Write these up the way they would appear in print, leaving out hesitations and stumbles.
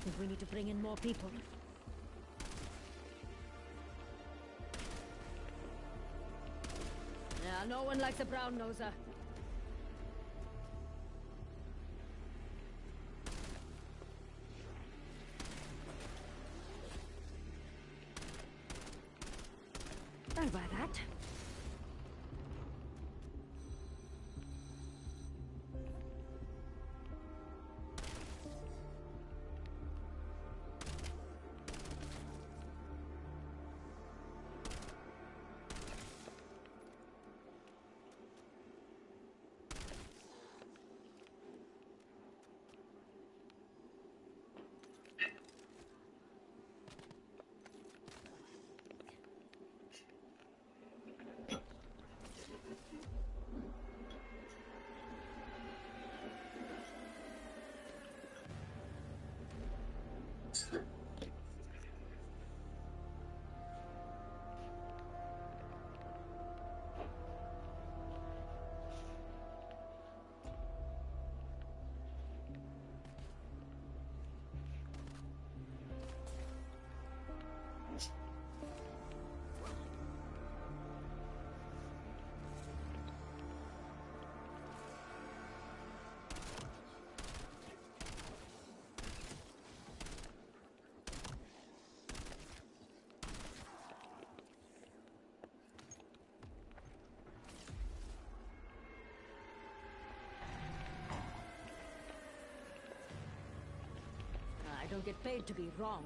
Think we need to bring in more people. Yeah, no one likes a brown noser. I'll buy that. I don't get paid to be wrong.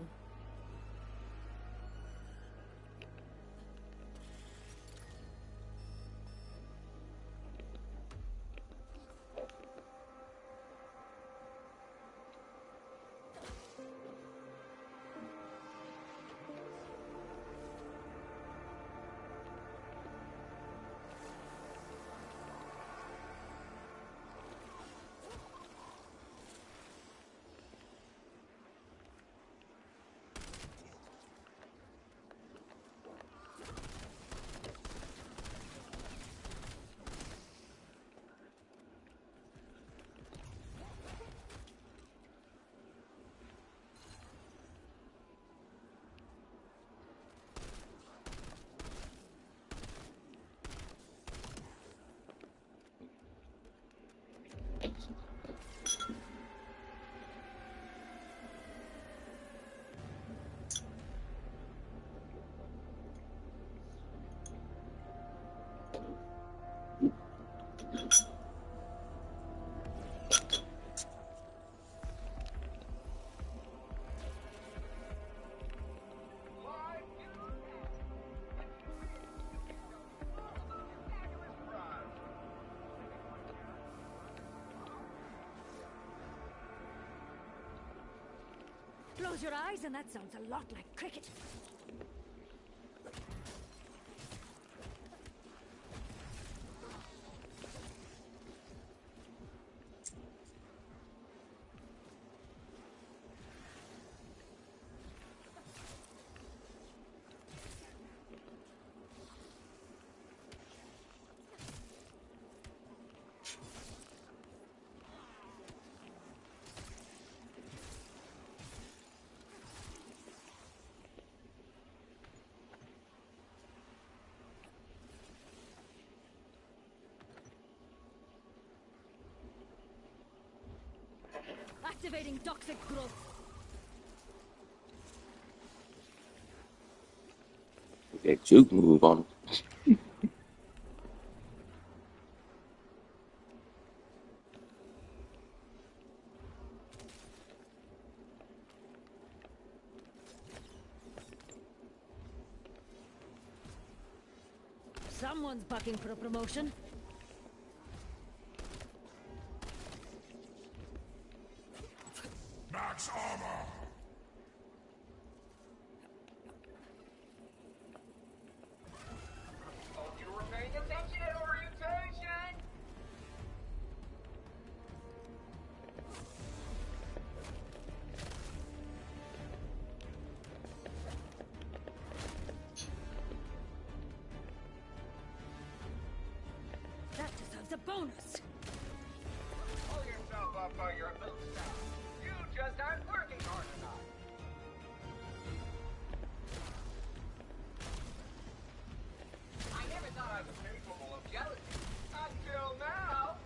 Close your eyes and that sounds a lot like cricket. Activating toxic growth. That juke move on him. Someone's bucking for a promotion. Max armor! Hope you were paying attention at orientation! That deserves a bonus. Pull yourself up by your bootstraps. You just aren't working hard enough. I never thought I was capable of jealousy. Until now.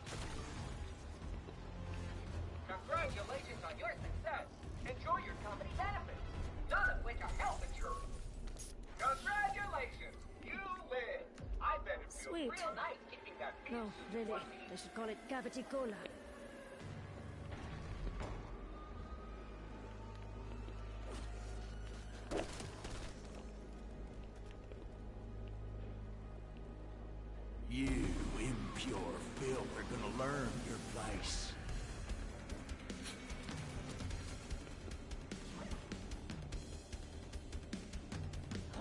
Congratulations on your success. Enjoy your company benefits. None of which are health insurance. Congratulations. You win. I bet it feels Sweet. real nice keeping that No, peace. really. They should call it cavity cola. You impure filth are gonna learn your place.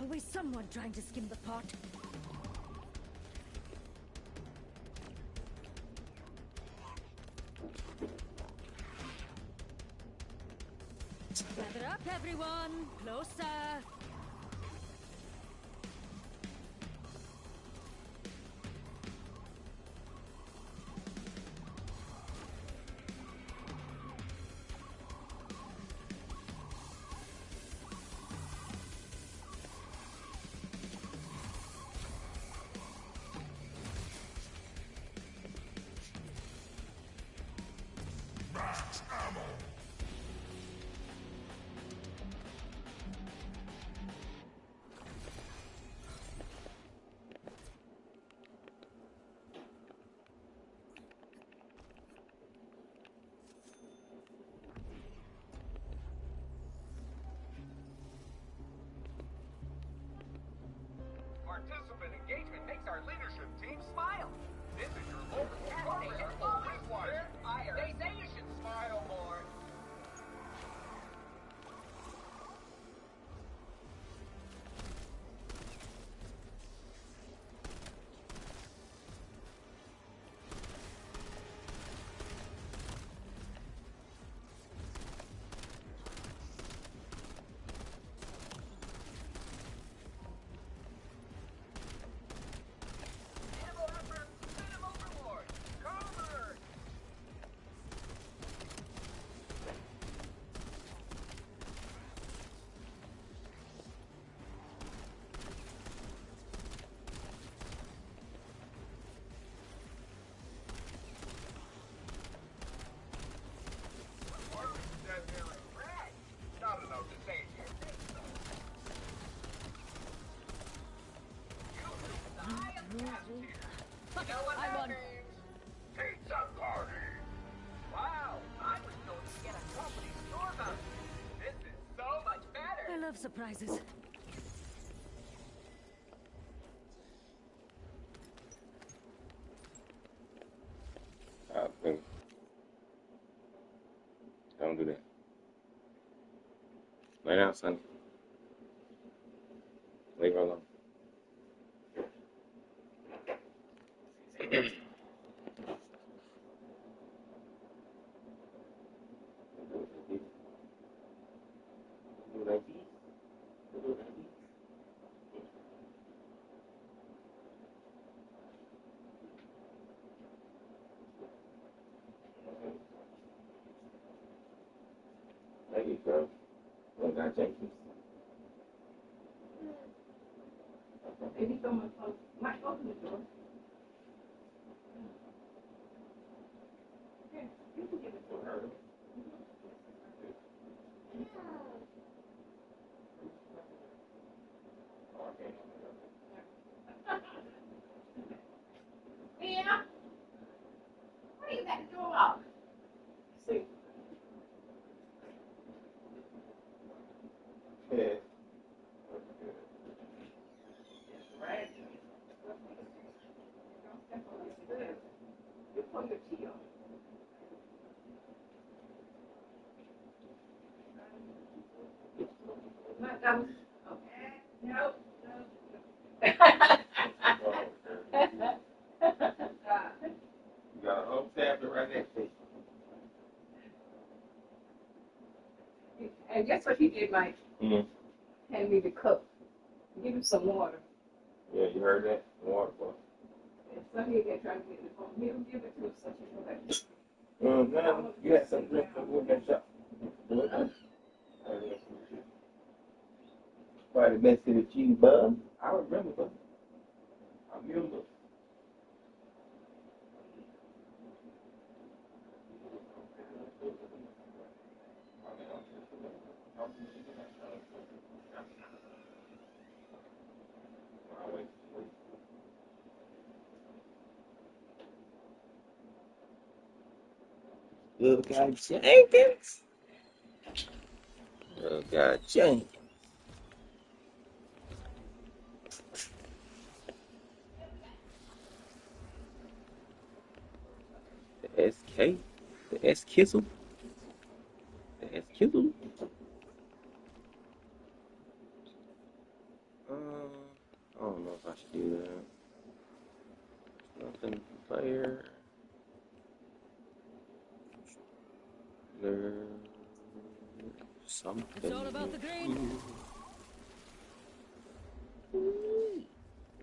Always someone trying to skim the pot. Gather up, everyone. Closer. Max ammo! Participant engagement makes our leadership team smile. This is your local program. Always watch. They say you should smile more. Minimal effort, minimal reward. Covered. Marcus said they're in red. Not enough to say you think so. You lose the eye of the cat here. You know what I that won. means? Pizza party! Wow, I was told to get a company store mounted. This is so much better. I love surprises. Baby. Don't do that. Lay down, Sonny. Leave her alone. Thank you, girl. Well, God, thank you. Maybe someone might open the door. Yeah, you can give it to her. Okay. And guess what he did, Mike? Mm. Hand me the cup. Give him some water. Yeah, you heard that? Water, boy. And so he can try to get the phone. He'll give it to us such a way. Man, you had something left over in that shop. Probably the best of the cheese, bud. I remember, bud. I remember. Little guy Jenkins. Little guy Jenkins. The SK. The S Kissel. The S Kissel. I don't know if I should do that. Nothing player. Learn something. It's all about the green.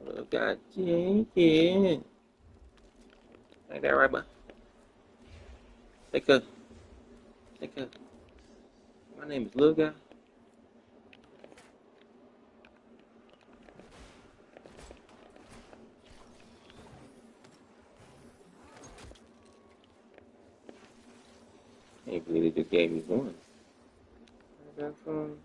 Little guy Jenkins. Ain't that right, bud? Take a. My name is Little Guy. Can't believe they just gave me one. I got some.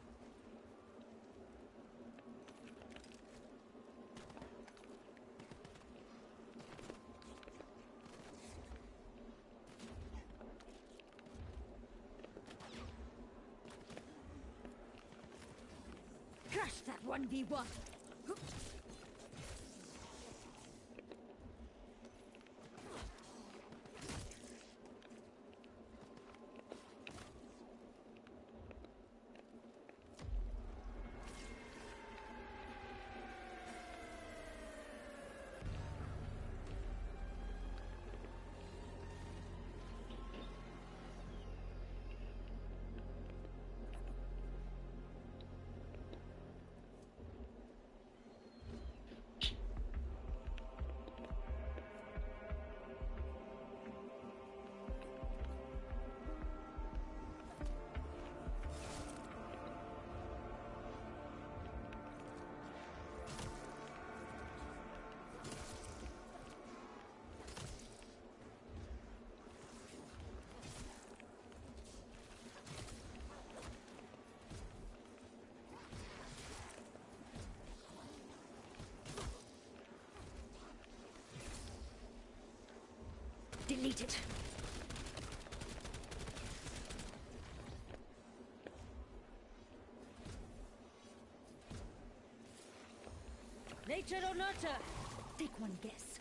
Crush that 1v1. Delete it. Nature or nurture? Take one guess.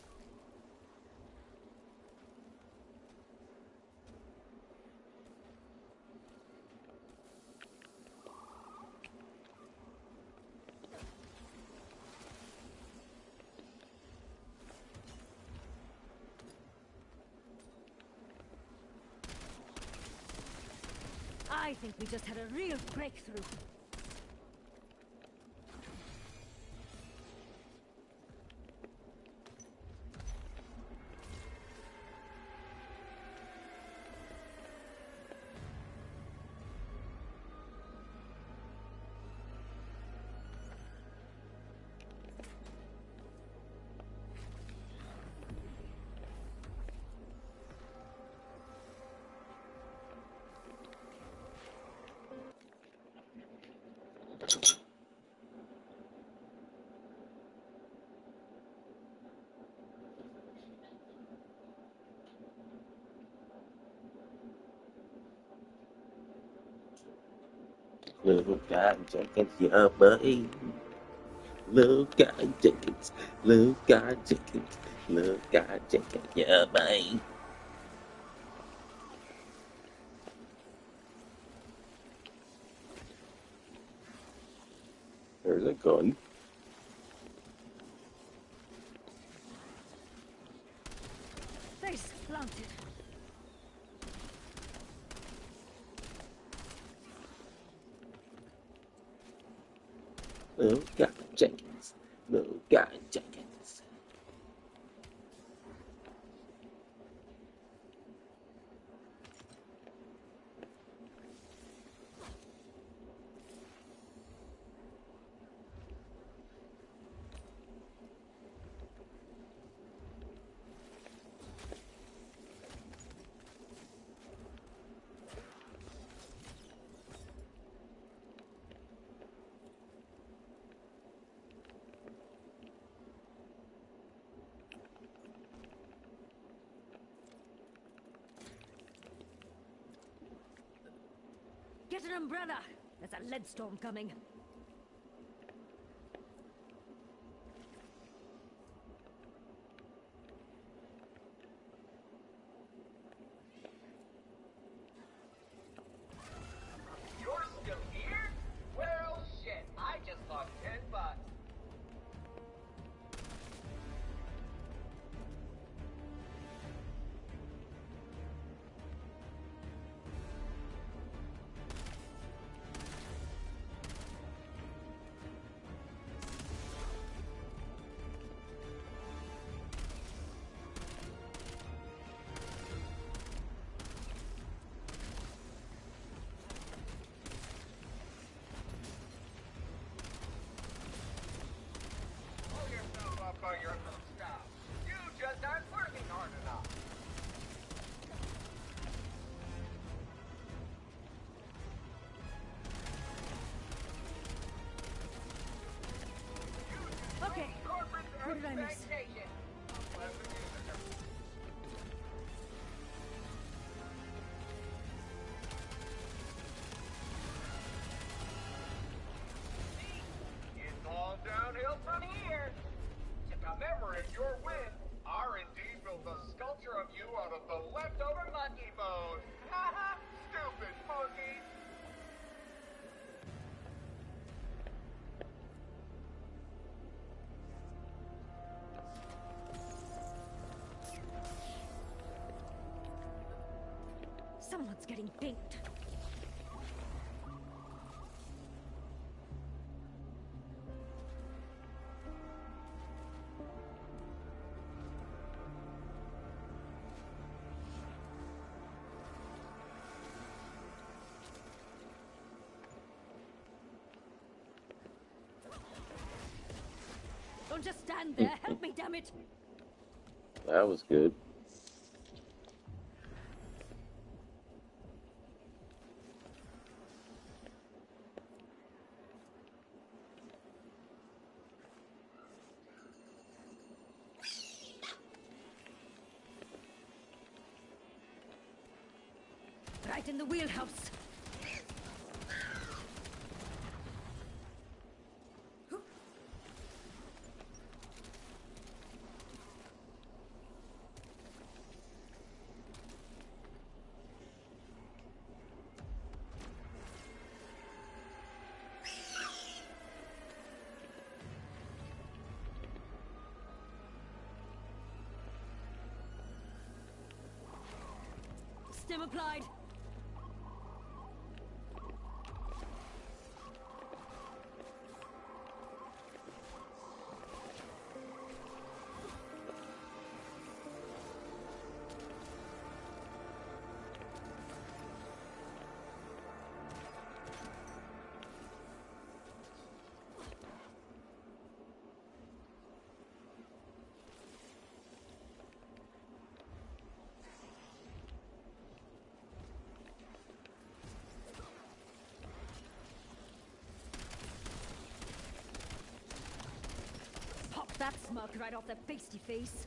I think we just had a real breakthrough. Little guy Jenkins, yeah, buddy. Little guy Jenkins. Little guy Jenkins. Little guy Jenkins, yeah, buddy. There's a gun. Face planted. Little guy Jenkins. Little guy Jenkins. Get an umbrella. There's a lead storm coming. You're still here? Well, shit. I just lost $10. Pull yourself up on your own stuff. You just aren't working hard enough. Okay. What did I miss? Expectation. It's all downhill from here. To commemorate your win, R&D built a sculpture of you out of the leftover monkey bones. Haha, stupid monkey. Someone's getting pinked. Don't just stand there. Help me, damn it. That was good. Right in the wheelhouse. Stim applied. Pop that smirk right off their pasty face.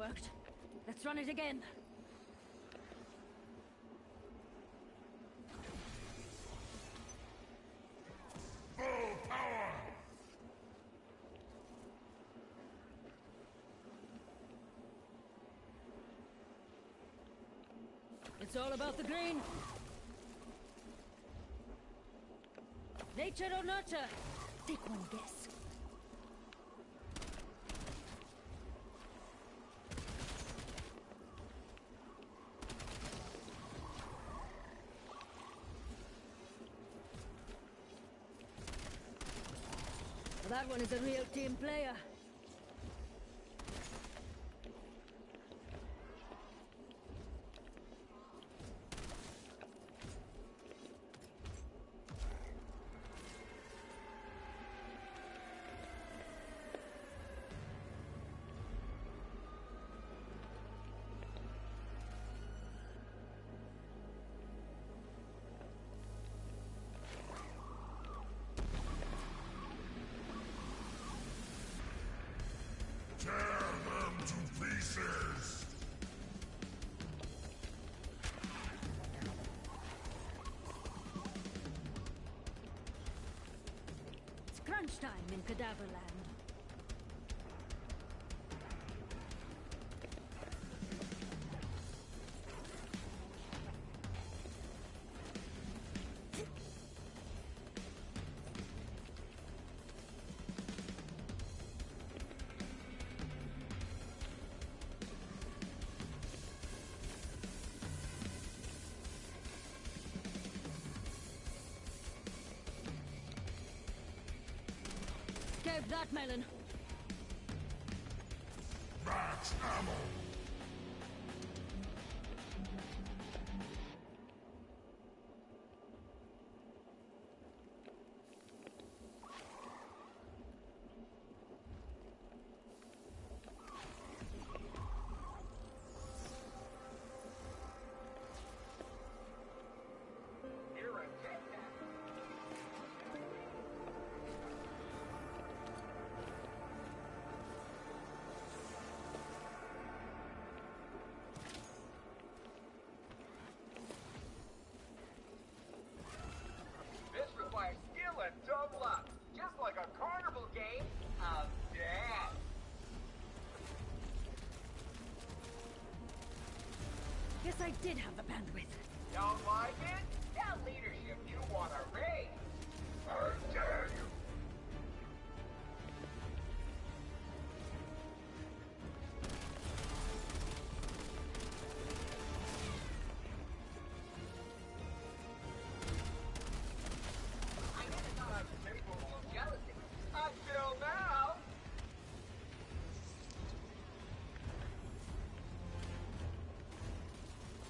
worked. Let's run it again. Full power! It's all about the green. Nature or nurture? Take one guess. That one is a real team player. Tear them to pieces! It's crunch time in Cadaverland. Gave that melon. Max ammo! Here and take that. This requires skill and dumb luck, just like a carnival game of death. Guess I did have the bandwidth. Don't like it? That leadership you want to raise. I dare you. I never thought I was capable of jealousy. Until now.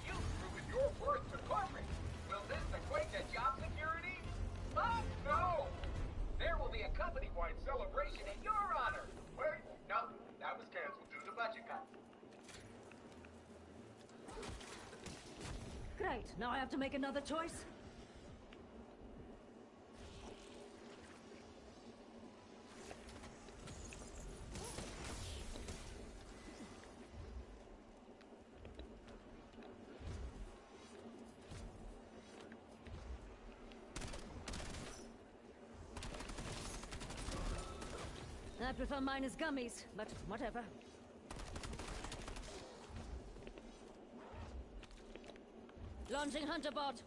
You've proven your worth to corporate. Will this equate to job security? Oh, no! There will be a company-wide celebration in your honor. Wait, no, that was canceled due to budget cuts. Great, now I have to make another choice. I prefer mine as gummies, but whatever. Launching Hunter Bot.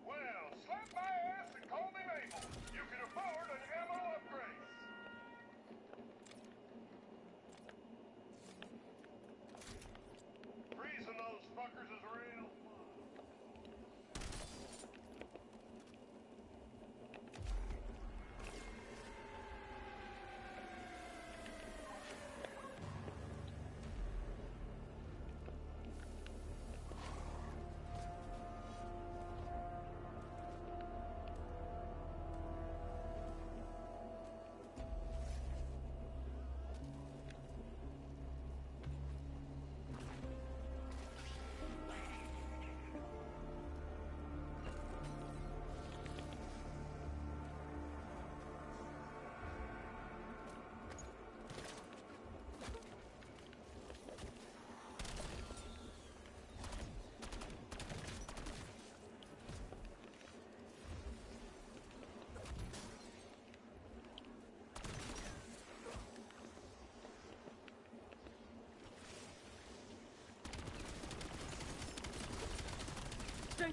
Well, slap my ass and call me Mabel. You can afford an ammo upgrade.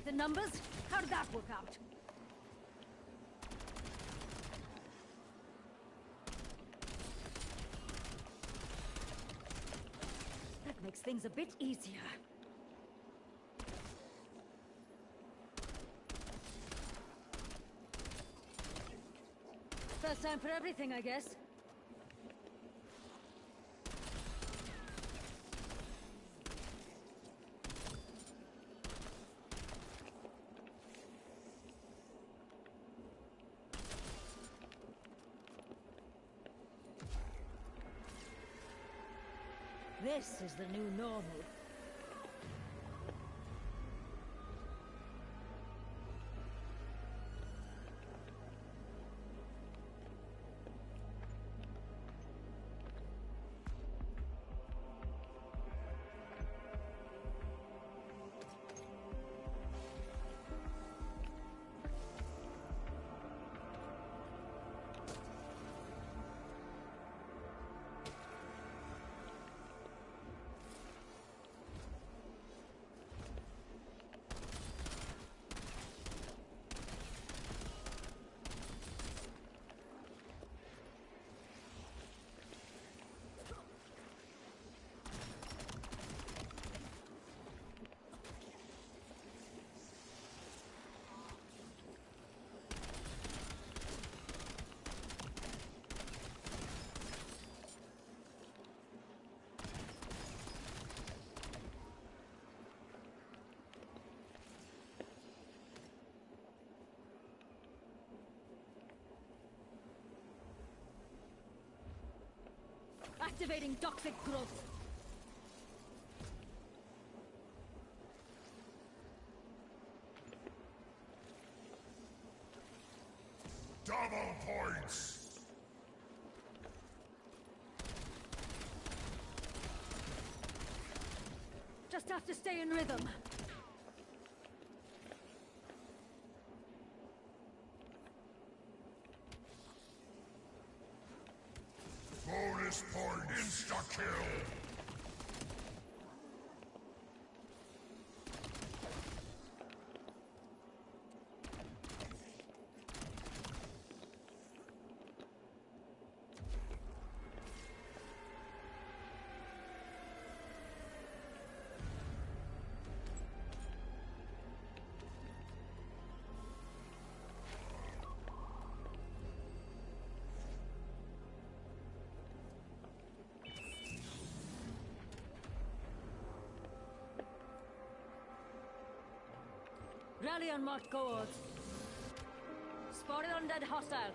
the numbers? How did that work out? That makes things a bit easier. First time for everything, I guess. This is the new normal. Activating toxic growth. Double points! Just have to stay in rhythm. Bonus point! Insta-kill! Rally on marked cohorts. Spotted undead hostile.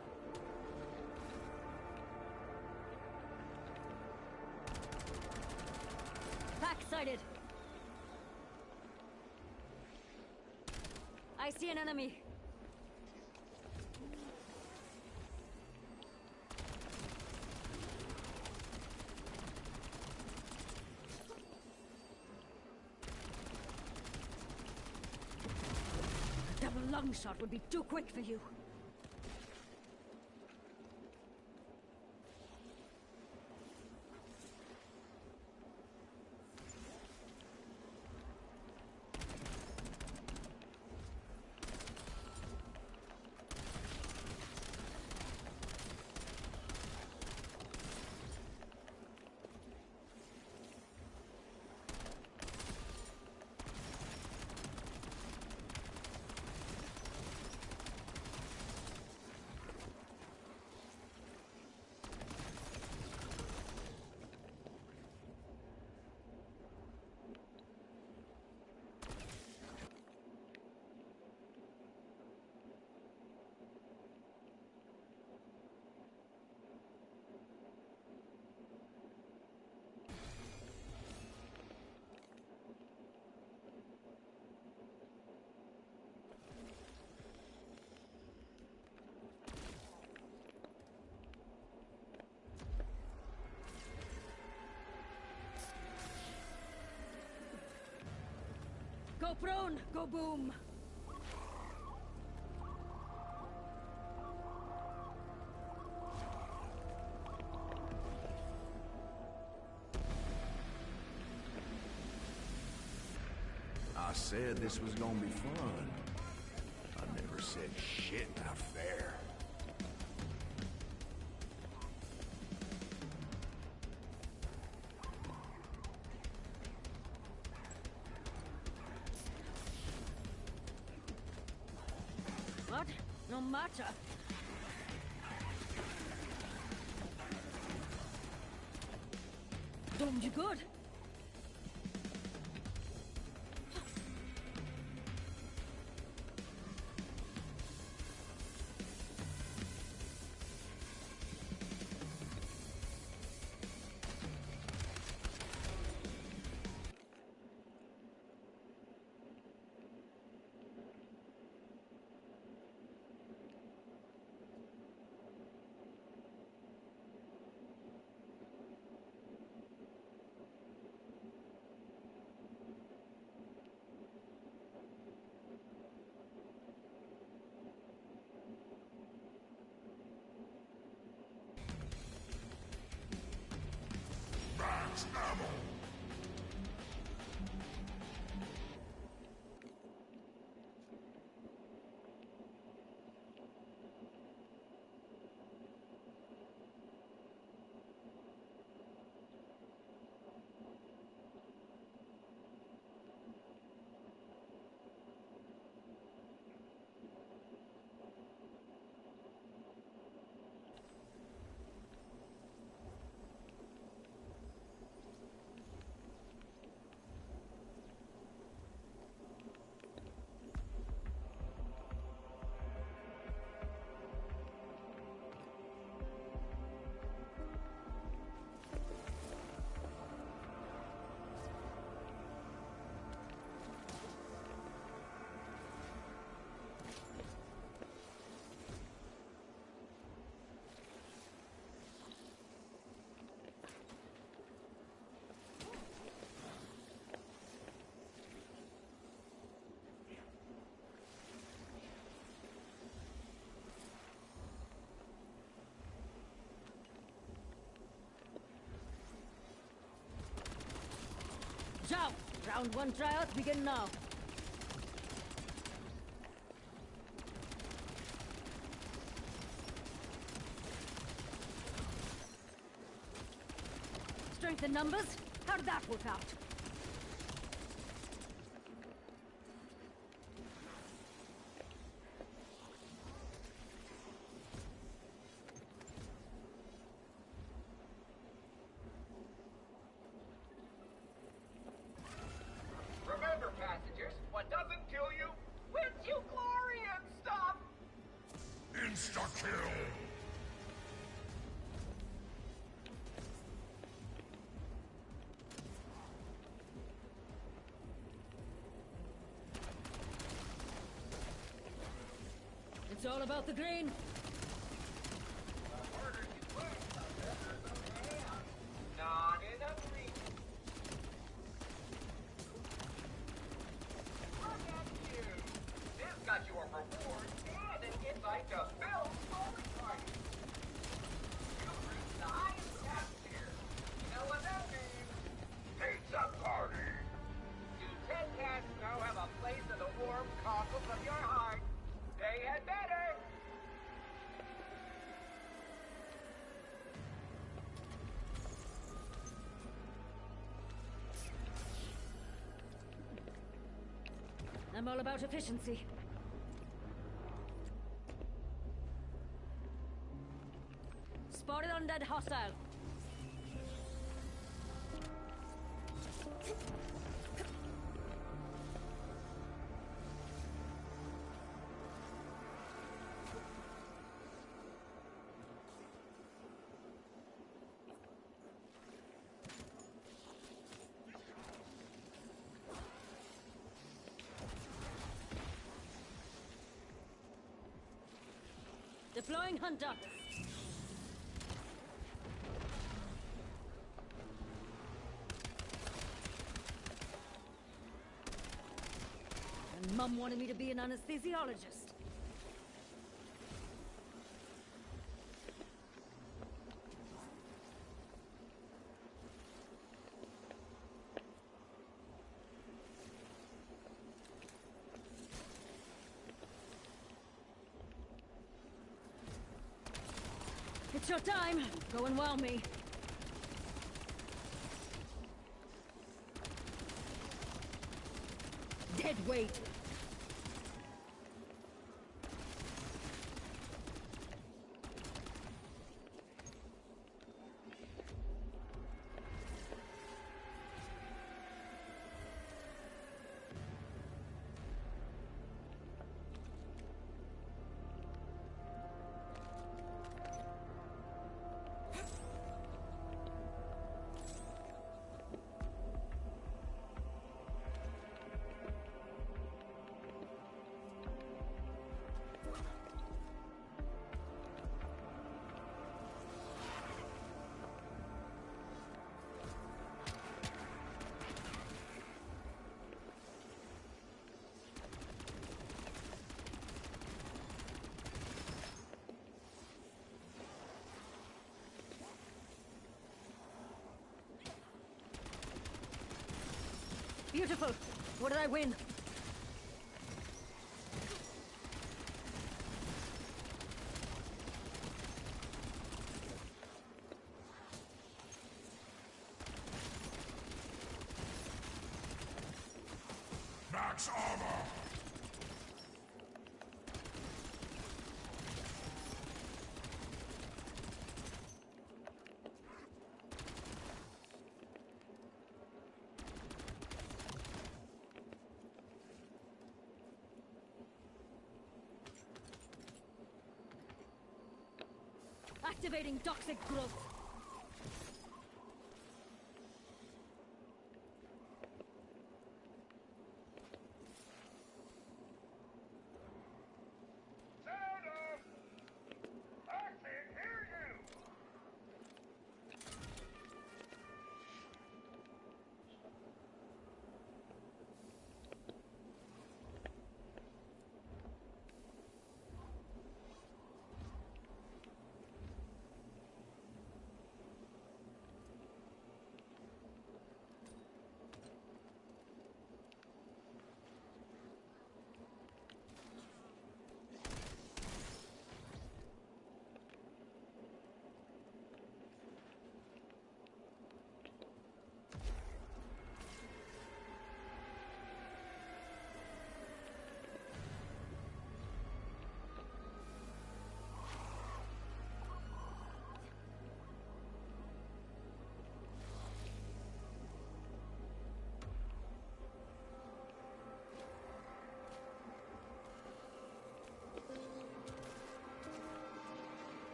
Pack sighted. I see an enemy. Double lung shot would be too quick for you. Go prone, go boom. I said this was gonna be fun. I never said shit not fair. What? No matter. Domed you good. Max ammo! Jump! Round one tryout begin now. Strength in numbers? How did that work out? Remember, passengers, what doesn't kill you wins you glory and stuff! Insta-kill! It's all about the green. Not enough reach. Look at you. This got you a reward and an invite to Bill's bowling party. You reached the highest task tier. You know what that means? Pizza party. Do 10 cats now have a place in the warm cockles of your heart? They had better. I'm all about efficiency. Spotted undead hostile. Deploying hunter. And Mum wanted me to be an anesthesiologist. It's your time. Go and wow me. Dead weight. Beautiful. What did I win? Max armor! Activating toxic growth. Sound off! I can't hear you!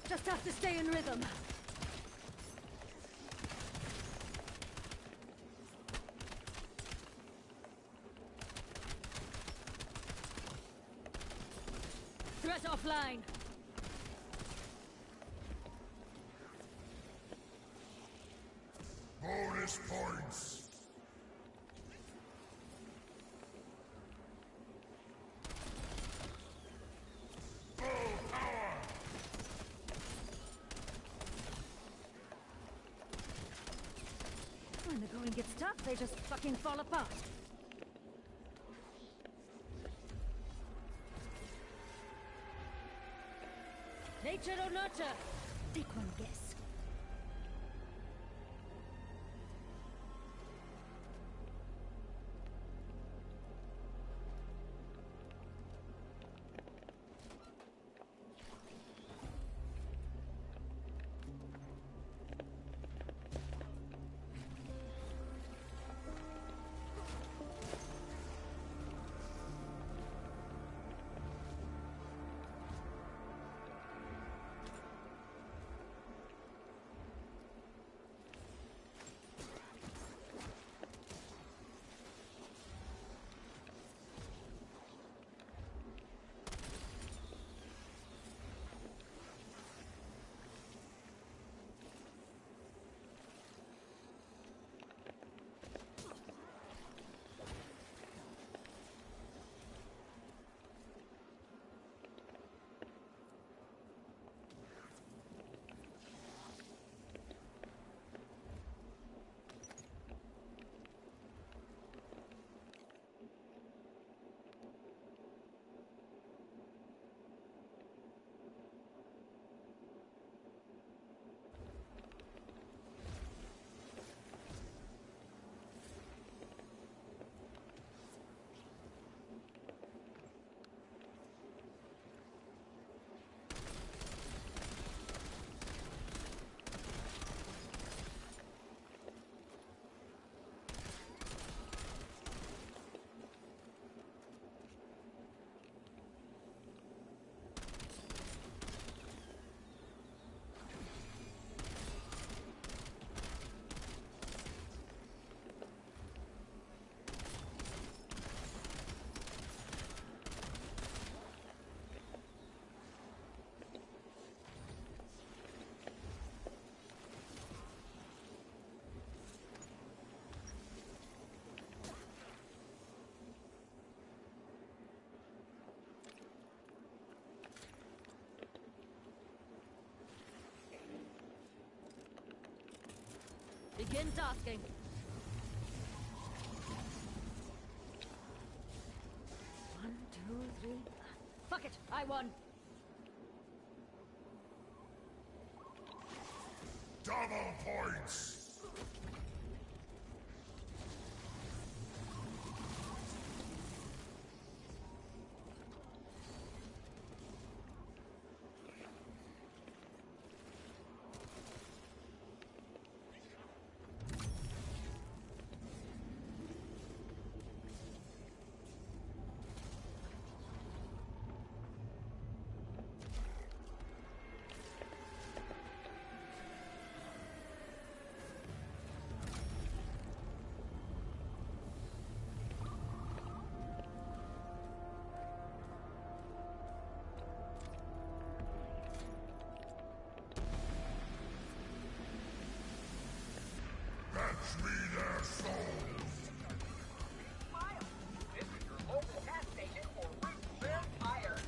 Just have to stay in rhythm. Threat offline. Bonus points! When the going gets tough, they just fucking fall apart. Nature or nurture? Take one guess. Begin tasking. One, two, three. Fuck it, I won. Double points! Fetch me their souls! Miles, this is your local gas station for root spare tires.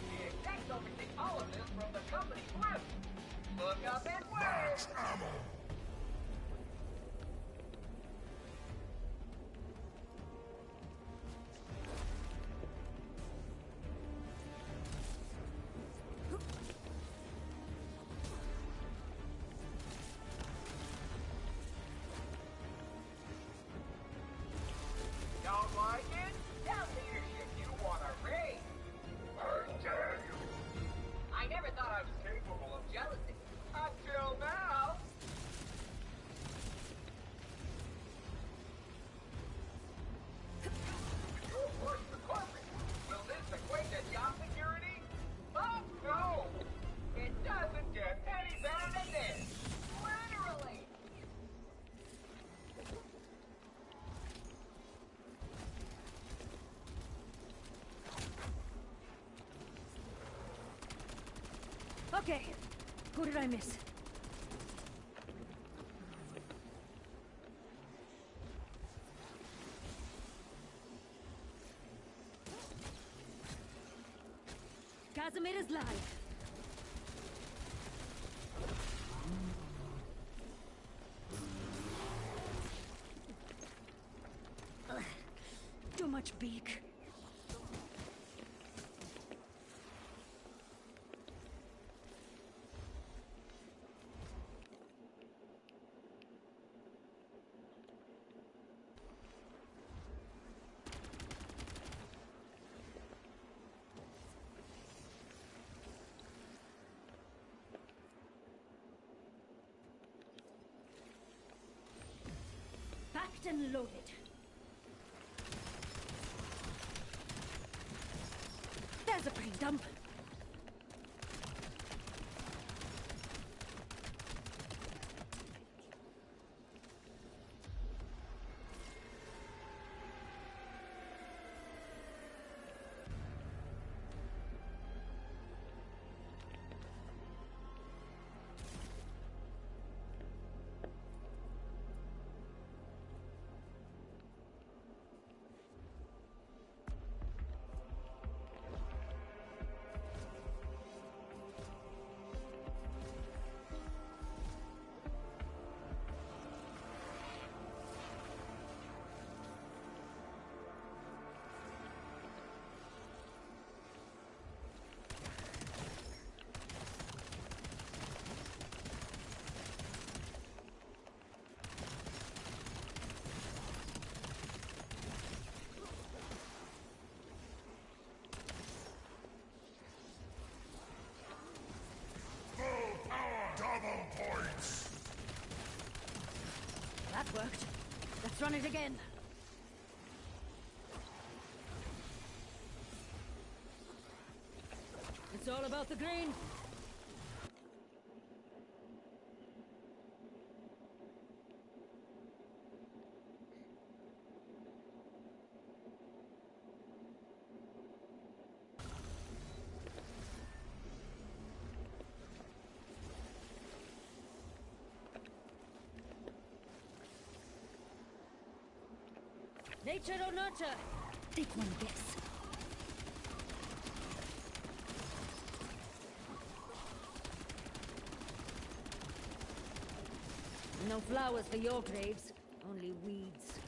The execs oversee all of this from the company's whip. Look up and wait! Max ammo! Don't like it? Tell leadership you want a raise. I dare you. I never thought I was capable of jealousy. Until now. Your worst requirement. Will this equate to job security? Oh, no. It doesn't get any better than this. Literally. Okay. Who did I miss? Casimir is live. Ugh. Too much beak. Packed and loaded. There's a pre-dump. Double points! That worked. Let's run it again. It's all about the green. Nature or nurture? Take one guess. No flowers for your graves, only weeds.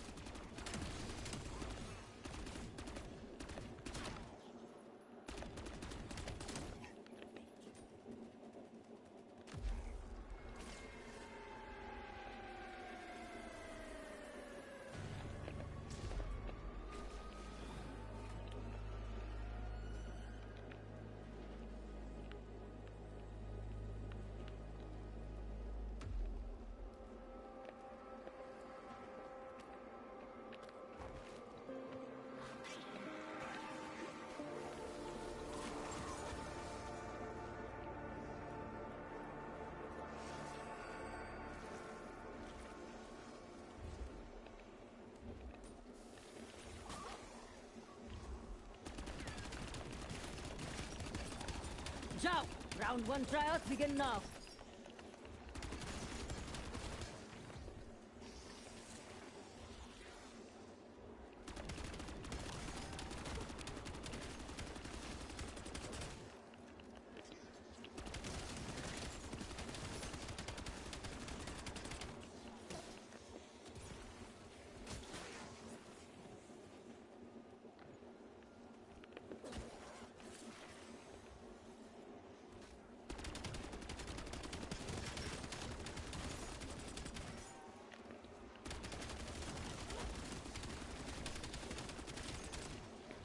Ciao! Round one tryouts begin now.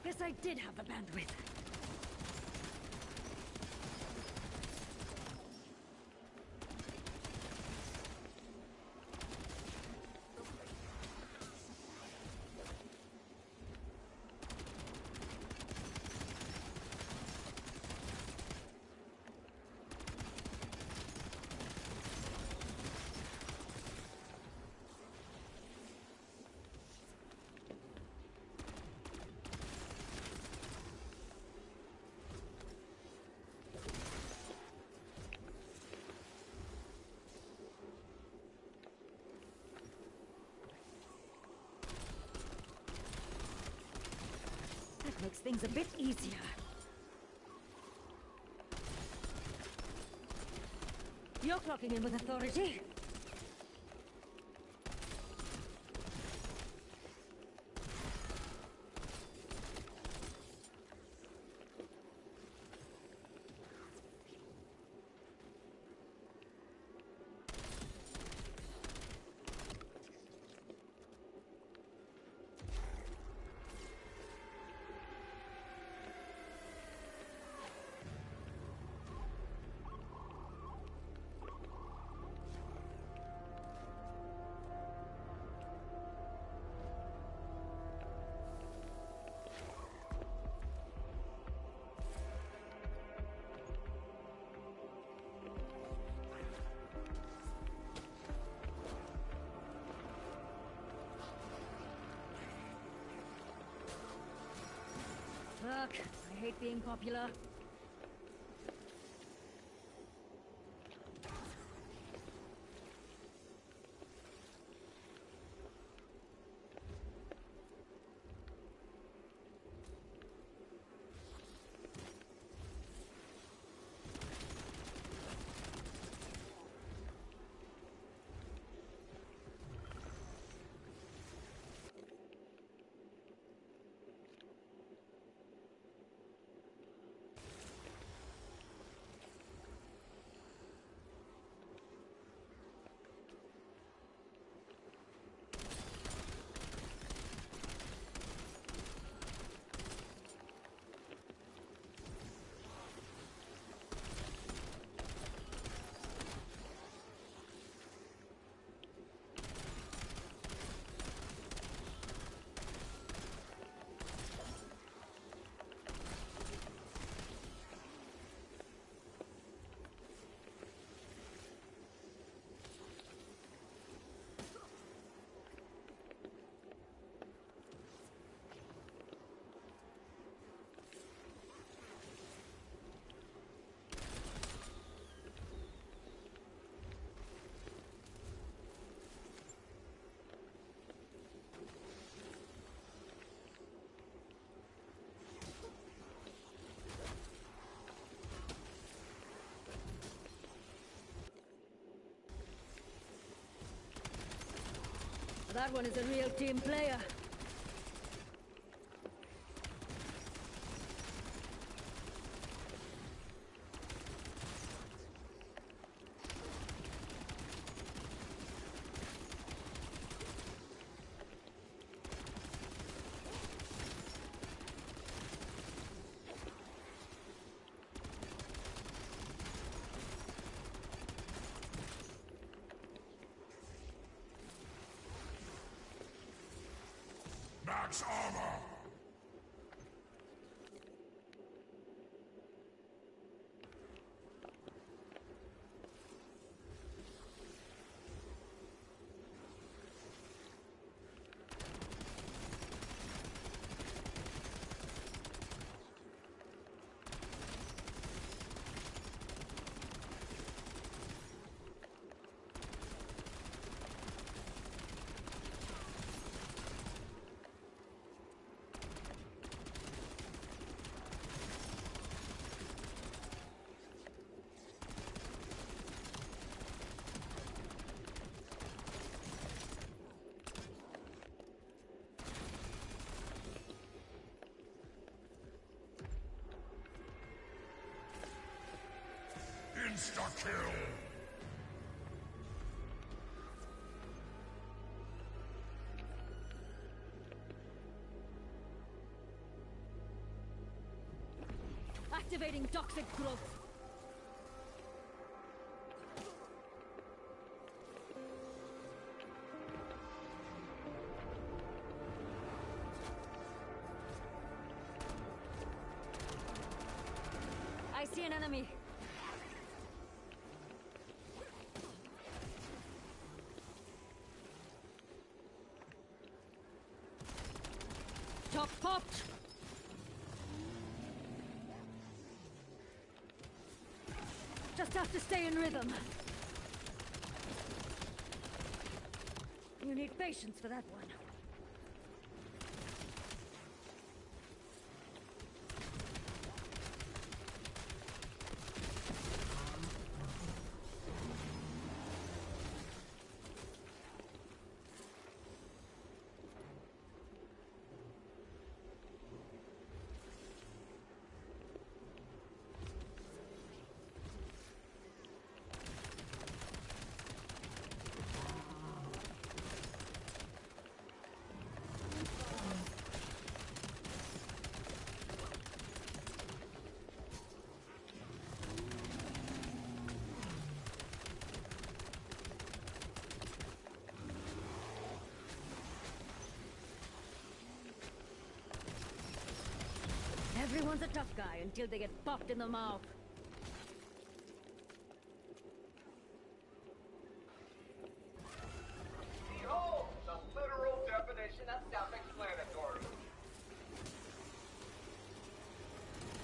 Guess I did have the bandwidth. That makes things a bit easier. You're clocking in with authority. Fuck, I hate being popular. That one is a real team player. Max armor! Insta-kill! Activating toxic growth. I see an enemy. Top popped. Just have to stay in rhythm. You need patience for that one. Everyone's a tough guy until they get popped in the mouth. Behold, the literal definition of self-explanatory.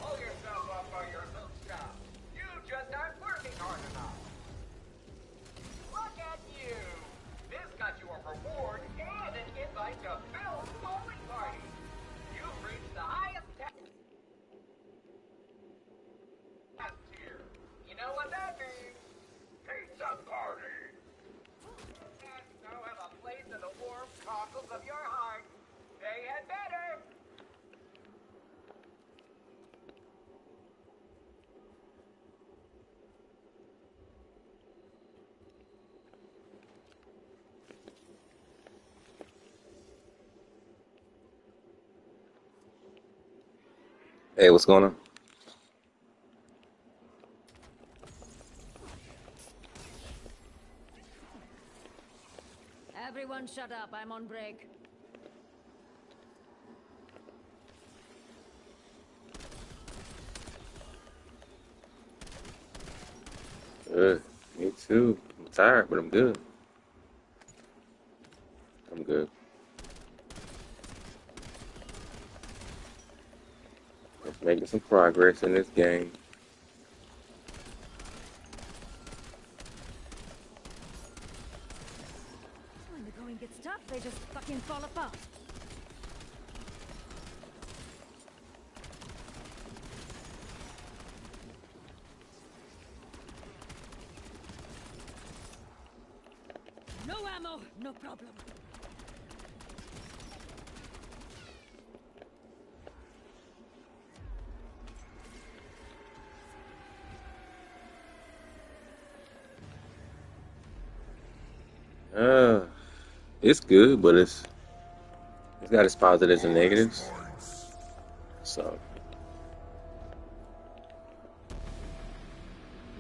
Pull yourself up by your bootstrap. You just aren't working hard enough. Look at you. This got you a reward and an invite to Phil's bowling party. You've reached the highest tier. You know what that means? Pizza party. And so have a place in the warm cockles of your heart. They had better. Hey, what's going on? Everyone shut up, I'm on break. Good. Me too. I'm tired, but I'm good. I'm good. Just making some progress in this game. When the going gets tough, they just fucking fall apart. No ammo, no problem. Uh, it's good, but it's got its positives and negatives. So,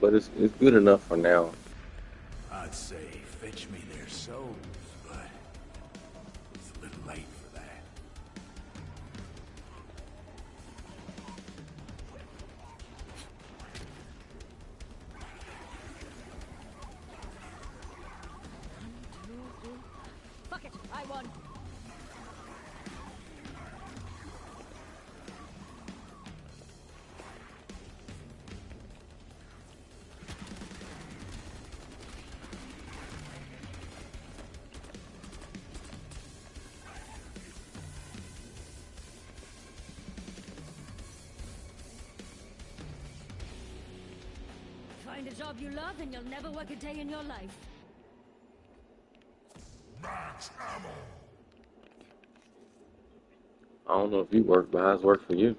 but it's good enough for now. I'd say fetch me their souls, but it's a little late for that. Fuck it, I won. Find a job you love and you'll never work a day in your life. I don't know if you work, but how's work for you?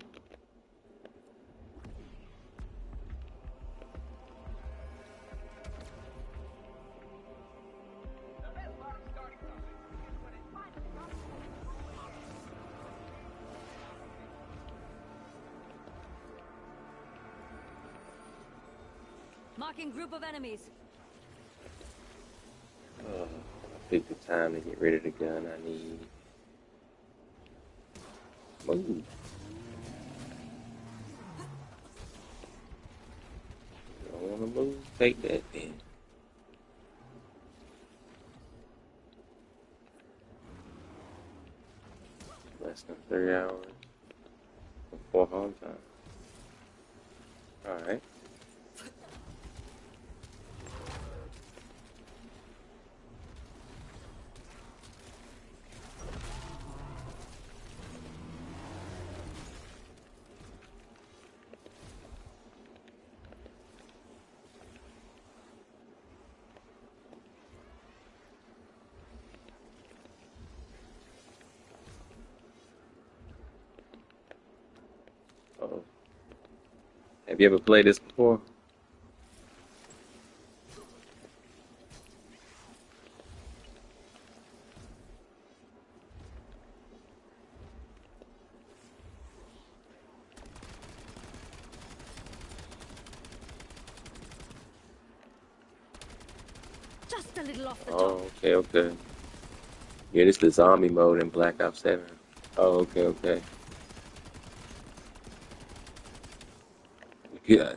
The best part of starting something is when it finally comes to fruition. Marking group of enemies. I picked the time to get rid of the gun I need. Move. Don't want to move? Take that then. Less than 3 hours before home time. Alright. Oh. Have you ever played this before? Just a little off the top. Oh, okay. Yeah, this is the zombie mode in Black Ops 7. Oh, okay. Yeah.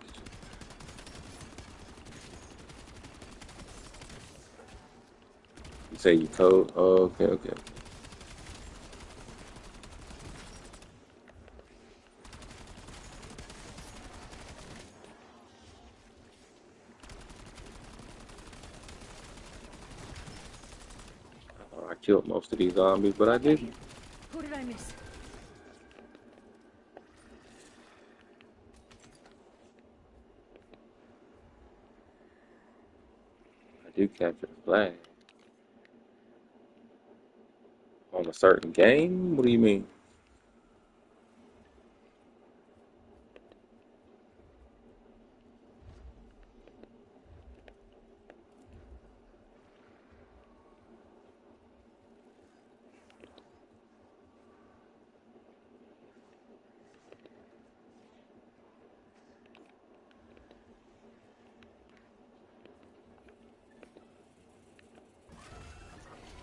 You say you code? Oh, okay. Oh, I killed most of these zombies, but I didn't. Who did I miss? I do capture the flag. On a certain game? What do you mean?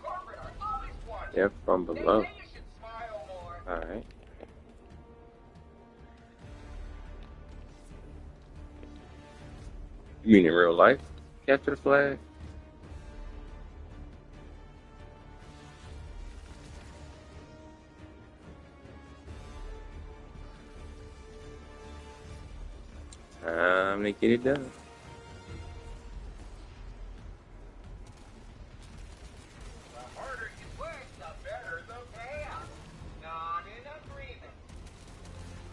Corporate are always watching. They're from They below. say you should smile more. Alright. You mean in real life? Capture the flag? Time to get it done. The harder you work, the better the payout. Not in agreement.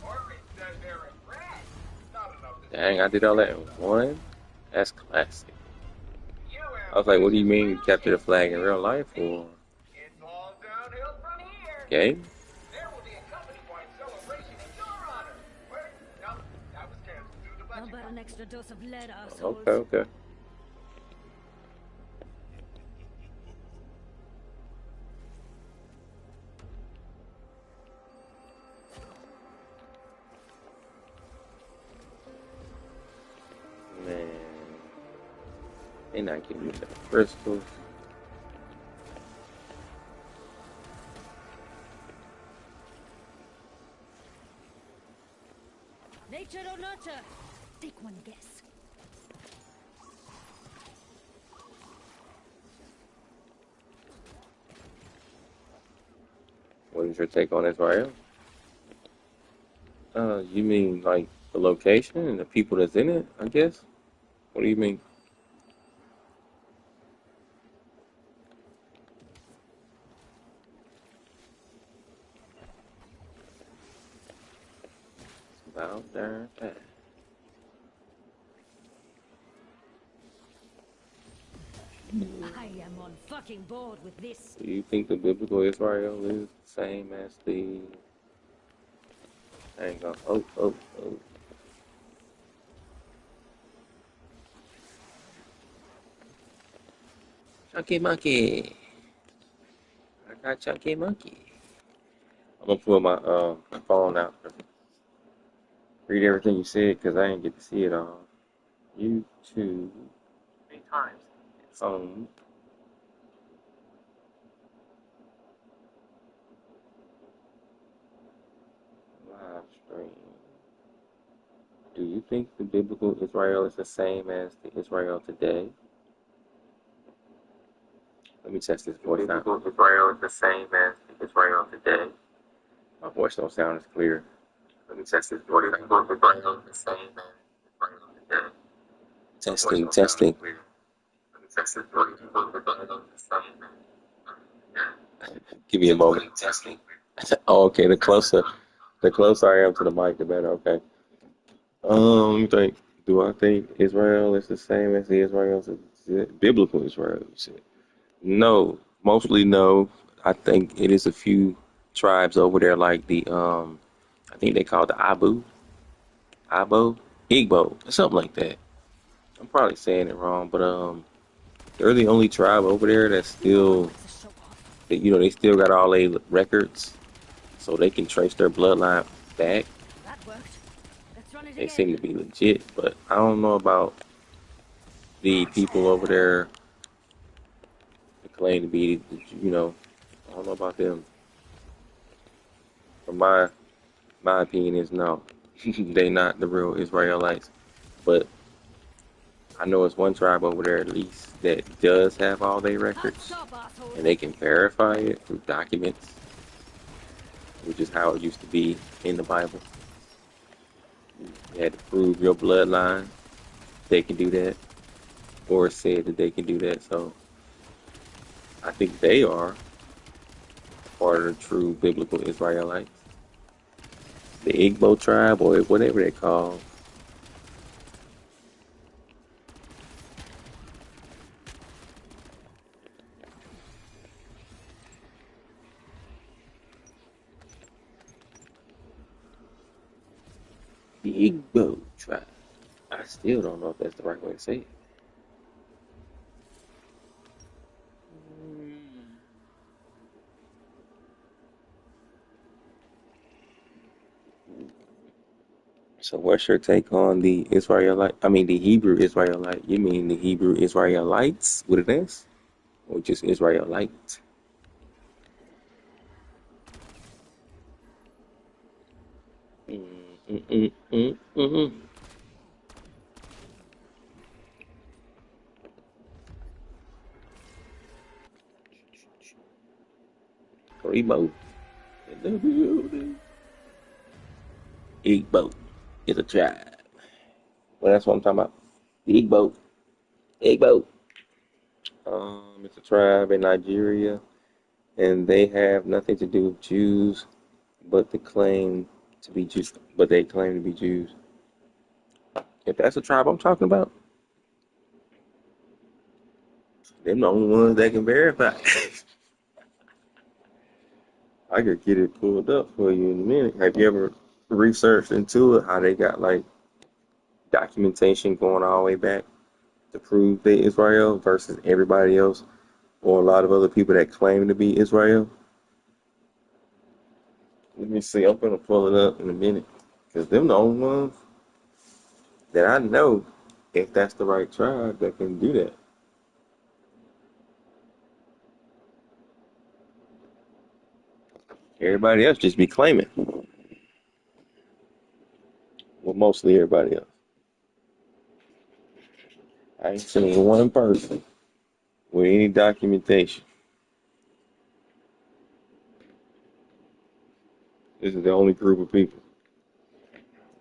Corporate says they're impressed. Not enough to Dang, I did all that in one? That's classic. You I was like, what do you ambitious mean you will capture the take flag in real life me. or It's all downhill from here. game? There will be a company-wide celebration in your honor. Wait, no, that was canceled due to How budget about cuts. an extra dose of lead, assholes? Okay. They not giving me the crystals. Nature or nurture? Take one guess. What is your take on Israel? You mean like the location and the people that's in it, I guess? What do you mean? It's about there. I am on fucking board with this. Do you think the biblical Israel is the same as the hang on. Oh. Chunky monkey. I got chunky monkey. I'm gonna pull my phone out. Read everything you said because I didn't get to see it all. YouTube. 3 times. Phone. Live stream. Do you think the biblical Israel is the same as the Israel today? Let me test this voice out. The biblical Israel is the same as the Israel today. My voice don't sound as clear. Let me test this voice out. The biblical Israel is the same as the Israel today. Testing. Let me test this voice out. Give me a moment. Testing. Oh, okay. The closer I am to the mic, the better. Okay. Think. Do I think Israel is the same as the Israel, biblical Israel? You said no. Mostly no. I think it is a few tribes over there, like I think they call it the Igbo, something like that. I'm probably saying it wrong, but they're the only tribe over there that's still, that they still got all their records, so they can trace their bloodline back. That worked. Let's run it They again. seem to be legit, but I don't know about the people over there that claim to be, I don't know about them. From my opinion is no, they not the real Israelites. But I know it's one tribe over there at least that does have all their records, and they can verify it through documents, which is how it used to be in the Bible. You had to prove your bloodline. They can do that, or said that they can do that. So I think they are part of the true biblical Israelites. The Igbo tribe, or whatever they call. The Igbo tribe. I still don't know if that's the right way to say it. So what's your take on the Israelite? I mean, the Hebrew Israelite. You mean the Hebrew Israelites with an S, or just Israelite? Mm. Igbo in the building. Igbo is a tribe. Well, that's what I'm talking about. The Igbo. It's a tribe in Nigeria, and they have nothing to do with Jews, but they claim to be Jews. If that's the tribe I'm talking about, they're the only ones that can verify. I could get it pulled up for you in a minute. Have you ever researched into it, how they got like documentation going all the way back to prove they Israel versus everybody else, or a lot of other people that claim to be Israel? Let me see. I'm gonna pull it up in a minute, because them the only ones that I know, if that's the right tribe, that can do that. Everybody else just be claiming. Well, mostly everybody else. I ain't seen one person with any documentation. This is the only group of people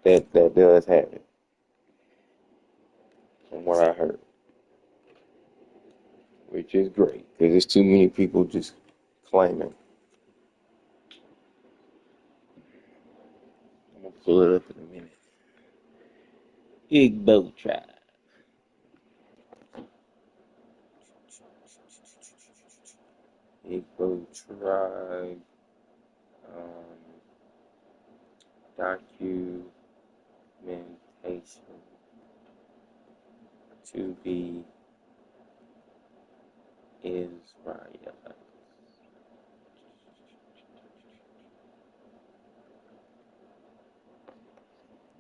that does have it, from what I heard, which is great because there's too many people just claiming. I'm gonna pull it up in a minute. Igbo tribe. Igbo tribe. Documentation to be Israel.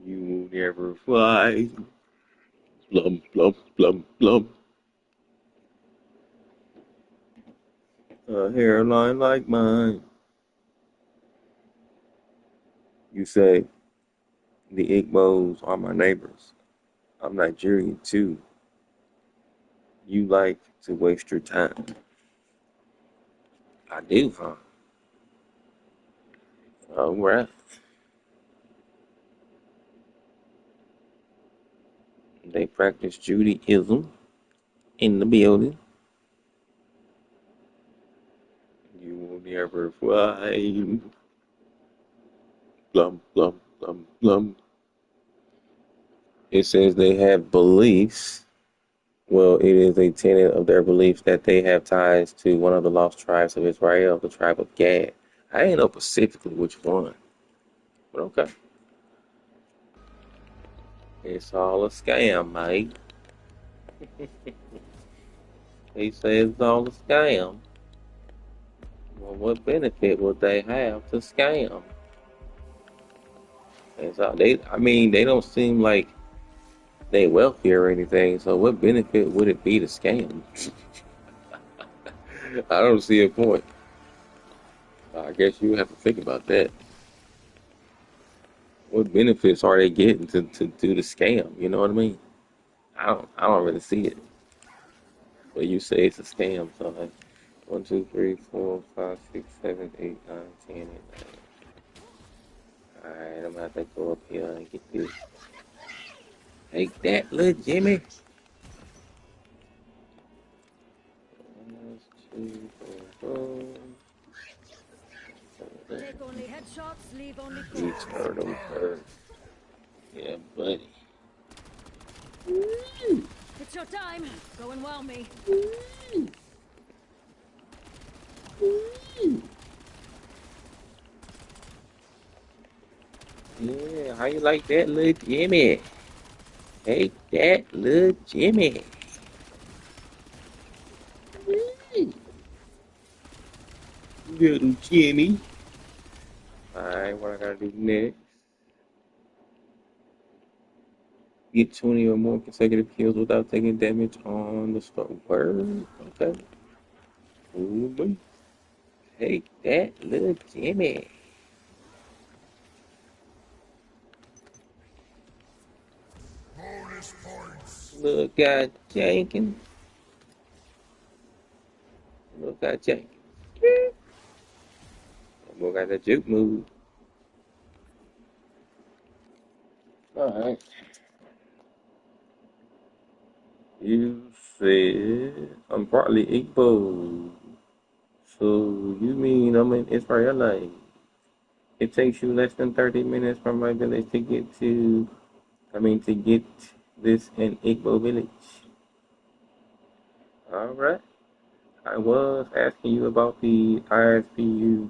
You will never fly. Blum, blum, blum, blum. A hairline like mine. You say, the Igbos are my neighbors. I'm Nigerian too. You like to waste your time. I do, huh? All right. They practice Judaism in the building. You will never fly. Blum, blum, blum, blum. It says they have beliefs. Well, it is a tenet of their beliefs that they have ties to one of the lost tribes of Israel, the tribe of Gad. I ain't know specifically which one, but okay. It's all a scam, mate. He says it's all a scam. Well, what benefit would they have to scam? And so they don't seem like they wealthy or anything. So what benefit would it be to scam? I don't see a point. I guess you have to think about that. What benefits are they getting to do the scam? You know what I mean? I don't really see it. But you say it's a scam, so like 1, 2, 3, 4, 5, 6, 7, 8, 9, 10, and 11. Alright, I'm gonna have to go up here and get this. Take that, little Jimmy. 1, 2, 4, Take only headshots, leave only you corpses. turn them first. Yeah, buddy. It's your time. Go and wow me. Yeah, how you like that, little Jimmy? Take that, little Jimmy. Little Jimmy. Alright, what I gotta do next? Get 20 or more consecutive kills without taking damage on the start. Word. Okay. Ooh, boy. Take that, little Jimmy. Bonus points. Look at Jenkins. Look at Jenkins. Look at the juke move. Alright. You said I'm partly Igbo. So you mean I'm an Israelite? It takes you less than 30 minutes from my village to to get this in Igbo village. Alright. I was asking you about the ISUPK,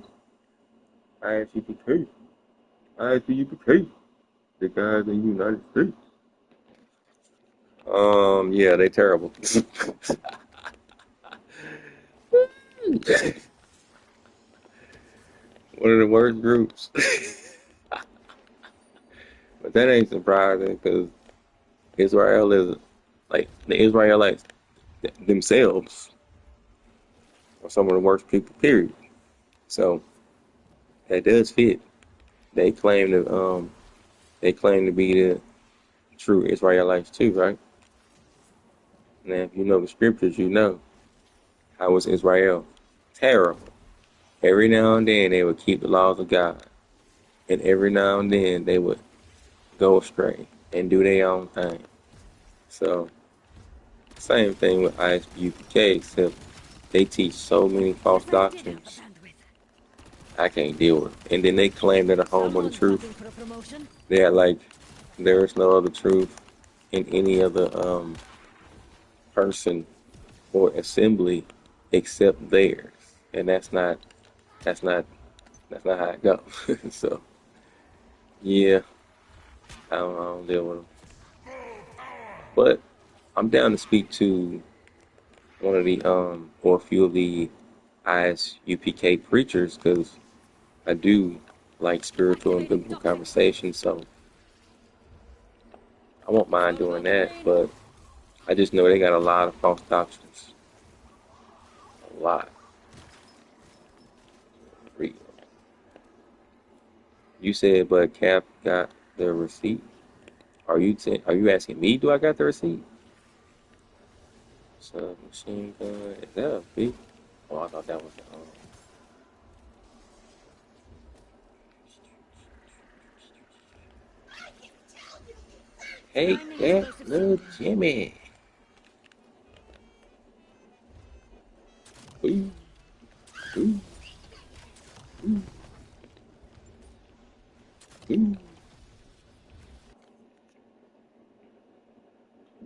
the guys in the United States. Yeah, they terrible. One of the worst groups. But that ain't surprising because Israel is like the Israelites themselves are some of the worst people, period. So That does fit. They claim to be the true Israelites too, right? Now, if you know the scriptures, you know how was Israel terrible. Every now and then they would keep the laws of God, and every now and then they would go astray and do their own thing. So, same thing with ISUPK, except they teach so many false Guess I did have the doctrines. bandwidth. I can't deal with it. And then they claim they're the home of the Someone's looking truth. for a promotion. They're like, there is no other truth in any other person or assembly except theirs, and that's not that's not how it goes. So yeah, I don't deal with them. But I'm down to speak to one of the or a few of the ISUPK preachers because I do like spiritual and Activating biblical doctrine. conversation, so I won't mind Go, doing go, that. Gamin. But I just know they got a lot of false doctrines, a lot. Real. You said, but Cap got the receipt. Are you asking me? Do I got the receipt? Submachine gun. Is that a big? Oh, I thought that was the. Hey, Priming Cap, explosive little shield. Jimmy. Ooh, ooh, ooh, ooh.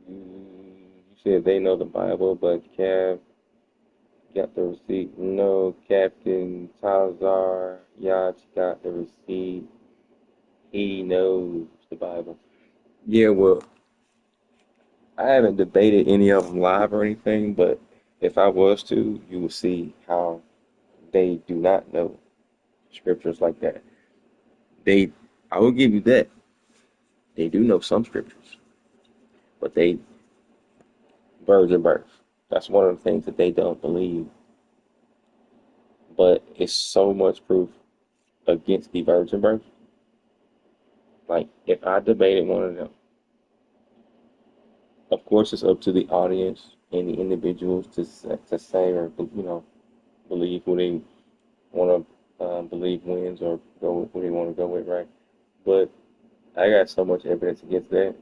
You said they know the Bible, but Cap got the receipt. No, Captain Tazar Yacht got the receipt. He knows the Bible. Yeah, well, I haven't debated any of them live or anything, but if I was to, you would see how they do not know scriptures like that. They, I will give you that. They do know some scriptures, but they virgin birth. That's one of the things that they don't believe. But it's so much proof against the virgin birth. Like if I debated one of them, of course it's up to the audience and the individuals to say or believe who they want to believe wins or go with who they want to go with, right? But I got so much evidence against that,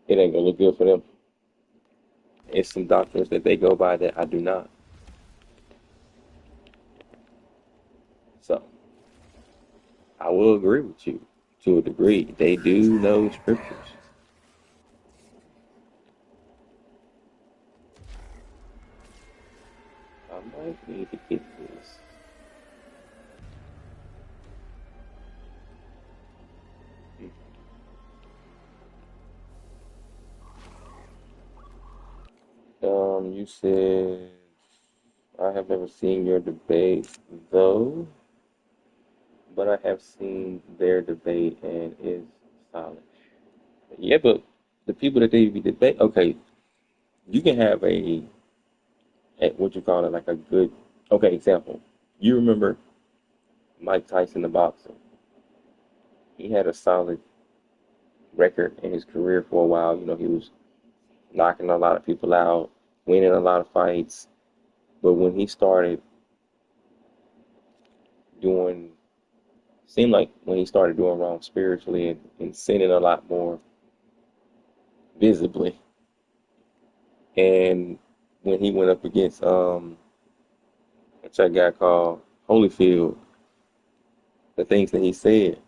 it ain't gonna look good for them. It's some doctrines that they go by that I do not. So I will agree with you to a degree. They do know scriptures. I might need to get this. You said I have never seen your debate though, but I have seen their debate and it's solid. Yeah, but the people that they be debate, okay, you can have a what you call it, like a good, okay, example. You remember Mike Tyson, the boxer? He had a solid record in his career for a while. You know, he was knocking a lot of people out, winning a lot of fights. But when he started doing, seemed like when he started doing wrong spiritually and sinning a lot more visibly, and when he went up against what's that guy called Holyfield, the things that he said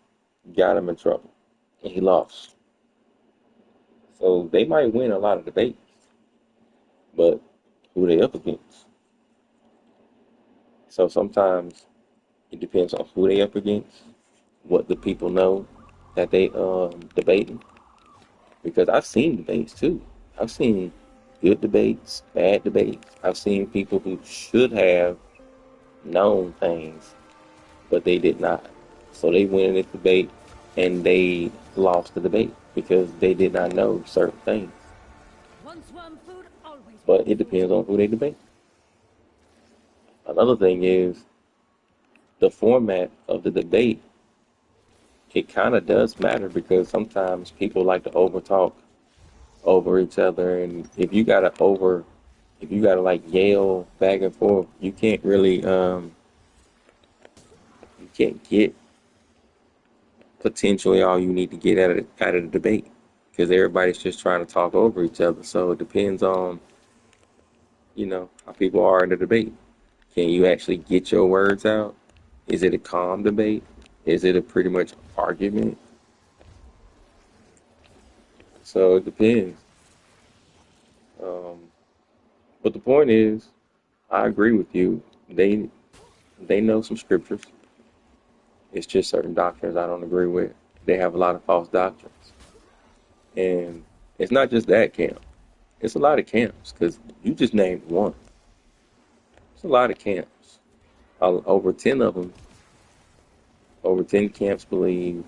got him in trouble, and he lost. So they might win a lot of debates, but who they up against? So sometimes it depends on who they up against, what the people know that they debating. Because I've seen debates too. I've seen good debates, bad debates. I've seen people who should have known things, but they did not. So they went in this debate and they lost the debate because they did not know certain things. Once worm food, always But worm it food. depends on who they debate. Another thing is the format of the debate, it kind of does matter because sometimes people like to overtalk over each other, and if you gotta like yell back and forth, you can't really you can't get potentially all you need to get out of the debate because everybody's just trying to talk over each other. So it depends on how people are in the debate. Can you actually get your words out? Is it a calm debate? Is it a pretty much argument? So it depends. Um, but the point is, I agree with you. They know some scriptures. It's just certain doctrines I don't agree with. They have a lot of false doctrines, and it's not just that camp. It's a lot of camps because you just named one. It's a lot of camps. Over 10 of them, over 10 camps believe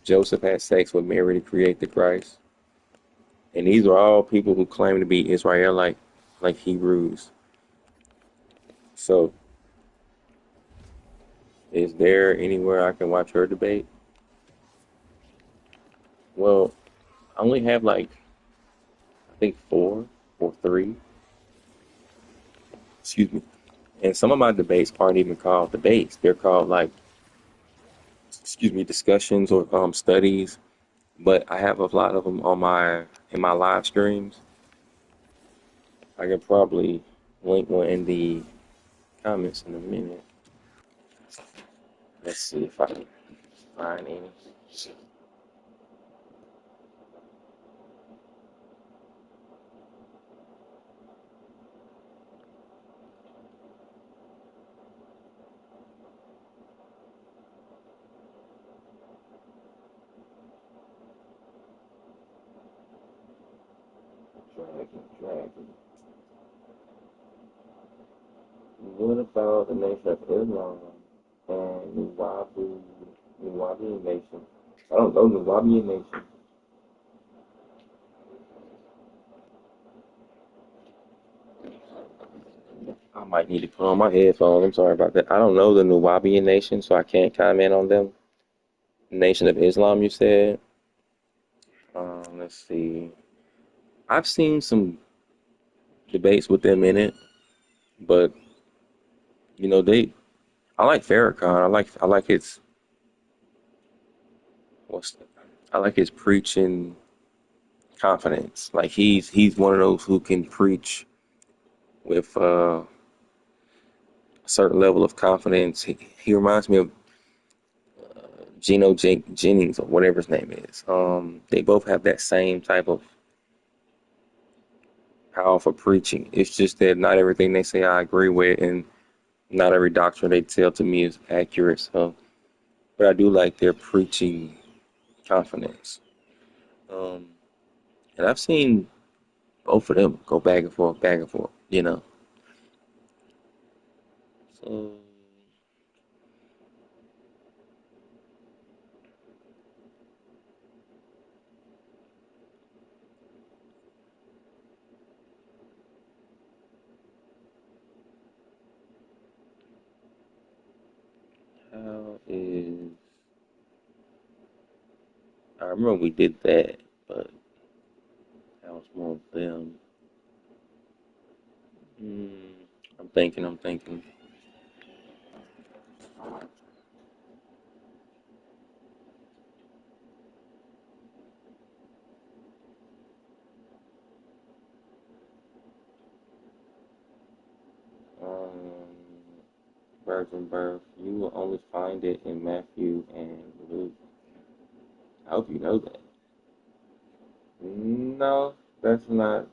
Joseph had sex with Mary to create the Christ. And these are all people who claim to be Israelite, like Hebrews. So, is there anywhere I can watch her debate? Well, I only have like, I think four or three. Excuse me. And some of my debates aren't even called debates. They're called like, excuse me, discussions or studies. But I have a lot of them on in my live streams. I can probably link one in the comments in a minute. Let's see if I can find any. Dragon. What about the Nation of Islam and Nuwabian Nation? I don't know Nuwabian Nation. I might need to put on my headphones. I'm sorry about that. I don't know the Nuwabian Nation, so I can't comment on them. Nation of Islam, you said. Let's see. I've seen some debates with them in it, but they. I like Farrakhan. I like his what's the, I like his preaching confidence. Like he's one of those who can preach with a certain level of confidence. He reminds me of Jennings or whatever his name is. They both have that same type of powerful preaching. It's just that not everything they say I agree with, and not every doctrine they tell to me is accurate. So, but I do like their preaching confidence. Um, and I've seen both of them go back and forth, back and forth. So how is I remember we did that, but that was more of them. Hmm, I'm thinking. I'm thinking. Um, virgin birth. You will only find it in Matthew and Luke. I hope you know that. No, that's not.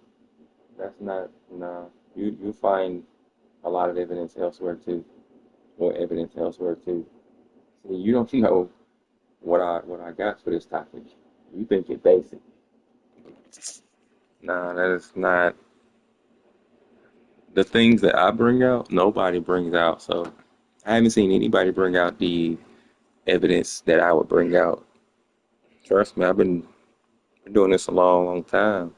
That's not. No, you find a lot of evidence elsewhere too, or evidence elsewhere too. See, you don't know what I got for this topic. You think it basic. Nah, that is not the things that I bring out. Nobody brings out. So I haven't seen anybody bring out the evidence that I would bring out. Trust me, I've been doing this a long, long time.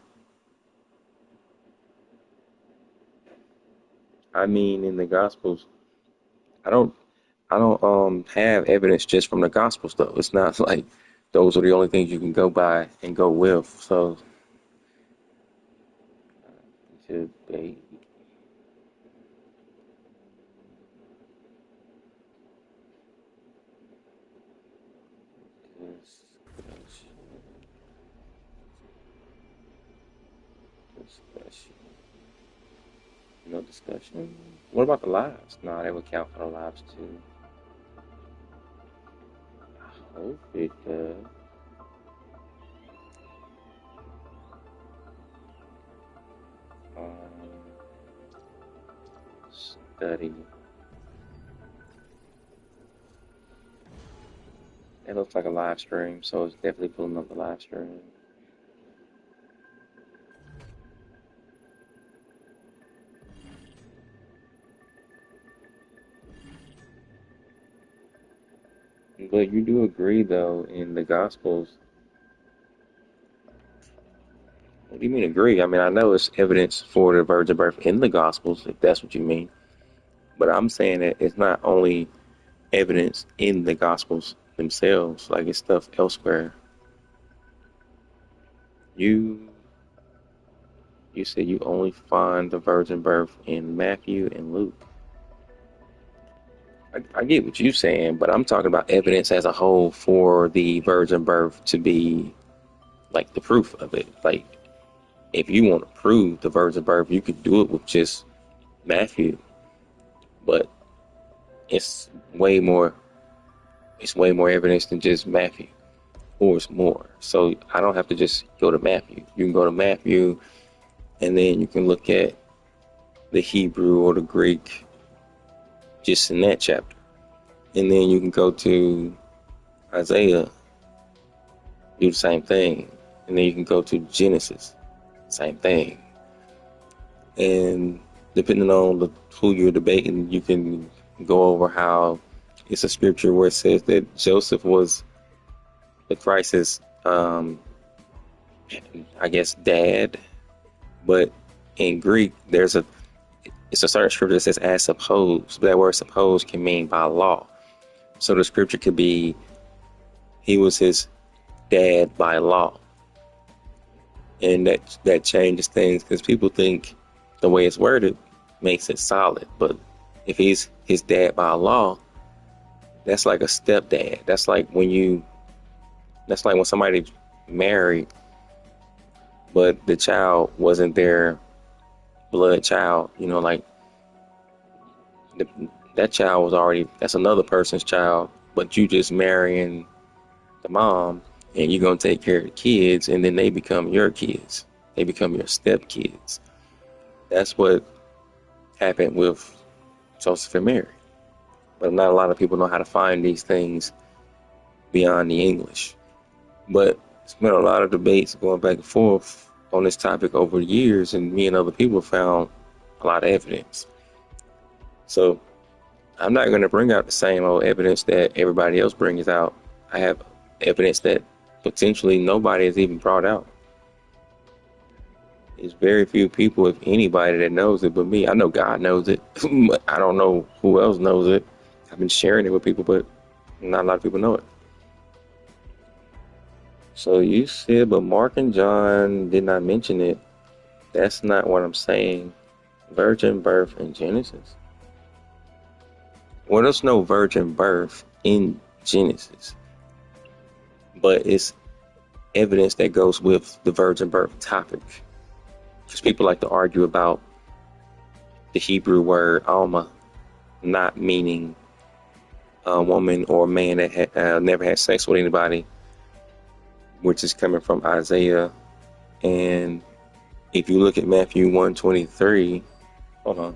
I mean, in the Gospels, I don't, I don't have evidence just from the Gospels though. It's not like those are the only things you can go by and go with. So debate discussion. No discussion. What about the lives? No, they would count for the lives too. I hope it does. Study. It looks like a live stream, so it's definitely pulling up the live stream. But you do agree, though, in the Gospels. What do you mean agree? I mean, I know it's evidence for the virgin birth in the Gospels, if that's what you mean. But I'm saying that it's not only evidence in the Gospels themselves, like it's stuff elsewhere. You said you only find the virgin birth in Matthew and Luke. I get what you're saying, but I'm talking about evidence as a whole for the virgin birth to be like the proof of it. Like, if you want to prove the virgin birth, you could do it with just Matthew, but it's way more. It's way more evidence than just Matthew, or it's more. So I don't have to just go to Matthew. You can go to Matthew, and then you can look at the Hebrew or the Greek just in that chapter, and then you can go to Isaiah, do the same thing, and then you can go to Genesis, same thing. And depending on who you're debating, you can go over how it's a scripture where it says that Joseph was the Christ's, I guess, dad. But in Greek, it's a certain scripture that says as supposed. But that word supposed can mean by law. So the scripture could be he was his dad by law. And that changes things because people think the way it's worded makes it solid. But if he's his dad by law, that's like a stepdad. That's like when somebody married, but the child wasn't their blood child. Like that child was already, that's another person's child, but you just marrying the mom and you're going to take care of the kids, and then they become your kids. They become your stepkids. That's what happened with Joseph and Mary. But not a lot of people know how to find these things beyond the English. But it's been a lot of debates going back and forth on this topic over the years, and me and other people found a lot of evidence. So I'm not going to bring out the same old evidence that everybody else brings out. I have evidence that potentially nobody has even brought out. There's very few people, if anybody, that knows it but me. I know God knows it, but I don't know who else knows it. I've been sharing it with people, but not a lot of people know it. So you said, but Mark and John did not mention it. That's not what I'm saying. Virgin birth in Genesis. Well, there's no virgin birth in Genesis, but it's evidence that goes with the virgin birth topic. Because people like to argue about the Hebrew word alma not meaning a woman or a man that never had sex with anybody, which is coming from Isaiah. And if you look at Matthew 1:23, hold on.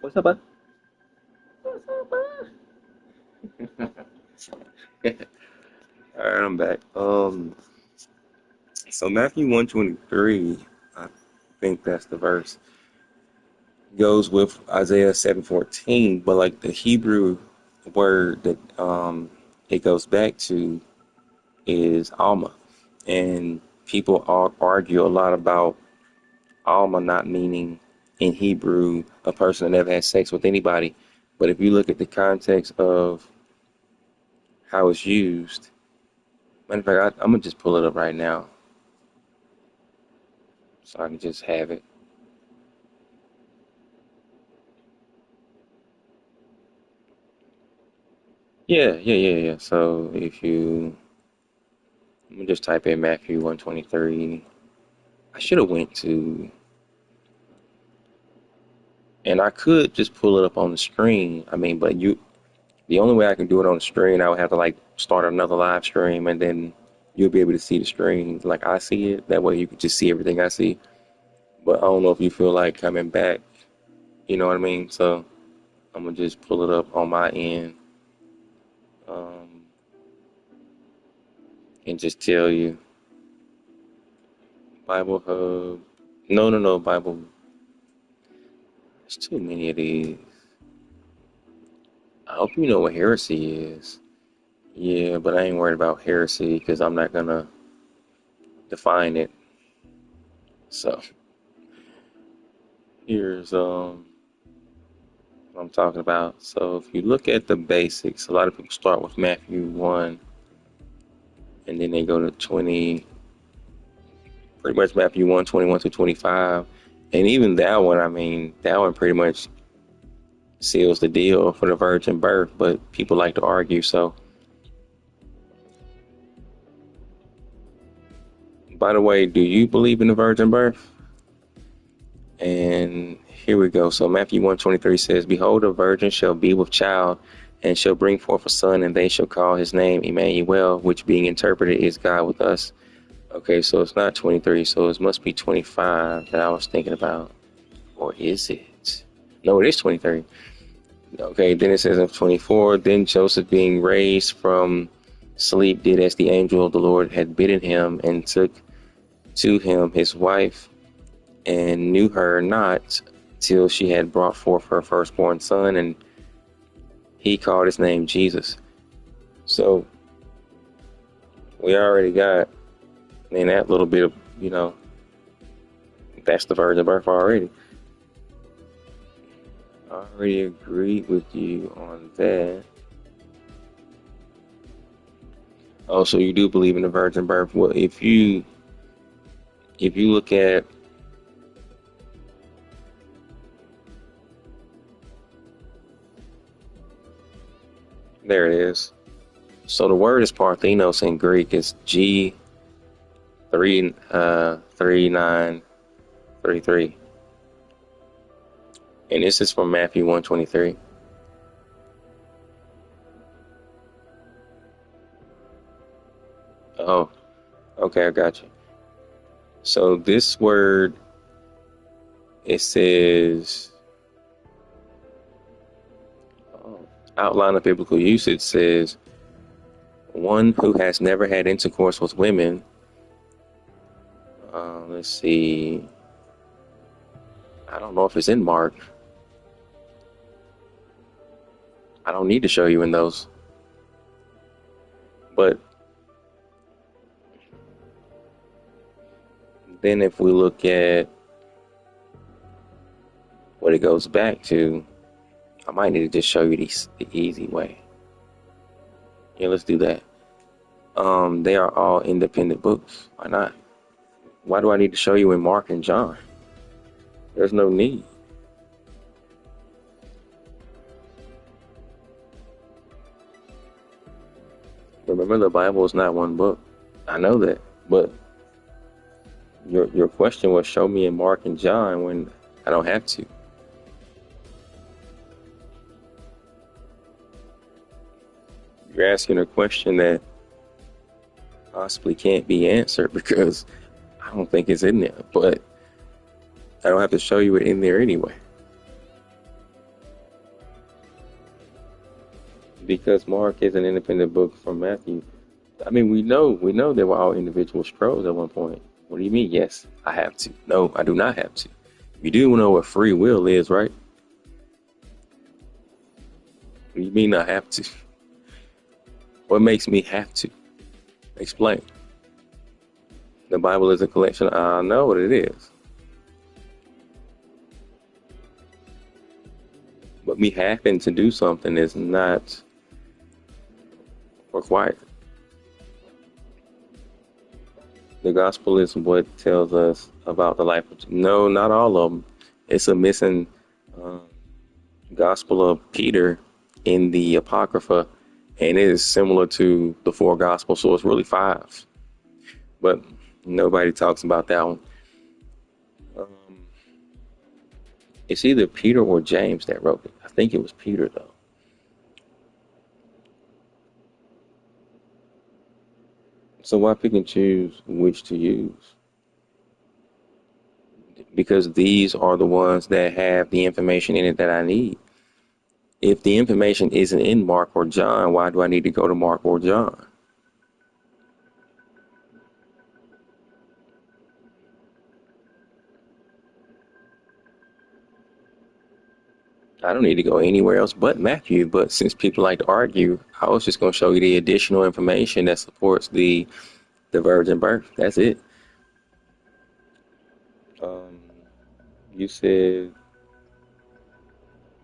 What's up, bud? What's up, bud? All right, I'm back. So Matthew 1:23, I think that's the verse. Goes with Isaiah 7:14, but like the Hebrew word that it goes back to is Alma, and people argue a lot about Alma not meaning in Hebrew a person that never had sex with anybody. But if you look at the context of how it's used, matter of fact, I'm gonna just pull it up right now so I can just have it. Yeah. So if you, let me just type in Matthew 123. I should have went to, and I could just pull it up on the screen. I mean, but the only way I can do it on the screen, I would have to like start another live stream, and then you'll be able to see the screen like I see it. That way you can just see everything I see. But I don't know if you feel like coming back. You know what I mean? So I'm gonna just pull it up on my end, um, and just tell you Bible Hub. No, Bible. There's too many of these. I hope you know what heresy is. Yeah, but I ain't worried about heresy because I'm not gonna define it. So here's what I'm talking about. So if you look at the basics, a lot of people start with Matthew 1 and then they go to 20, pretty much Matthew 1, 21 to 25. And even that one, I mean, that one pretty much seals the deal for the virgin birth, but people like to argue. So, by the way, do you believe in the virgin birth? And here we go. So Matthew 1:23 says, "Behold, a virgin shall be with child, and shall bring forth a son, and they shall call his name Emmanuel," which being interpreted is God with us. Okay, so it's not 23, so it must be 25 that I was thinking about. Or is it? No, it is 23. Okay, then it says in 24, "Then Joseph, being raised from sleep, did as the angel of the Lord had bidden him, and took to him his wife, and knew her not till she had brought forth her firstborn son, and he called his name Jesus." So we already got in that little bit of, that's the virgin birth already. I already agreed with you on that. Oh, so you do believe in the virgin birth? Well, if you look at, there it is. So the word is Parthenos in Greek. It's G3933, and this is from Matthew 1:23. Oh, okay, I got you. So this word, it says, outline of biblical usage says, one who has never had intercourse with women. Let's see. I don't know if it's in Mark. I don't need to show you in those. But then if we look at what it goes back to, I might need to just show you the easy way. Yeah, let's do that. They are all independent books. Why not? Why do I need to show you in Mark and John? There's no need. Remember, the Bible is not one book. I know that, but your question was, show me in Mark and John, when I don't have to. You're asking a question that possibly can't be answered because I don't think it's in there, but I don't have to show you it in there anyway. Because Mark is an independent book from Matthew. I mean, we know they were all individual scrolls at one point. What do you mean? Yes, I have to. No, I do not have to. You do know what free will is, right? What do you mean I have to? What makes me have to? Explain. The Bible is a collection. I know what it is. But me having to do something is not required. The gospel is what tells us about the life of... No, not all of them. It's a missing uh, gospel of Peter in the Apocrypha, and it is similar to the four gospels, so it's really five. But nobody talks about that one. It's either Peter or James that wrote it. I think it was Peter, though. So why pick and choose which to use? Because these are the ones that have the information in it that I need. If the information isn't in Mark or John, why do I need to go to Mark or John? I don't need to go anywhere else but Matthew, but since people like to argue, I was just going to show you the additional information that supports the virgin birth. That's it. You said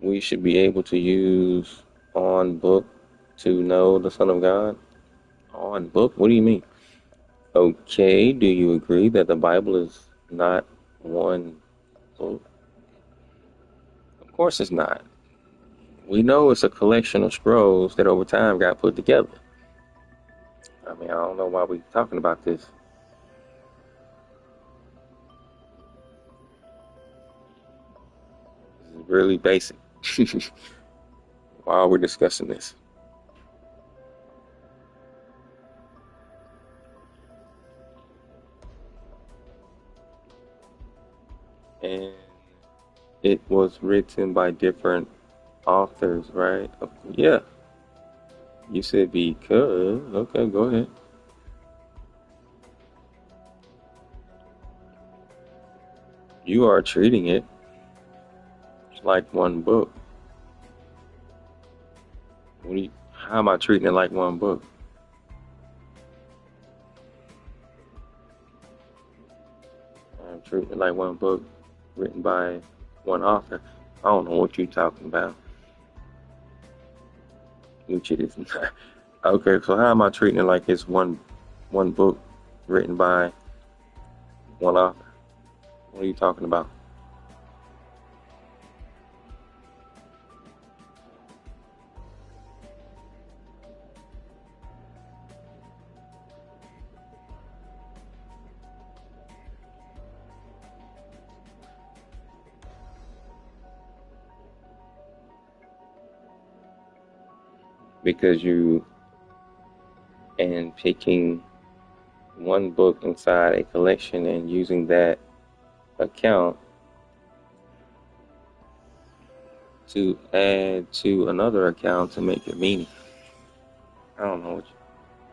we should be able to use on book to know the Son of God. On book? What do you mean? Okay, do you agree that the Bible is not one book? Of course it's not. We know it's a collection of scrolls that over time got put together. I mean, I don't know why we're talking about this. This is really basic. Why are we discussing this? And it was written by different authors, right? Yeah. You said because. Okay, go ahead. You are treating it like one book. How am I treating it like one book? I'm treating it like one book written by one author. I don't know what you're talking about. Which it is not. Okay, so how am I treating it like it's one book written by one author? What are you talking about? Because you and picking one book inside a collection and using that account to add to another account to make it meaning. I don't know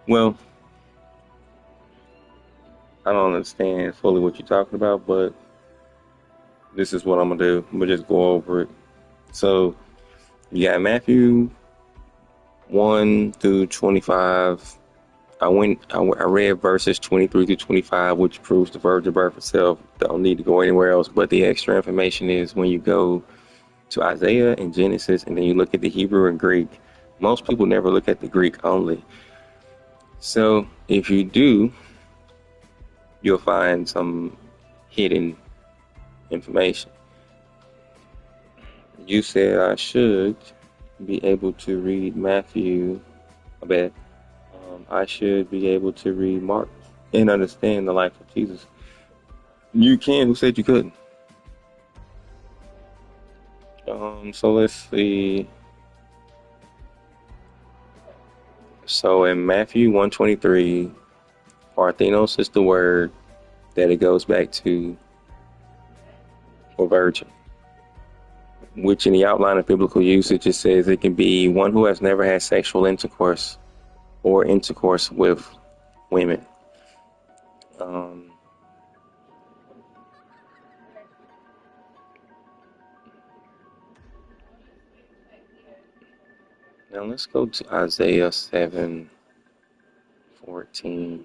well, I don't understand fully what you're talking about, but this is what I'm gonna do. I'm gonna just go over it. So you got Matthew 1 through 25. I read verses 23 through 25, which proves the virgin birth itself. Don't need to go anywhere else. But the extra information is when you go to Isaiah and Genesis, and then you look at the Hebrew and Greek. Most people never look at the Greek only. So if you do, you'll find some hidden information. You said I should be able to read Matthew. I bet. I should be able to read Mark and understand the life of Jesus. You can. Who said you couldn't? So let's see. So in Matthew 1:23, Parthenos is the word that it goes back to for virgin, which in the outline of biblical usage, it says it can be one who has never had sexual intercourse or intercourse with women. Now let's go to Isaiah 7:14.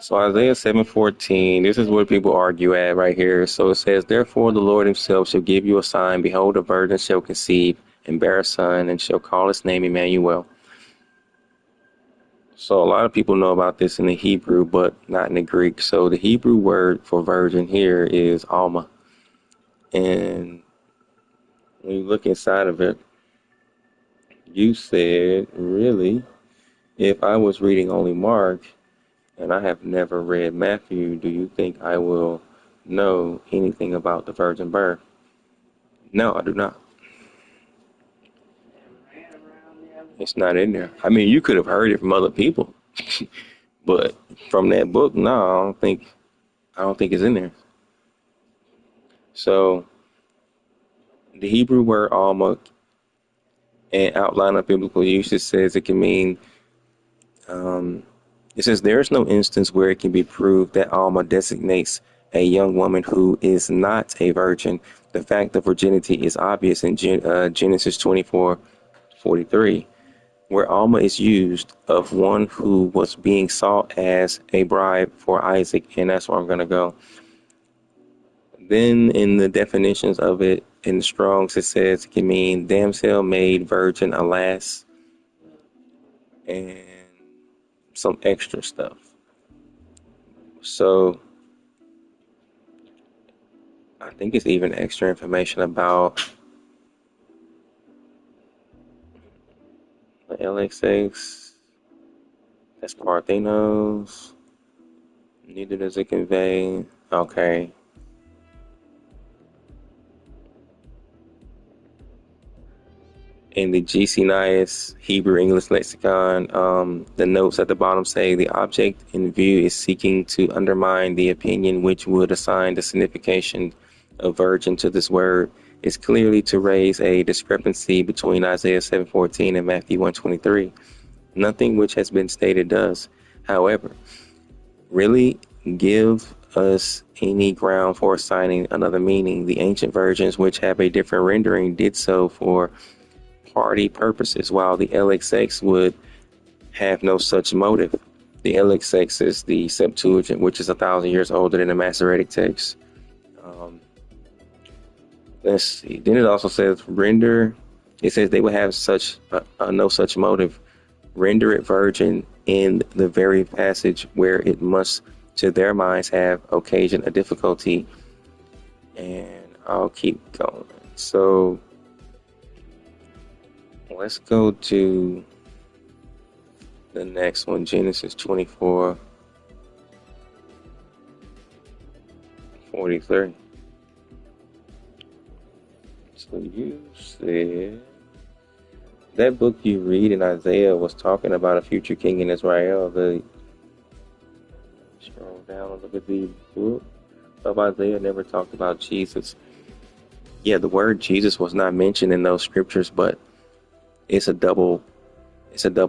So Isaiah 7:14, this is what people argue at right here. So it says, therefore the Lord himself shall give you a sign. Behold, a virgin shall conceive and bear a son, and shall call his name Emmanuel. So a lot of people know about this in the Hebrew, but not in the Greek. So the Hebrew word for virgin here is Alma. And when you look inside of it, you said, really, if I was reading only Mark and I have never read Matthew, do you think I will know anything about the virgin birth? No, I do not. It's not in there. I mean, you could have heard it from other people, but from that book, no, I don't think it's in there. So the Hebrew word alma and outline of biblical usage says it can mean, it says there is no instance where it can be proved that alma designates a young woman who is not a virgin. The fact of virginity is obvious in Genesis 24:43, where alma is used of one who was being sought as a bride for Isaac, and that's where I'm going to go. Then in the definitions of it in Strong's, it says it can mean damsel made virgin, alas, and some extra stuff. So I think it's even extra information about the LXX. That's Parthenos. Neither does it convey. Okay. In the GC Nias Hebrew English lexicon, the notes at the bottom say the object in view is seeking to undermine the opinion which would assign the signification of virgin to this word. Is clearly to raise a discrepancy between Isaiah 7:14 and Matthew 1:23. Nothing which has been stated does, however, really give us any ground for assigning another meaning. The ancient versions, which have a different rendering, did so for party purposes, while the LXX would have no such motive. The LXX is the Septuagint, which is 1,000 years older than the Masoretic text. Let's see. Then it also says render. It says they would have such no such motive. Render it virgin in the very passage where it must, to their minds, have occasioned a difficulty. And I'll keep going. So let's go to the next one, Genesis 24:43. So you said that book you read in Isaiah was talking about a future king in Israel. Scroll down and look at the book of Isaiah never talked about Jesus. Yeah, the word Jesus was not mentioned in those scriptures, but it's a double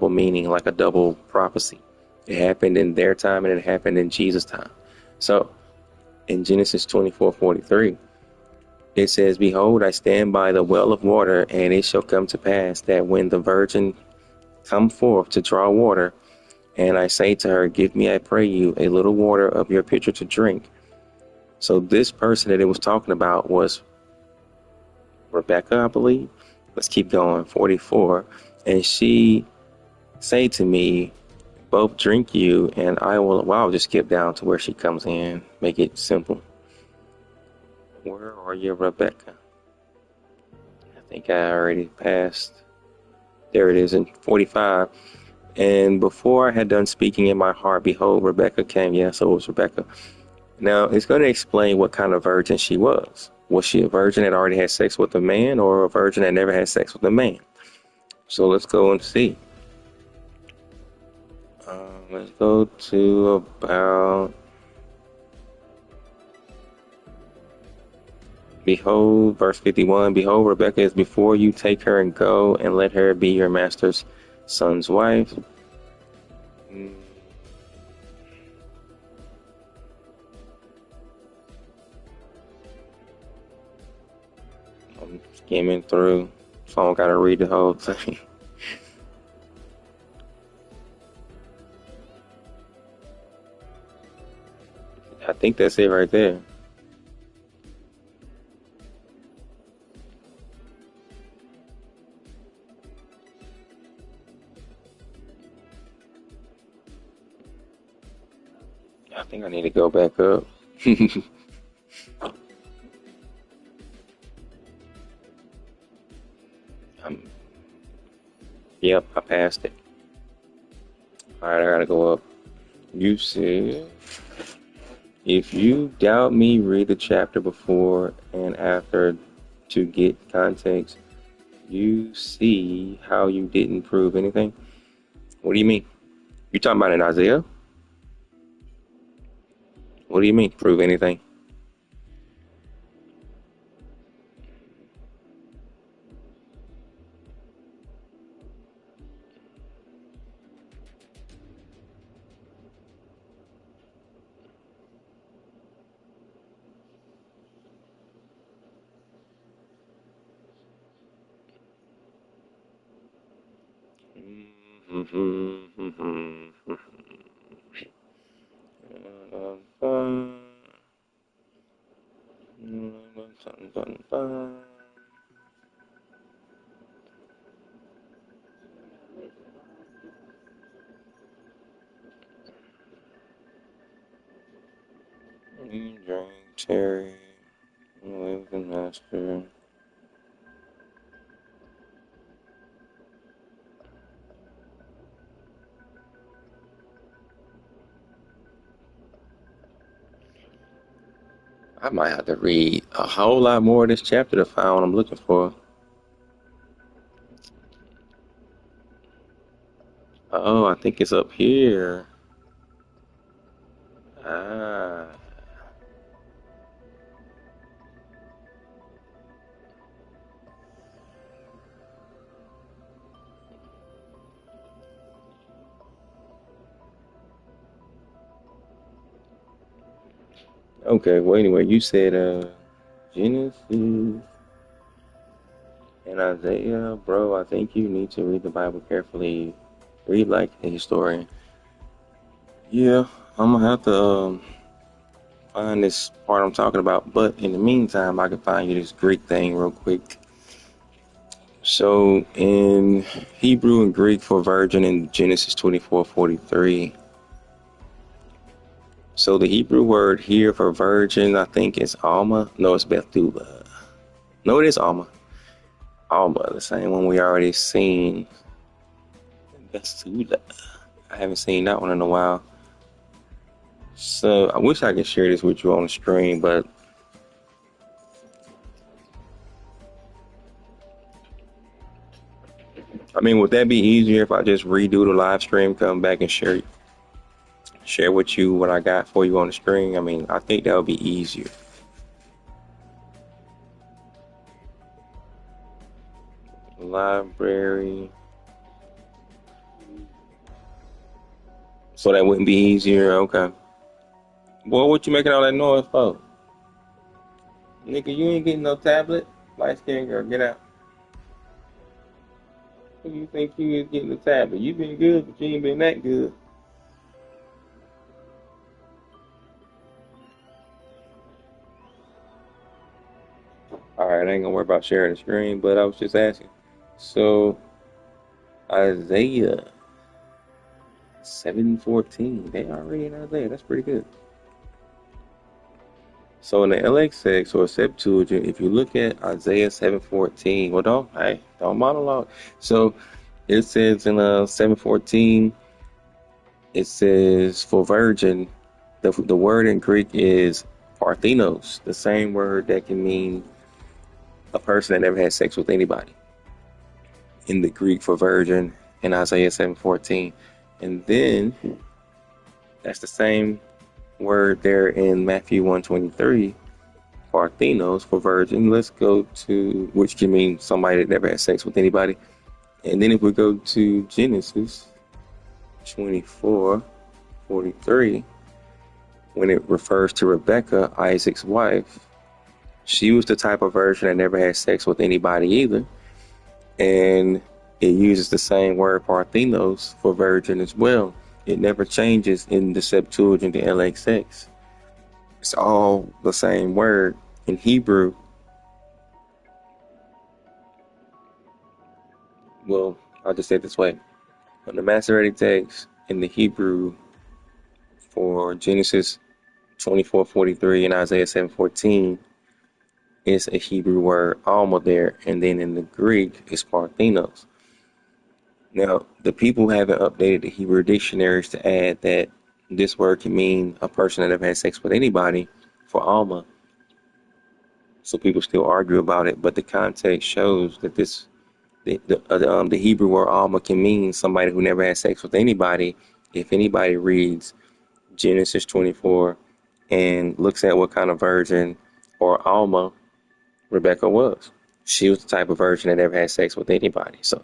meaning, like a double prophecy. It happened in their time and it happened in Jesus' time. So in Genesis 24:43, it says, behold, I stand by the well of water, and it shall come to pass that when the virgin come forth to draw water, and I say to her, give me, I pray you, a little water of your pitcher to drink. So this person that it was talking about was Rebecca, I believe. Let's keep going. 44. And she say to me, both drink you, and I will, well, I'll just skip down to where she comes in, make it simple. Where are you, Rebecca? I think I already passed. There it is in 45. And before I had done speaking in my heart, behold, Rebecca came. Yeah, so it was Rebecca. Now, it's going to explain what kind of virgin she was. Was she a virgin that already had sex with a man, or a virgin that never had sex with a man? So let's go and see. Let's go to about... Behold, verse 51, behold, Rebecca is before you, take her and go, and let her be your master's son's wife. I'm skimming through. phone, gotta read the whole thing. I think that's it right there. I think I need to go back up. um, yep, I passed it. Alright, I gotta go up. You said, if you doubt me, read the chapter before and after to get context. You see how you didn't prove anything? What do you mean? You talking about in Isaiah? What do you mean, prove anything? Drink, Terry, live the master. I might have to read a whole lot more of this chapter to find what I'm looking for. Oh, I think it's up here. Ah. Okay, well, anyway, you said Genesis and Isaiah. Bro, I think you need to read the Bible carefully. Read like a historian. Yeah, I'm gonna have to find this part I'm talking about, but in the meantime, I can find you this Greek thing real quick. So in Hebrew and Greek for virgin in Genesis 24:43. So the Hebrew word here for virgin, I think is Alma. No, it's Bethulah. No, it is Alma. Alma, the same one we already seen. Bethulah. I haven't seen that one in a while. So I wish I could share this with you on the screen, but I mean, would that be easier if I just redo the live stream, come back and share with you what I got for you on the screen? I mean, I think that would be easier. Library. So that wouldn't be easier? Okay. Boy, what you making all that noise for? Nigga, you ain't getting no tablet. Light skin girl, get out. Who you think you is getting the tablet? You been good, but you ain't been that good. Alright, I ain't gonna worry about sharing the screen, but I was just asking. So Isaiah 7:14. They already in Isaiah. That's pretty good. So in the LXX or Septuagint, if you look at Isaiah 7:14, well, don't monologue. So it says in 7:14, it says for virgin, the word in Greek is parthenos, the same word that can mean a person that never had sex with anybody. In the Greek for virgin in Isaiah 7:14, and then that's the same word there in Matthew 1:23, parthenos for virgin. Let's go to, which can mean somebody that never had sex with anybody. And then if we go to Genesis 24:43, when it refers to Rebecca, Isaac's wife, she was the type of virgin that never had sex with anybody either. and it uses the same word Parthenos for virgin as well. It never changes in the Septuagint, the LXX. It's all the same word. In Hebrew, well, I'll just say it this way. On the Masoretic text in the Hebrew for Genesis 24:43 and Isaiah 7:14, it's a Hebrew word alma there, and then in the Greek it's Parthenos. Now, the people haven't updated the Hebrew dictionaries to add that this word can mean a person that have had sex with anybody for alma. So people still argue about it, but the context shows that the Hebrew word alma can mean somebody who never had sex with anybody. If anybody reads Genesis 24 and looks at what kind of virgin or alma Rebecca was, she was the type of virgin that never had sex with anybody. So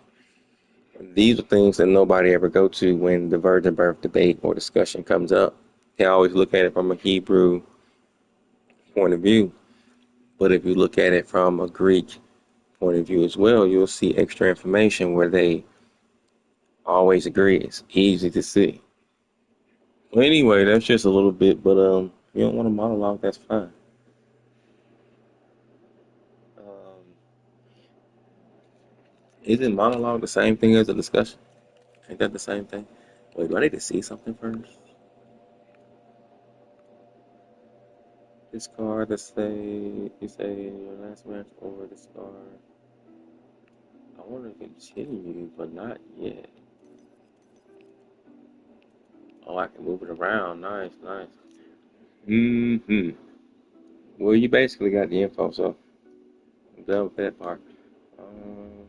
these are things that nobody ever go to when the virgin birth debate or discussion comes up. They always look at it from a Hebrew point of view. But if you look at it from a Greek point of view as well, you'll see extra information where they always agree. It's easy to see. Well, anyway, that's just a little bit, but you don't want to monologue, that's fine. Um, isn't monologue the same thing as a discussion? Ain't that the same thing? Wait, do I need to see something first? This card that say you say your last match or this card. I want to continue, but not yet. Oh, I can move it around. Nice, nice. Mm-hmm. Well, you basically got the info, so I'm done with that part. Um,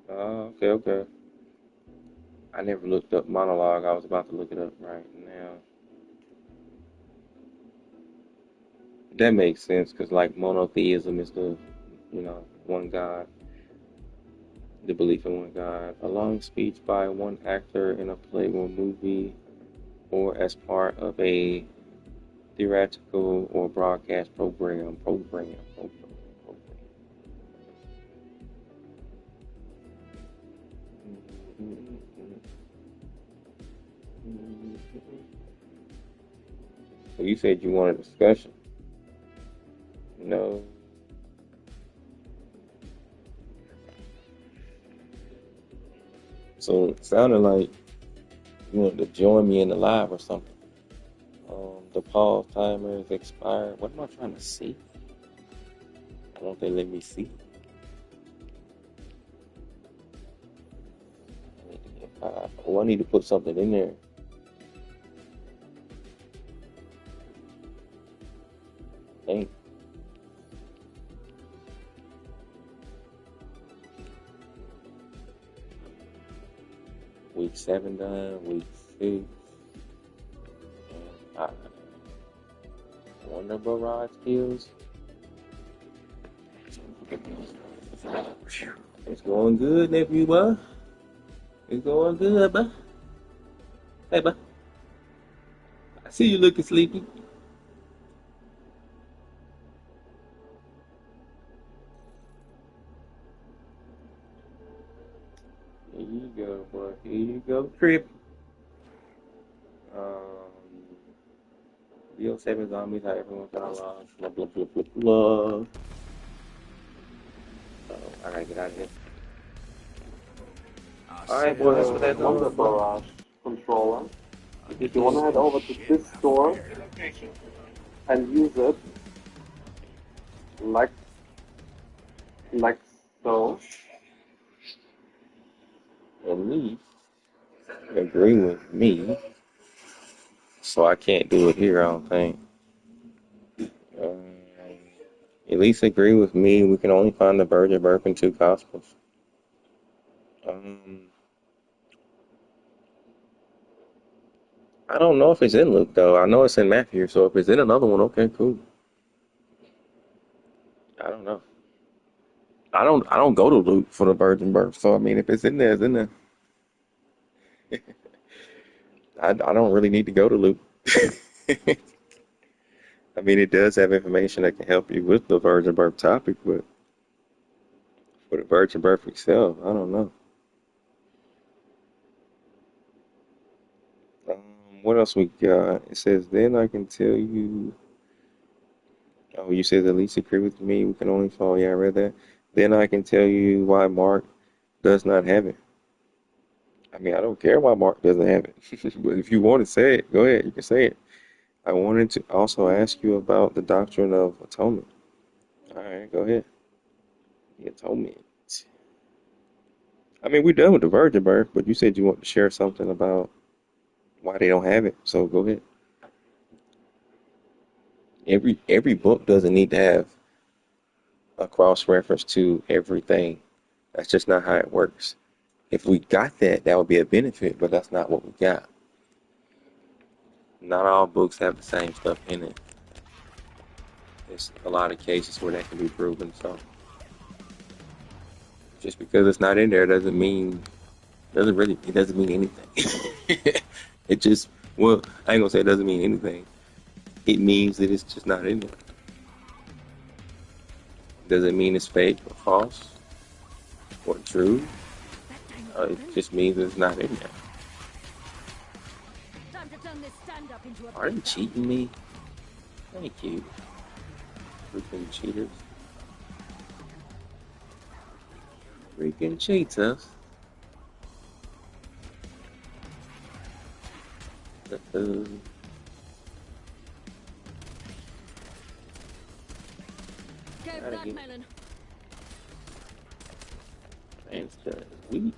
okay, okay. I never looked up monologue. I was about to look it up right now. That makes sense because, like, monotheism is one God, the belief in one God. A long speech by one actor in a play or movie or as part of a theatrical or broadcast program. So you said you wanted a discussion. No. So it sounded like you wanted to join me in the live or something. The pause timer is expired. What am I trying to see? Why don't they let me see? I need to put something in there. Dang. Week 7 done, week 6. I wonder barrage skills. It's going good, nephew, boy. It's going good, boy. Hey, boy. I see you looking sleepy. Here you go, boy. Here you go, Trip. BO7 zombies, how everyone got lost. Blah, blah, blah, blah, blah. I gotta get out of here. Alright, boy, that's what that's Wonder on, boy. Barrage controller. If you want to head over to this store and use it like so. And me agree with me, so I can't do it here, I don't think. Um, at least agree with me. We can only find the virgin birth in 2 gospels. Um, I don't know if it's in Luke though. I know it's in Matthew, so if it's in another one, okay, cool. I don't know. I don't go to Luke for the virgin birth, so I mean, if it's in there, it's in there. I don't really need to go to Luke. I mean, it does have information that can help you with the virgin birth topic, but for the virgin birth itself, I don't know. What else we got? It says, then I can tell you. Oh, you said the least agree with me. We can only fall. Yeah, I read that. Then I can tell you why Mark does not have it. I mean, I don't care why Mark doesn't have it. But if you want to say it, go ahead. You can say it. I wanted to also ask you about the doctrine of atonement. All right, go ahead. The atonement. I mean, we're done with the virgin birth, but you said you want to share something about why they don't have it. So go ahead. Every book doesn't need to have a cross reference to everything. That's just not how it works. If we got that, that would be a benefit, but that's not what we got. Not all books have the same stuff in it. There's a lot of cases where that can be proven. So just because it's not in there it doesn't mean anything. It just well, I ain't gonna say it doesn't mean anything. It means that it's just not in there. Does it mean it's fake or false or true? It just means it's not in there. Time to turn this stand up into a Are they beat. cheating me? Thank you. Freaking cheaters. Freaking cheaters. Uh-oh. Go Gotta that get melon. Man's weak.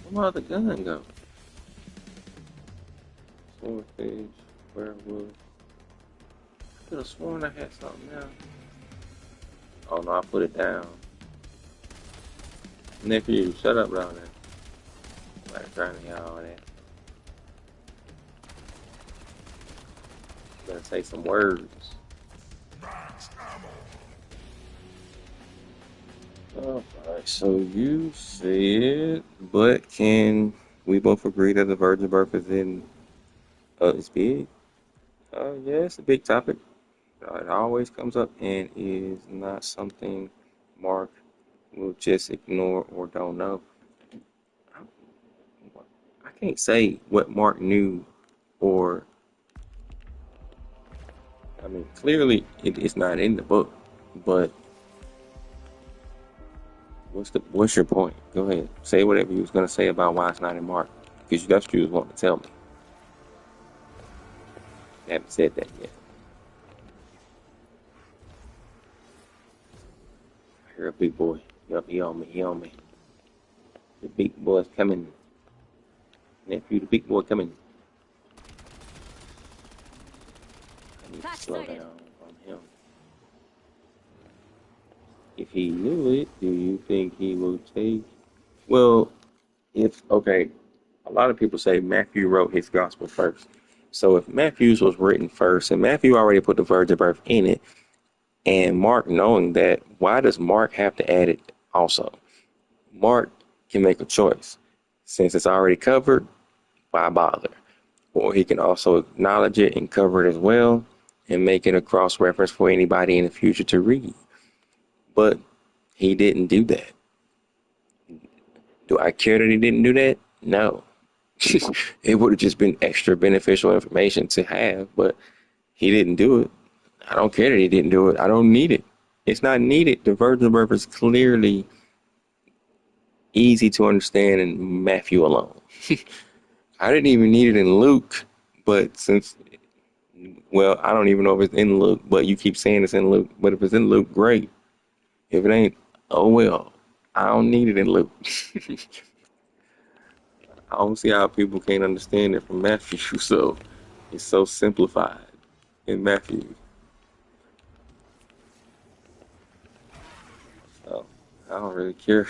Where my other gun go? Swordfish, werewolf. I could have sworn I had something else. Oh no, I put it down. Nephew, shut up down there. Like trying to hear all that. Better say some words. Alright, so you said, but can we both agree that the virgin birth is big? Yeah, it's a big topic. It always comes up and is not something Mark will just ignore or don't know. I can't say what Mark knew, or I mean, clearly it's not in the book. But what's your point? Go ahead, say whatever you was gonna say about why it's not in Mark, because that's what you was wanting to tell me. You haven't said that yet. I hear a big boy. Yup, he on me. He on me. The big boy's coming. Nephew, the big boy coming. I need to slow down on him. If he knew it, do you think he will take? Well, okay, a lot of people say Matthew wrote his gospel first. So if Matthew's was written first, and Matthew already put the virgin birth in it, and Mark knowing that, why does Mark have to add it also? Mark can make a choice. Since it's already covered, why bother? Or he can also acknowledge it and cover it as well and make it a cross reference for anybody in the future to read. But he didn't do that. Do I care that he didn't do that? No. It would have just been extra beneficial information to have, but he didn't do it. I don't care that he didn't do it. I don't need it. It's not needed. The virgin birth is clearly easy to understand in Matthew alone. I didn't even need it in Luke, but well, I don't even know if it's in Luke, but you keep saying it's in Luke. But if it's in Luke, great. If it ain't, oh well. I don't need it in Luke. I don't see how people can't understand it from Matthew, so it's so simplified. in Matthew. So I don't really care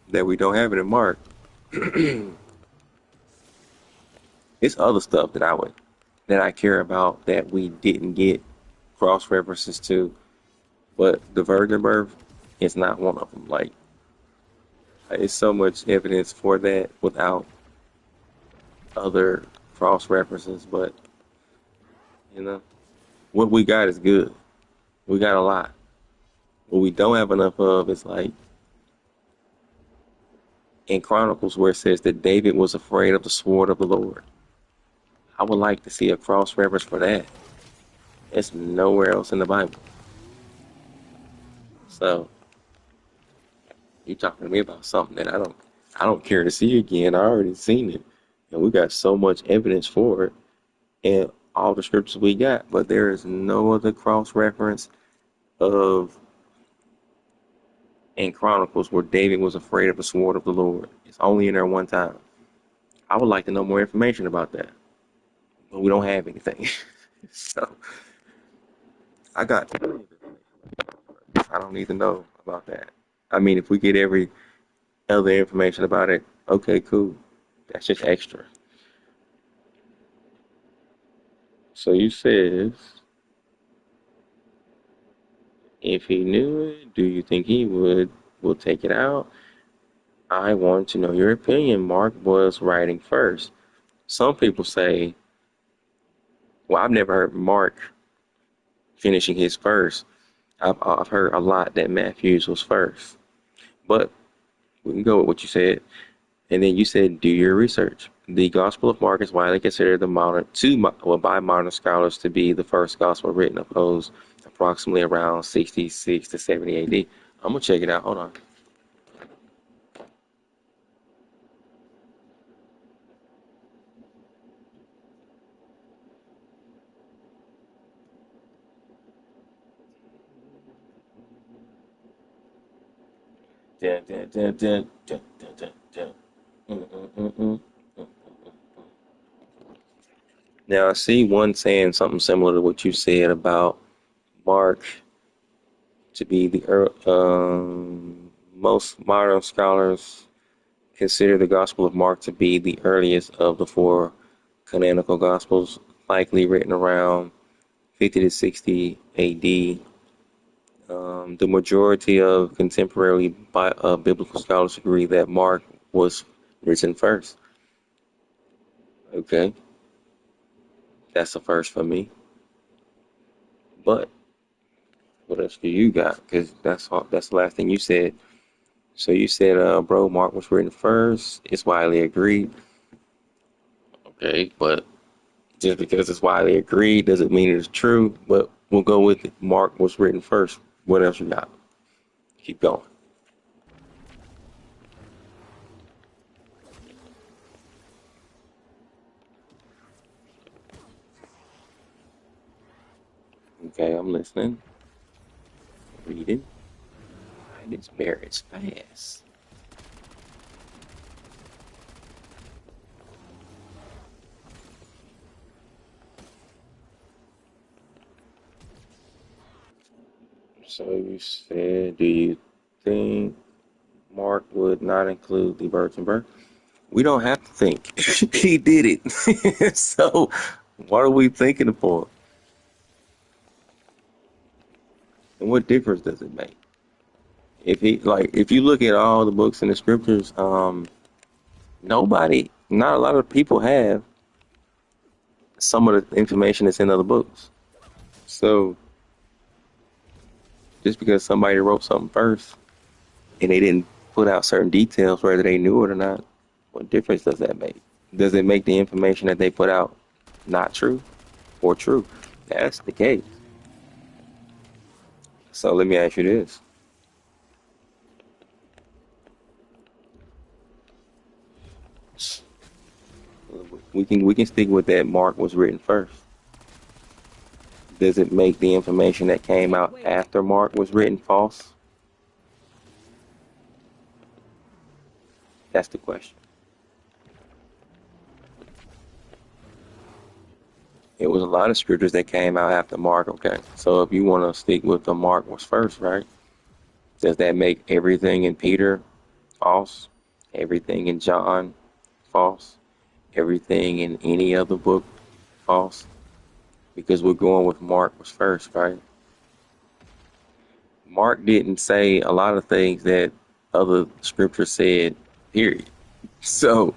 that we don't have it in Mark. It's other stuff that I care about that we didn't get cross references to, but the virgin birth is not one of them. Like, it's so much evidence for that without other cross references, but you know, what we got is good. We got a lot. What we don't have enough of is like in Chronicles where it says that David was afraid of the sword of the Lord. I would like to see a cross reference for that. It's nowhere else in the Bible. So you talking to me about something that I don't care to see again. I already seen it. And we got so much evidence for it in all the scriptures we got, but there is no other cross reference of in Chronicles where David was afraid of the sword of the Lord. It's only in there one time. I would like to know more information about that, but we don't have anything. So I got plenty of information. I don't need to know about that. I mean, if we get every other information about it, okay, cool. That's just extra. So you says, if he knew it, do you think he will take it out? I want to know your opinion. Mark was writing first. Some people say, well, I've never heard Mark finishing his first. I've heard a lot that Matthew's was first, but we can go with what you said. And then you said, do your research. The Gospel of Mark is widely considered by modern scholars to be the first gospel written, opposed approximately around 66 to 70 AD. I'm gonna check it out. Hold on. Dun, dun, dun, dun, dun, dun, dun, dun. Mm. Now I see one saying something similar to what you said about Mark to be most modern scholars consider the Gospel of Mark to be the earliest of the four canonical Gospels, likely written around 50 to 60 AD. The majority of contemporary biblical scholars agree that Mark was written first. Okay, that's a first for me. But what else do you got? Because that's the last thing you said. So you said, bro, Mark was written first. It's widely agreed. Okay, but just because it's widely agreed doesn't mean it's true. But we'll go with it. Mark was written first. What else you got? Keep going. Okay, I'm listening. Reading. And it's Barrett's fast. So you said, do you think Mark would not include the virgin birth? We don't have to think. He did it. So what are we thinking for? And what difference does it make? If you look at all the books in the scriptures, not a lot of people have some of the information that's in other books. So just because somebody wrote something first and they didn't put out certain details, whether they knew it or not, what difference does that make? Does it make the information that they put out not true or true? That's the case. So let me ask you this. We can stick with that Mark was written first. Does it make the information that came out after Mark was written false? That's the question. It was a lot of scriptures that came out after Mark, okay? So if you want to stick with the Mark was first, right? Does that make everything in Peter false? Everything in John false? Everything in any other book false? Because we're going with Mark was first, right? Mark didn't say a lot of things that other scriptures said, period. So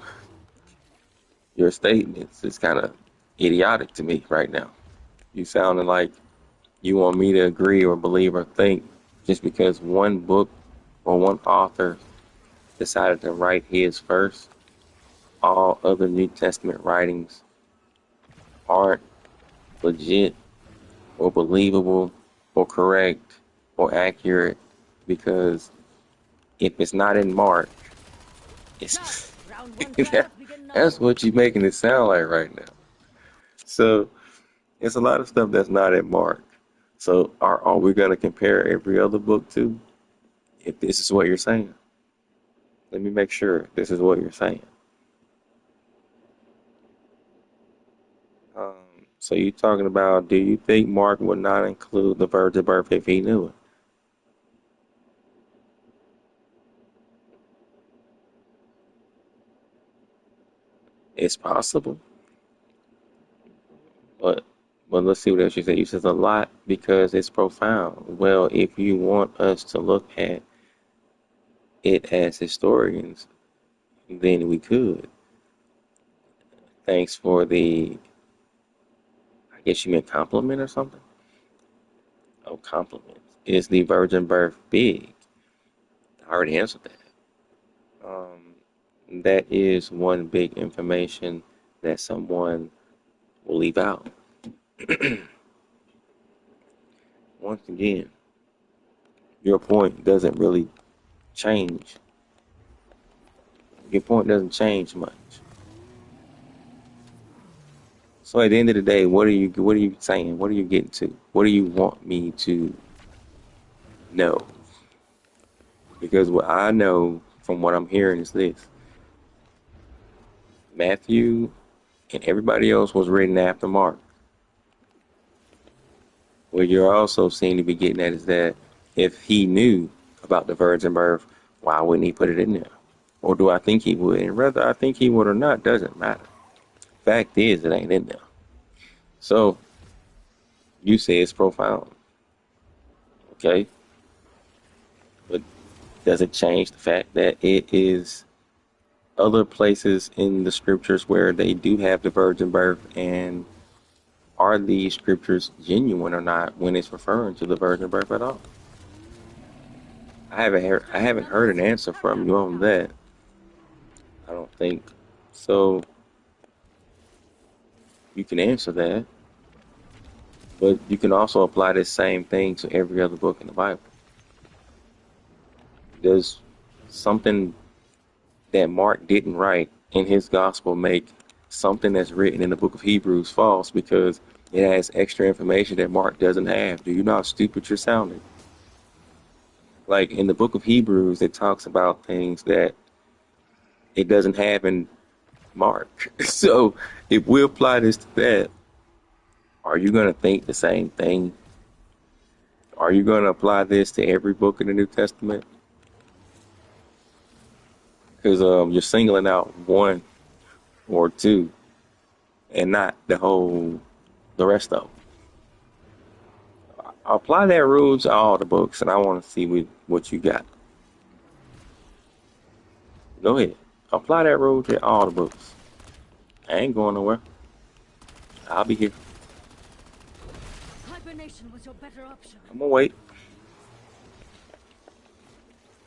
your statements is kind of idiotic to me right now. You sounding like you want me to agree or believe or think just because one book or one author decided to write his first. All other New Testament writings aren't legit or believable or correct or accurate because if it's not in Mark, it's Round one crowd, begin another that's one. what you're making it sound like right now. So it's a lot of stuff that's not in Mark. So are we going to compare every other book to? If this is what you're saying, let me make sure this is what you're saying. So you're talking about, do you think Mark would not include the virgin birth if he knew it? It's possible, but let's see what else you said. You said a lot because it's profound. Well, if you want us to look at it as historians, then we could. Thanks for the, I guess you meant compliment or something? Oh, compliment. Is the virgin birth big? I already answered that. That is one big information that someone will leave out. Once again, your point doesn't really change. Your point doesn't change much. So at the end of the day, what are you saying? What are you getting to? What do you want me to know? Because what I know from what I'm hearing is this. Matthew and everybody else was written after Mark. What you're also seem to be getting at is that if he knew about the virgin birth, why wouldn't he put it in there? Or do I think he would? And whether I think he would or not doesn't matter. Fact is, it ain't in there. So you say it's profound, okay? But does it change the fact that it is other places in the scriptures where they do have the virgin birth, and are these scriptures genuine or not when it's referring to the virgin birth at all? I haven't heard an answer from you on that. I don't think so. You can answer that, but you can also apply this same thing to every other book in the Bible. Does something that Mark didn't write in his gospel make something that's written in the book of Hebrews false because it has extra information that Mark doesn't have? Do you know how stupid you're sounding? Like in the book of Hebrews, it talks about things that it doesn't have in Mark. So if we apply this to that, are you going to think the same thing? Are you going to apply this to every book in the New Testament? Because you're singling out one or two and not the rest of them. Apply that rule to all the books, and I want to see what you got. Go ahead. Apply that rule to all the books. I ain't going nowhere. I'll be here. Hibernation was your better option. I'm gonna wait.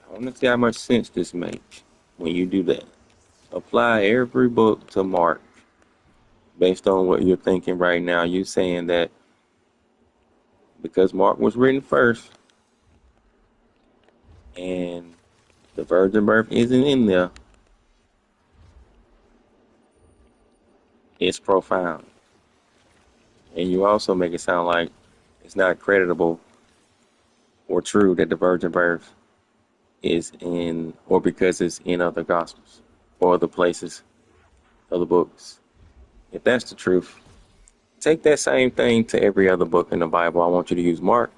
I want to see how much sense this makes when you do that. Apply every book to Mark based on what you're thinking right now. You're saying that because Mark was written first and the virgin birth isn't in there, it's profound. And you also make it sound like it's not creditable or true that the virgin birth is in, or because it's in other gospels or other places, other books. If that's the truth, take that same thing to every other book in the Bible. I want you to use Mark,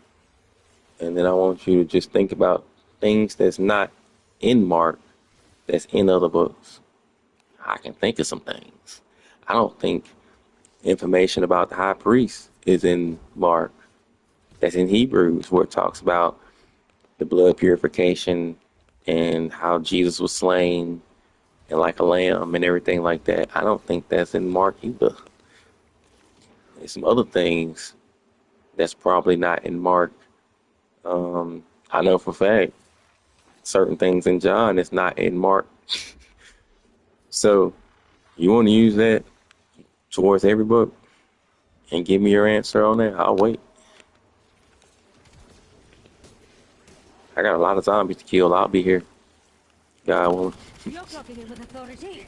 and then I want you to just think about things that's not in Mark that's in other books. I can think of some things. I don't think information about the high priest is in Mark. That's in Hebrews, where it talks about the blood purification and how Jesus was slain and like a lamb and everything like that. I don't think that's in Mark either. There's some other things that's probably not in Mark. I know for a fact certain things in John is not in Mark. So you want to use that towards every book and give me your answer on that? I'll wait. I got a lot of zombies to kill. I'll be here. God willing. You're clocking in with authority.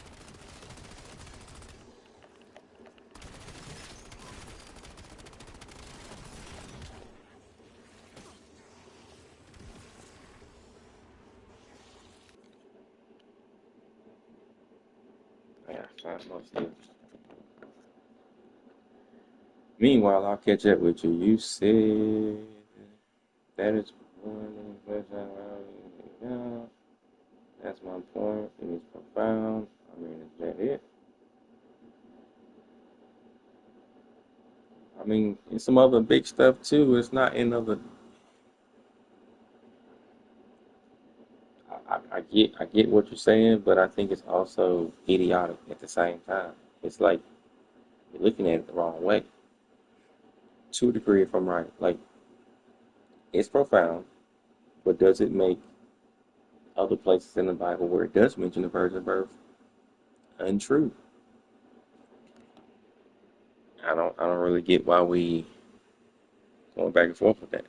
I got 5 months left. Meanwhile, I'll catch up with you. You said that is one yeah, that's my point. It is profound. I mean, is that it? I mean, and some other big stuff too. It's not in other. I get what you're saying, but I think it's also idiotic at the same time. It's like you're looking at it the wrong way. To a degree, if I'm right, like it's profound, but does it make other places in the Bible where it does mention the virgin birth untrue? I don't really get why we going back and forth with that.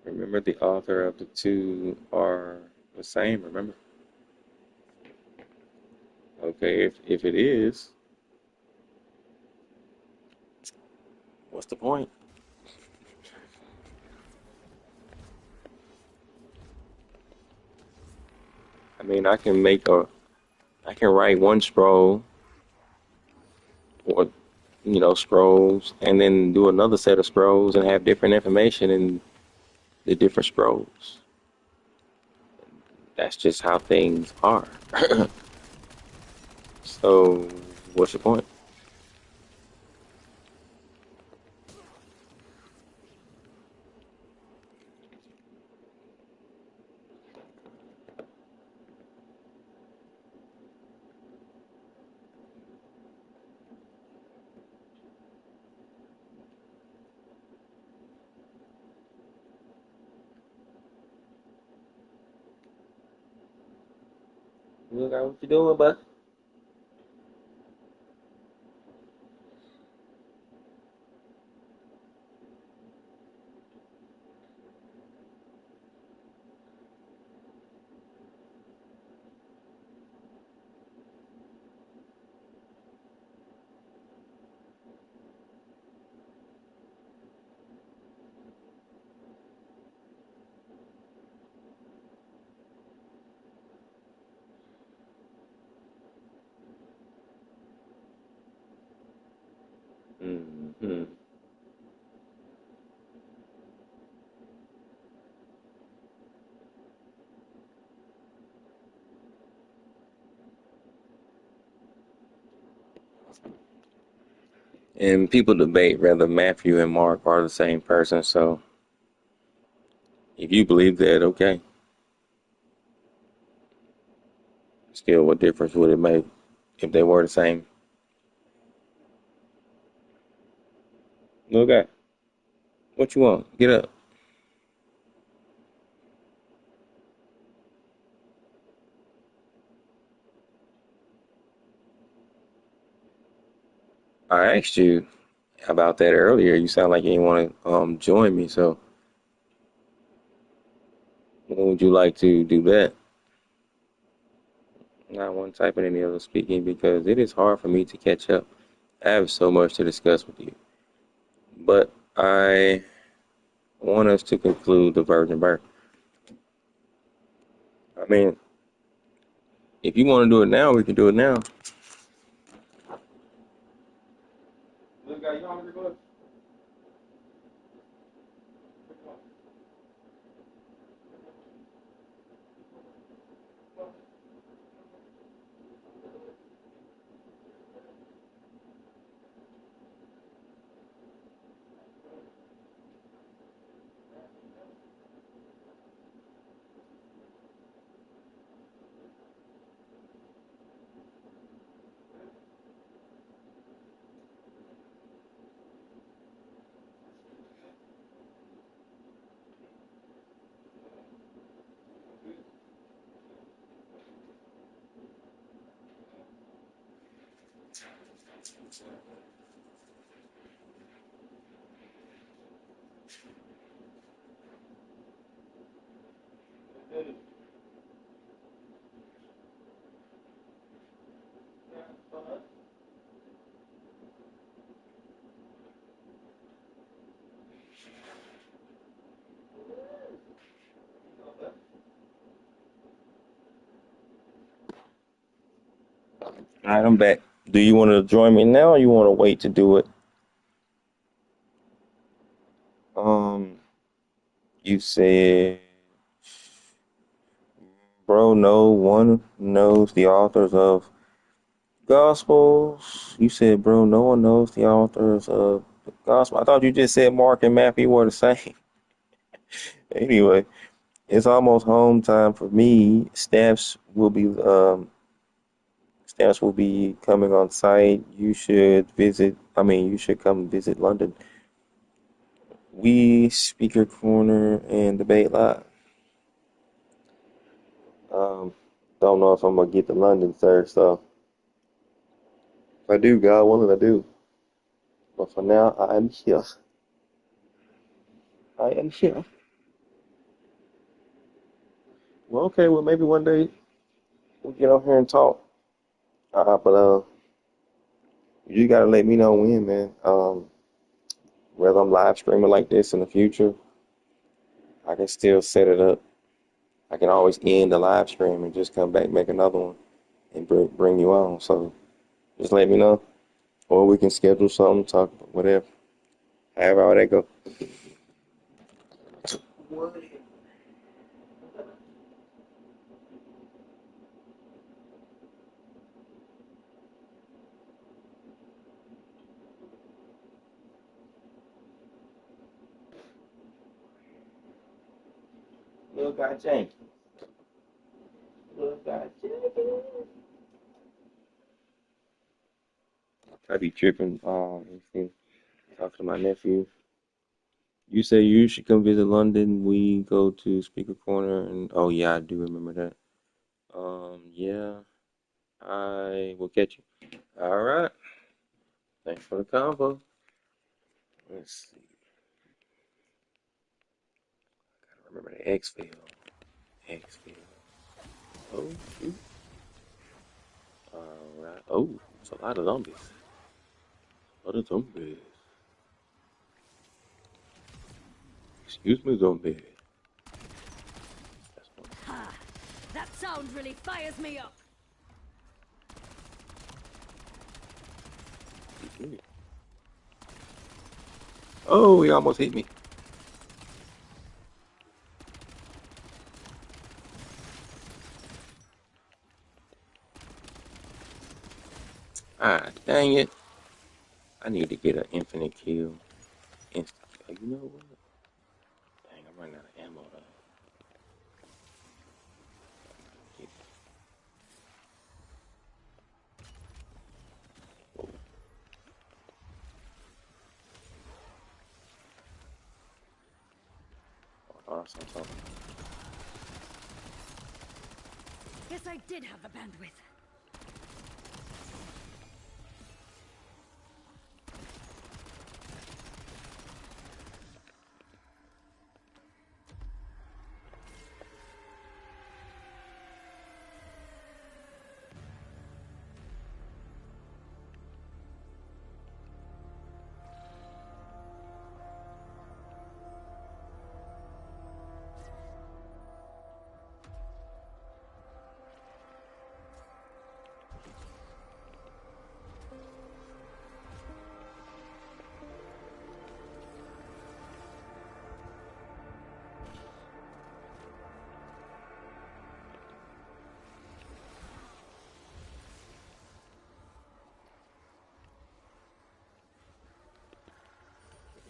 Remember, the author of the two are the same. Remember, okay, if it is, what's the point? I mean, I can write one scroll or scrolls, and then do another set of scrolls and have different information in the different scrolls. That's just how things are. So, what's the point? Look at what you doing, bud. Hmm. And people debate whether Matthew and Mark are the same person. So, if you believe that, okay. Still, what difference would it make if they were the same? Look at what you want. Get up. I asked you about that earlier. You sound like you didn't want to join me. So, when would you like to do that? Not one typing any other speaking because it is hard for me to catch up. I have so much to discuss with you. But I want us to conclude the virgin birth. I mean, if you want to do it now, we can do it now. All right, I'm back. Do you want to join me now, or you want to wait to do it? Um, you said, bro, no one knows the authors of Gospels. You said, bro, no one knows the authors of the Gospel. I thought you just said Mark and Matthew were the same. Anyway, it's almost home time for me. Staffs will be coming on site. You should visit. I mean, you should come visit London. We Speaker Corner and Debate Live. Um, don't know if I'm gonna get to London, sir. So if I do, God willing, I do. But for now, I am here. I am here. Well, okay. Well, maybe one day we'll get on here and talk. But you gotta let me know when, man. Whether I'm live streaming like this in the future, I can still set it up. I can always end the live stream and just come back, make another one, and bring you on. So just let me know, or we can schedule something, talk, whatever. However, all that go. Little guy Janky. Little guy Janky. I be tripping. Talk to my nephew. You say you should come visit London. We go to Speaker Corner, and oh yeah, I do remember that. Yeah, I will catch you. All right. Thanks for the convo. Let's see. Gotta remember the X-Field. X-Field. Oh, shoot. All right. Oh, it's a lot of zombies. A lot of zombies. Excuse me, zombie. That's one. Ha! That sound really fires me up. Excuse me. Oh, he almost hit me. Ah, dang it. I need to get an infinite kill. Instant kill. You know what? Dang, I'm running out of ammo though. Get- Whoa. Awesome. Guess I did have the bandwidth.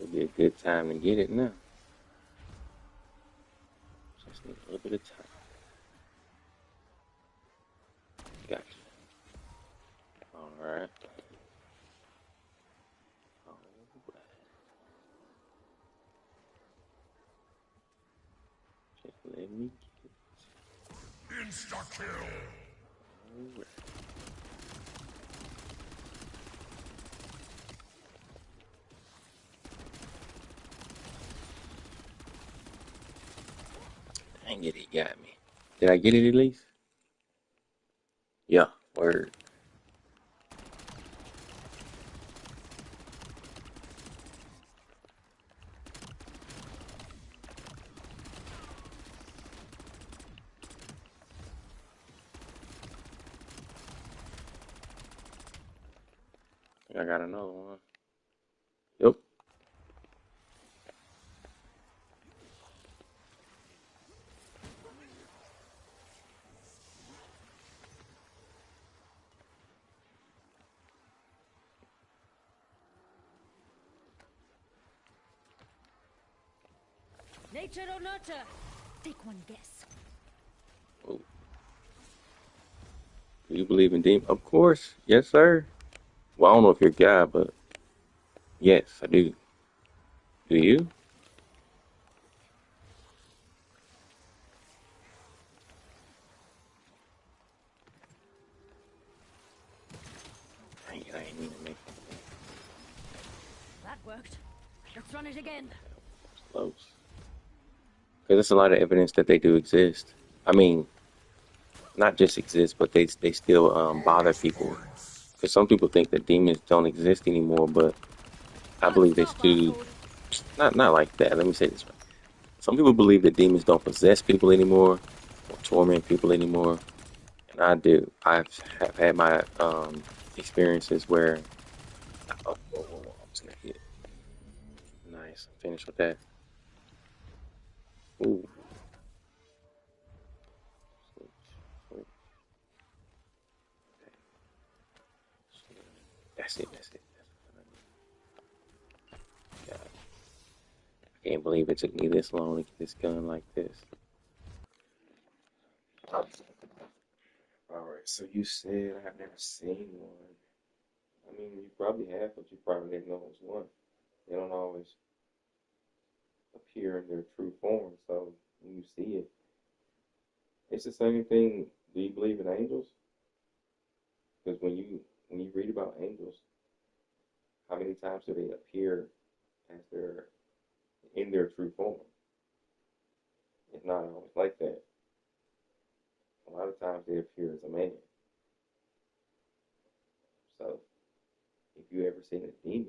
It'll be a good time to get it now. Just need a little bit of time. Gotcha. Alright. Alright. Just let me get it. Insta-kill! Alright. Dang it, he got me. Did I get it at least? Yeah, word. I got another one. Yep. Nature or nurture? Take one guess. Oh. Do you believe in demons? Of course. Yes, sir. Well, I don't know if you're a guy, but yes, I do. Do you? I ain't mean to make That worked. Let's run it again. it close. Because there's a lot of evidence that they do exist. I mean, not just exist, but they still bother people. Because some people think that demons don't exist anymore, but I Can't believe they stop, still. asshole. Not like that. Let me say this right. Some people believe that demons don't possess people anymore or torment people anymore, and I do. Have had my experiences where. Oh, whoa, whoa, whoa, I'm just gonna hit. Nice. Finish with that. Ooh. Switch, switch. Okay. That's it. That's it. That's what I need. God, I can't believe it took me this long to get this gun like this. All right. So you said I have never seen one. I mean, you probably have, but you probably didn't know it was one. They don't always appear in their true form. So when you see it, it's the same thing. Do you believe in angels? Because when you read about angels, how many times do they appear as their in their true form? It's not always like that. A lot of times they appear as a man. So if you ever seen a demon,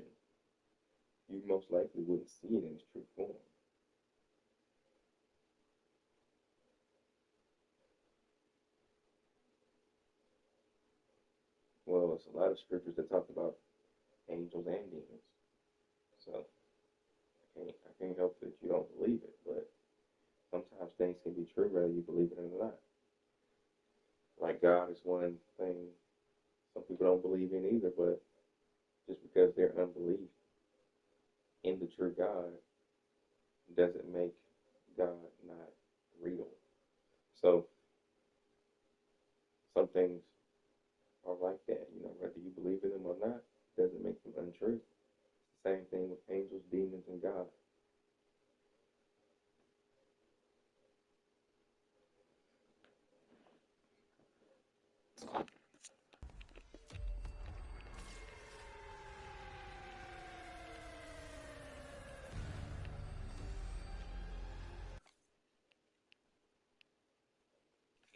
you most likely wouldn't see it in its true form. Well, there's a lot of scriptures that talk about angels and demons. So I can't help that you don't believe it, but sometimes things can be true whether you believe it or not. Like God is one thing some people don't believe in either, but just because their unbelief in the true God doesn't make God not real. So some things are like that, whether you believe in them or not, doesn't make them untrue. Same thing with angels, demons, and God.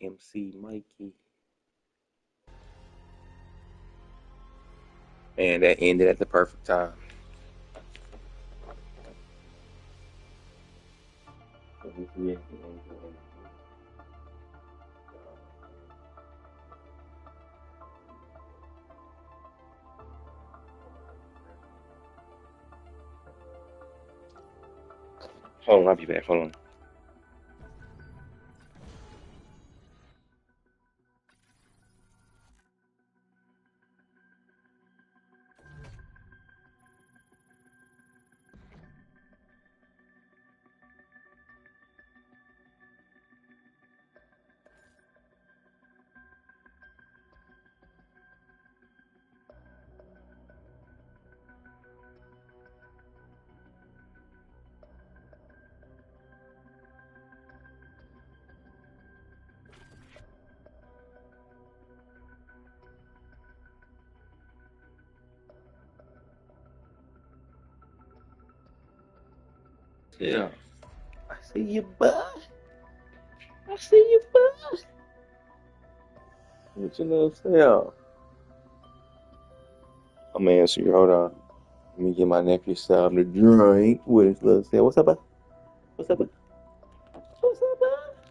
MC Mikey. And that ended at the perfect time. So he created the angel and hold on, I'll be back. Hold on. Yeah. I see you, bud. I see you, bud. What your little self? I'm gonna answer you. Hold on. Let me get my nephew something to drink with his little self. What's up, bud? What's up, bud? What's up, bud?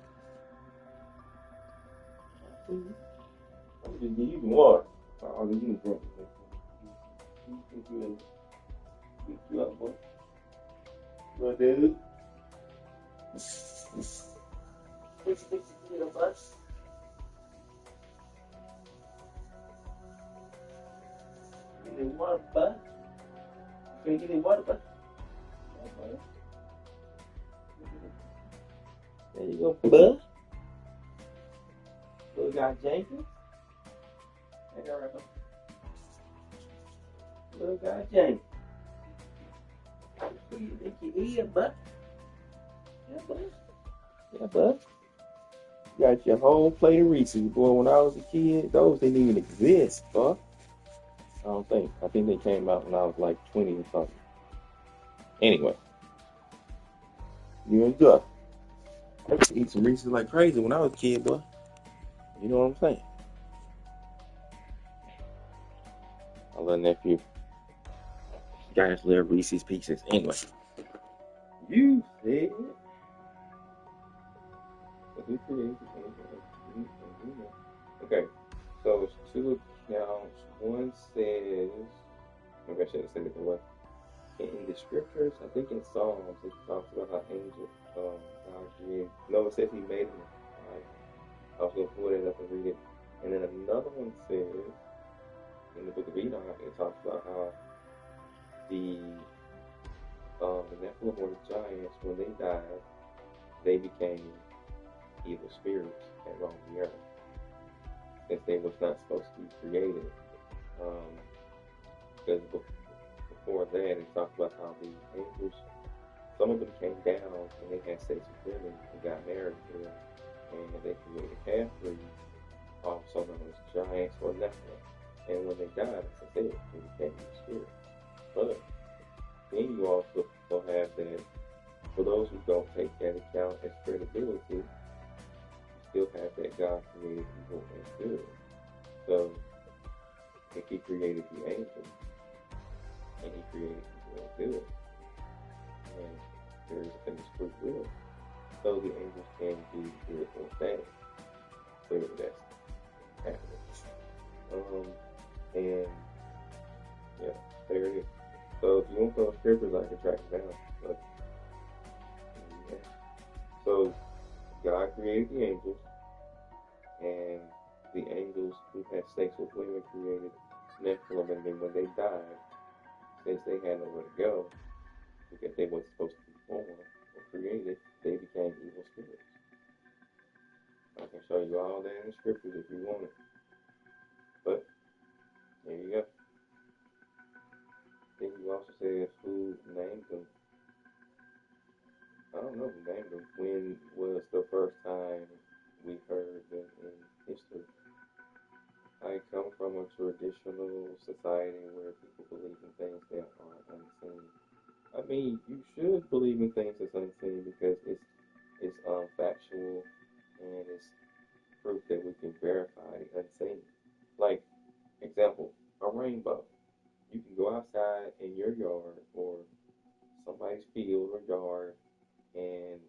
I'm just give you some water. Oh, you can drink. Think you beat you up, boy? What, dude? What you think you did, bud? Get in water, bud. You finna get in water, bud? Okay. There you go, bud. Little guy Jenkins. Ain't that right, bud? Little guy Jenkins. What do you think you eat, bud? Yeah, bud. Yeah, bud. You got your whole plate of Reese's, boy. When I was a kid, those didn't even exist, bud. I don't think. I think they came out when I was like 20 or something. Anyway, you enjoy. I used to eat some Reese's like crazy when I was a kid, boy. You know what I'm saying? My little nephew got his little Reese's Pieces. Anyway, you said who created the Okay, so it's two accounts. One says, maybe I should have said it the way. In the scriptures, I think in Psalms, it talks about how angels, God created. No, it says He made them. Right? I was going to pull it up and read it. And then another one says, in the book of Enoch, it talks about how the Nephilim or the giants, when they died, they became evil spirits and roamed the earth, since they was not supposed to be created. Because before that, it talked about how the angels, some of them came down and they had sex with women and got married to them, and they created half-breeds, also known as giants or Nephilim. And when they died, as I said, they became evil spirits. But then you also have that, for those who don't take that account as credibility, you still have that God created evil and good. So, if He created the angels, and He created evil and good, and there is a finished free will, so the angels can be good or bad. Clearly that's happening. And yeah, there it is. So if you want those scriptures, I can track them down. But, yeah. So God created the angels, and the angels who had sex with women created Nephilim, and then when they died, since they had nowhere to go, because they weren't supposed to be born or created, they became evil spirits. I can show you all that in the scriptures if you want it. But there you go. Then you also said who named them. I don't know who named them. When was the first time we heard them in history? I come from a traditional society where people believe in things that are unseen. I mean, you should believe in things that's unseen because it's factual and it's proof that we can verify the unseen. Like, example, a rainbow. You can go outside in your yard or somebody's field or yard, and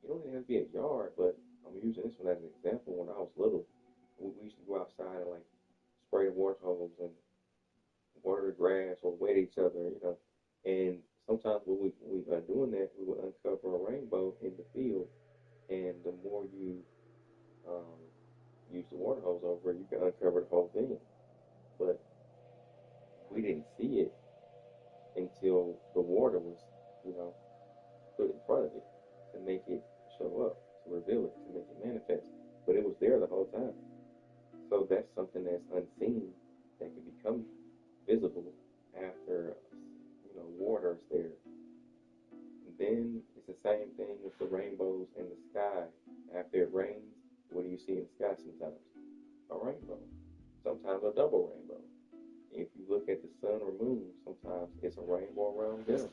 you don't even have to be a yard, but I'm using this one as an example. When I was little, we used to go outside and like spray the water hose and water the grass or wet each other, And sometimes when we are doing that, we would uncover a rainbow in the field, and the more you um, use the water hose over it, you can uncover the whole thing. But we didn't see it until the water was, you know, put in front of it to make it show up, to reveal it, to make it manifest. But it was there the whole time. So that's something that's unseen that can become visible after, water is there. And then it's the same thing with the rainbows in the sky. After it rains, what do you see in the sky sometimes? A rainbow. Sometimes a double rainbow. If you look at the sun or moon, sometimes it's a rainbow around them.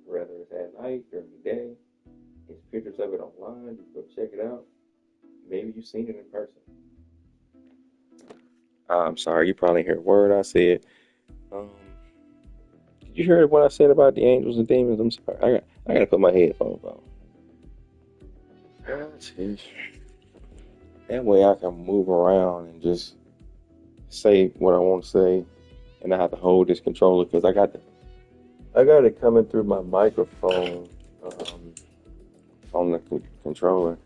Whether it's at night, during the day, there's pictures of it online. You can go check it out. Maybe you've seen it in person. I'm sorry, you probably heard a word I said. Did you hear what I said about the angels and demons? I'm sorry. I gotta put my headphones on. That way I can move around and just say what I want to say and I have to hold this controller because I got it coming through my microphone on the controller.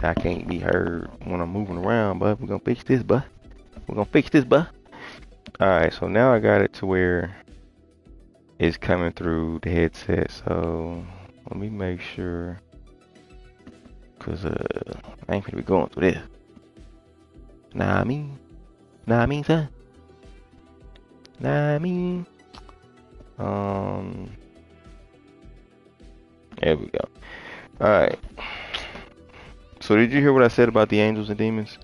I can't be heard when I'm moving around, but we're gonna fix this, but we're gonna fix this, but. All right, so now I got it to where it's coming through the headset. So let me make sure, cause I ain't gonna be going through this. Nah, I mean, son. Nah, I mean, there we go. All right. So did you hear what I said about the angels and demons?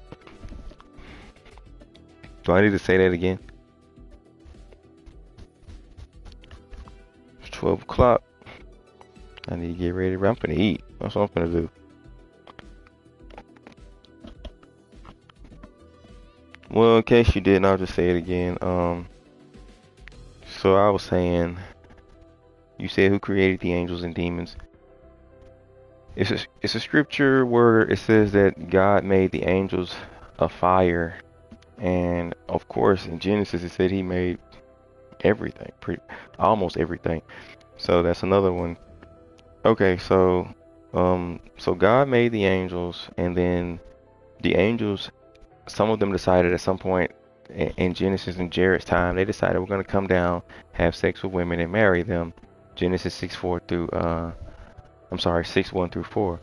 Do I need to say that again? It's 12 o'clock. I need to get ready. I'm finna eat. That's what I'm finna do. Well, in case you didn't, I'll just say it again. So I was saying, you said who created the angels and demons? It's a scripture where it says that God made the angels of fire, and of course in Genesis it said He made everything, almost everything. So that's another one. Okay, so God made the angels, and then the angels, some of them decided at some point in Genesis and Jared's time, they decided we're gonna come down, have sex with women, and marry them. Genesis 6:4 through 6:1 through 4.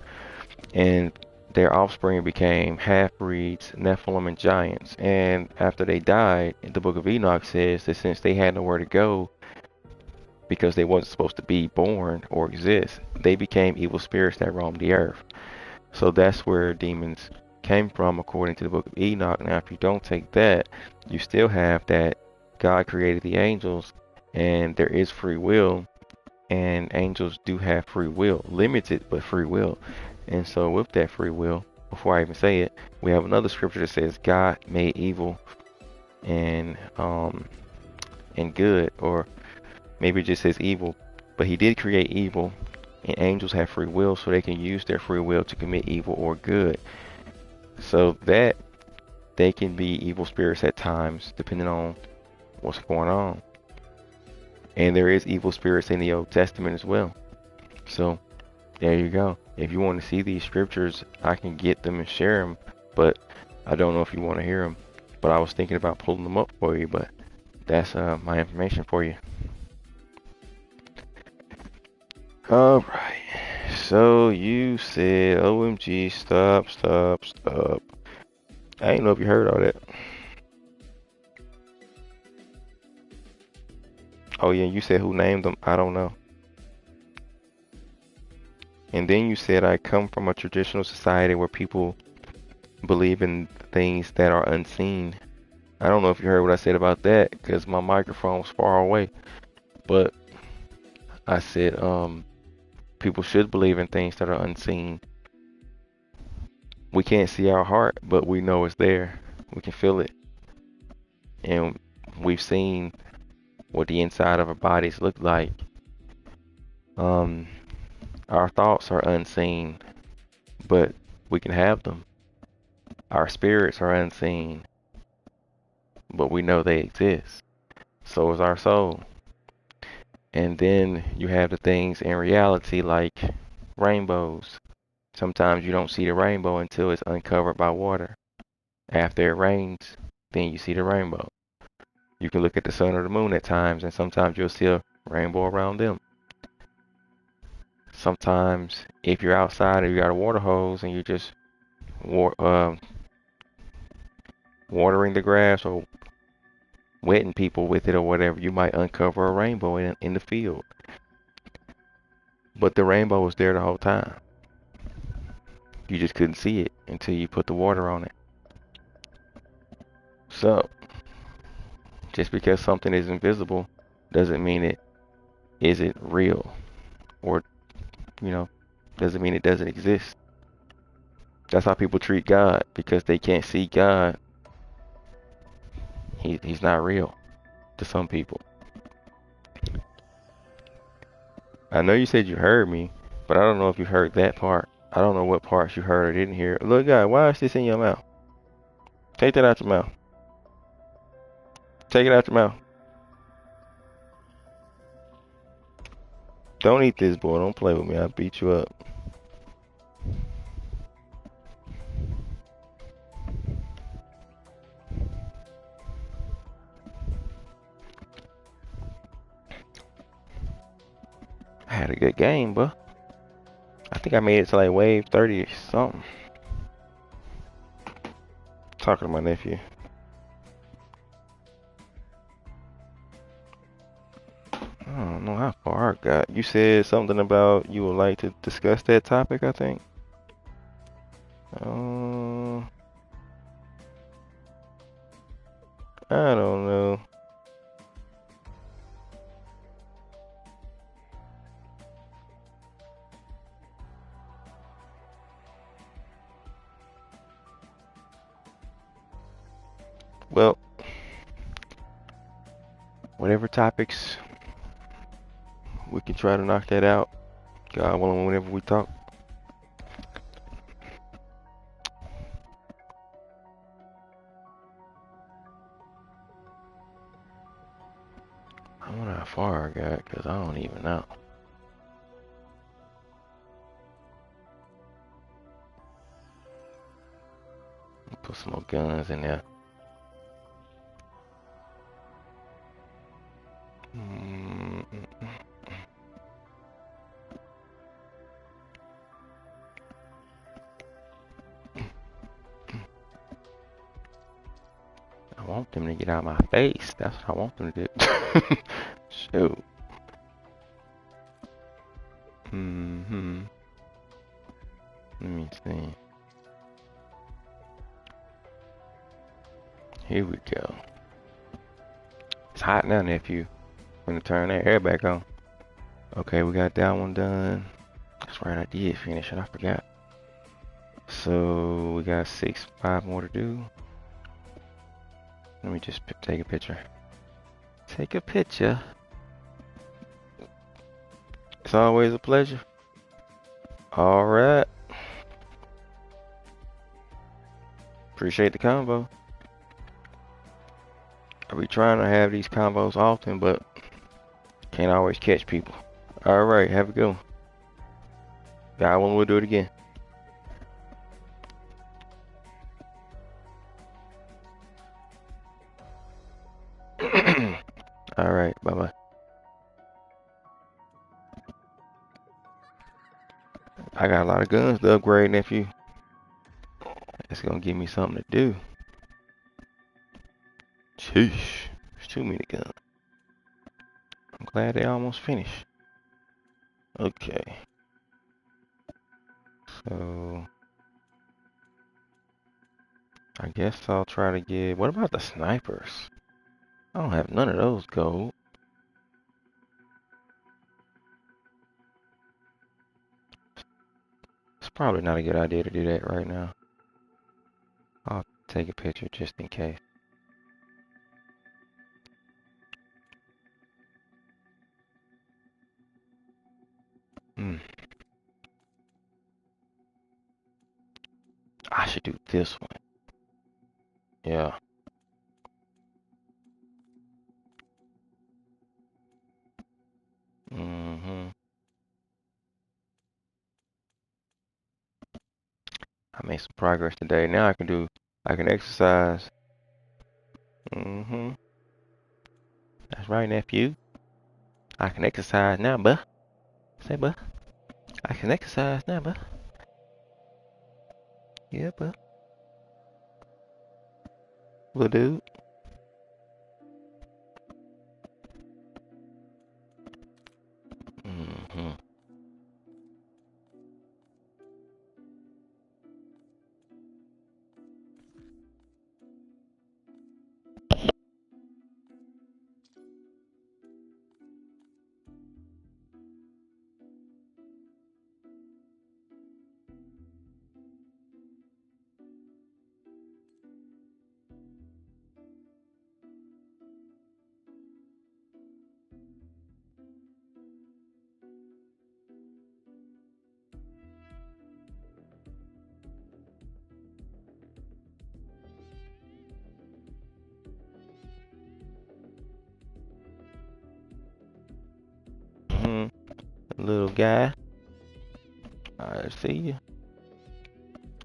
And their offspring became half-breeds, Nephilim, and giants. And after they died, the book of Enoch says that since they had nowhere to go, because they wasn't supposed to be born or exist, they became evil spirits that roamed the earth. So that's where demons came from, according to the book of Enoch. Now, if you don't take that, you still have that God created the angels, and there is free will, and angels do have free will, limited but free will. And so with that free will, before I even say it, we have another scripture that says God made evil and good, or maybe it just says evil, but He did create evil, and angels have free will, so they can use their free will to commit evil or good. So that they can be evil spirits at times, depending on what's going on. And there is evil spirits in the Old Testament as well. So there you go. If you want to see these scriptures, I can get them and share them, but I don't know if you want to hear them. But I was thinking about pulling them up for you, but that's my information for you. All right. So you said, OMG, stop. I ain't know if you heard all that. Oh yeah, you said who named them? I don't know. And then you said I come from a traditional society where people believe in things that are unseen. I don't know if you heard what I said about that because my microphone was far away. But I said people should believe in things that are unseen. We can't see our heart, but we know it's there. We can feel it. And we've seen what the inside of our bodies look like. Our thoughts are unseen, but we can have them. Our spirits are unseen, but we know they exist. So is our soul. And then you have the things in reality like rainbows. Sometimes you don't see the rainbow until it's uncovered by water. After it rains, then you see the rainbow. You can look at the sun or the moon at times, and sometimes you'll see a rainbow around them. Sometimes, if you're outside and you got a water hose and you're just watering the grass or wetting people with it or whatever, you might uncover a rainbow in the field. But the rainbow was there the whole time. You just couldn't see it until you put the water on it. So, just because something is invisible doesn't mean it isn't real, or, doesn't mean it doesn't exist. That's how people treat God, because they can't see God. He's not real to some people. I know you said you heard me, but I don't know if you heard that part. I don't know what parts you heard or didn't hear. Look, guy, why is this in your mouth? Take that out your mouth. Take it out your mouth. Don't eat this, boy. Don't play with me. I'll beat you up. I had a good game, bro. I think I made it to like wave 30 or something. Talking to my nephew. I don't know how far I got. You said something about you would like to discuss that topic, I think. I don't know. Well, whatever topics, we can try to knock that out. God willing, whenever we talk. I wonder how far I got, because I don't even know. Put some more guns in there. I want them to get out of my face. That's what I want them to do. Shoot. Let me see. Here we go. It's hot now, nephew. I'm gonna turn that air back on. Okay, we got that one done. That's right, I did finish it. I forgot. So we got 5 more to do. Let me just take a picture. Take a picture. It's always a pleasure. All right. Appreciate the convo. I be trying to have these convos often, but can't always catch people. All right, have a good one. God willing, we'll do it again. All right, bye-bye. I got a lot of guns to upgrade, nephew. It's gonna give me something to do. Sheesh, there's too many guns. I'm glad they almost finished. Okay. So I guess I'll try to get. What about the snipers? I don't have none of those gold. It's probably not a good idea to do that right now. I'll take a picture just in case. I should do this one. Yeah. I made some progress today. Now I can exercise. That's right, nephew. I can exercise now, buh. Say, buh. I can exercise now, buh. Yeah, buh. Little dude. little guy. I see you.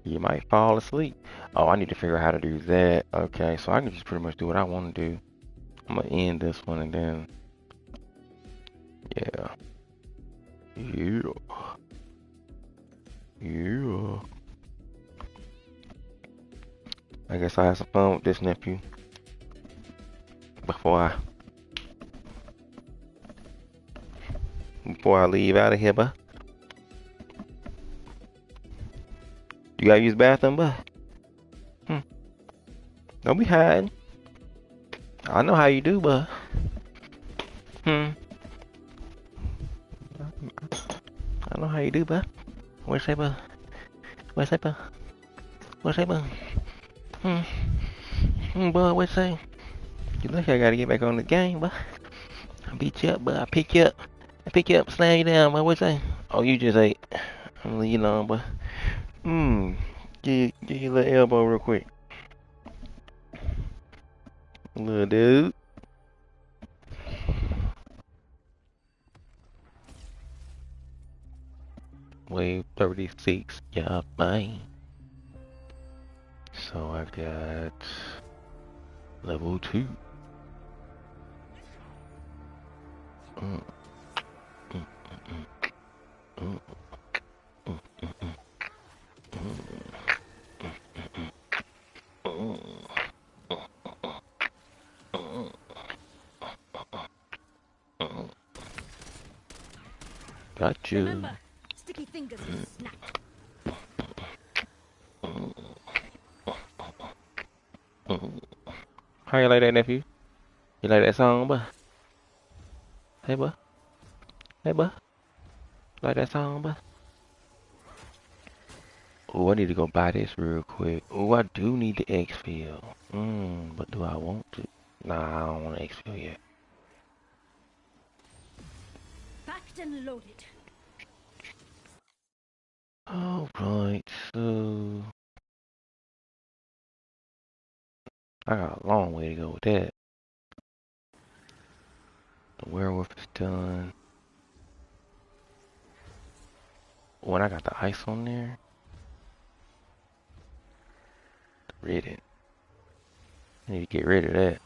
You might fall asleep. Oh, I need to figure out how to do that. Okay, so I can just pretty much do what I want to do. I'm gonna end this one and then, yeah. Yeah. Yeah. I guess I have some fun with this nephew before I leave out of here, but you gotta use the bathroom, but don't be hiding. I know how you do, but I know how you do, but what's that, but what's that, but what's that, but boy, what's that? You look, I gotta get back on the game, but I beat you up, but I pick you up. I pick you up, slam you down, but what's that? Oh, you just ate. I'm gonna leave you alone, but give you a little elbow real quick. Little dude. Wave 36, yeah, bye. So I got level 2. Got you. Remember, sticky fingers will snap. How you like that, nephew? You like that song, buh? Hey, buh? Hey, buh? Like that song, buh? Oh, I need to go buy this real quick. Oh, I do need the X-Field. But do I want to? Nah, I don't want the X-Field yet. Packed and loaded. Alright, so I got a long way to go with that. The werewolf is done. When I got the ice on there, rid it. I need to get rid of that.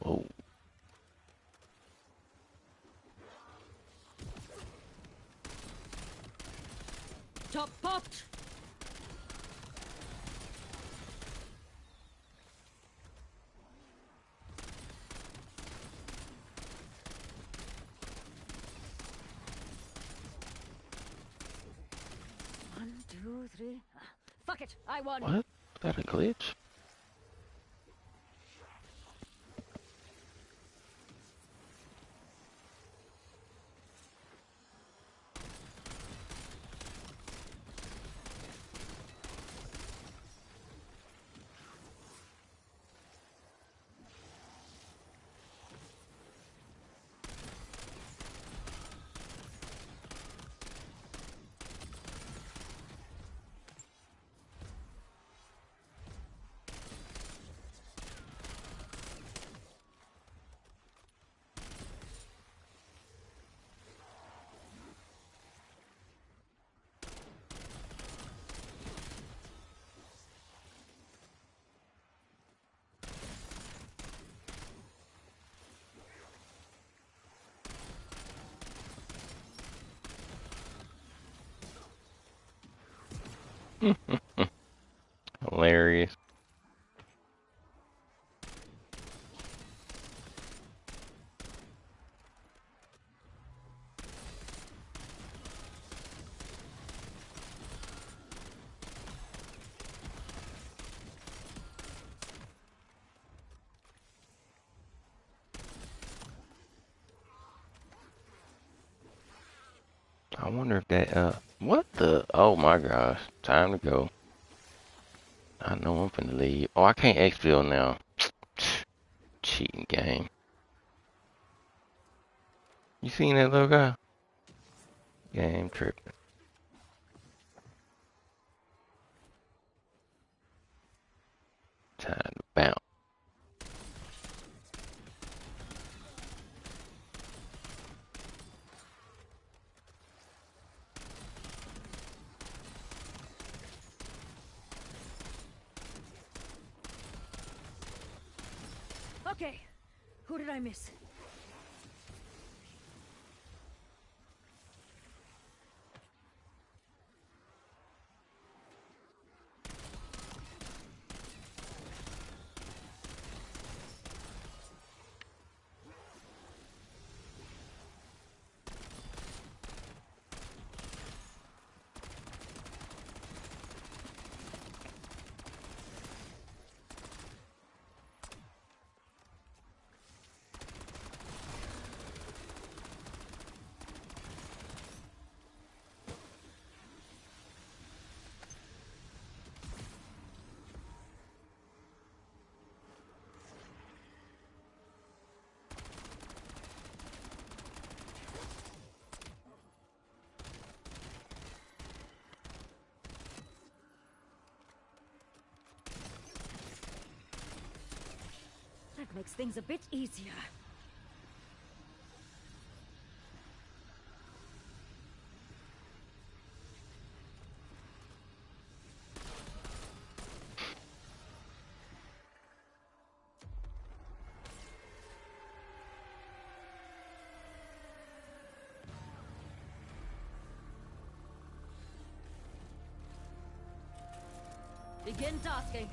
Whoa. Top popped. One, two, three. Fuck it, I won. What? Is that a glitch? Hilarious. I wonder if that, what the? Oh my gosh. Time to go. I know I'm finna leave. Oh, I can't exfil now. Cheating game. You seen that little guy? Game tripping. Okay, who did I miss? That makes things a bit easier. Begin tasking.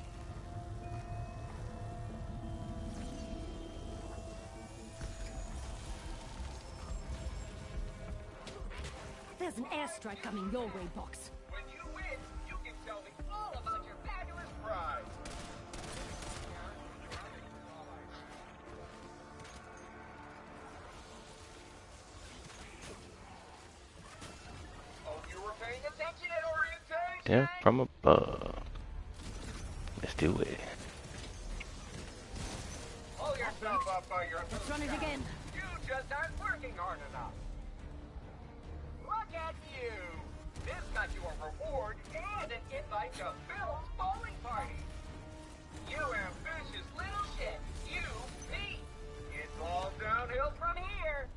There's an airstrike coming your way, Box. When you win, you can tell me all about your fabulous prize. Oh, you were paying attention at orientation? Down from above. Let's do it. Pull yourself up by your Let's run it again. You just aren't working hard enough. Look at you. This got you a reward and an invite to Phil's bowling party. You ambitious little shit. You, me. It's all downhill from here.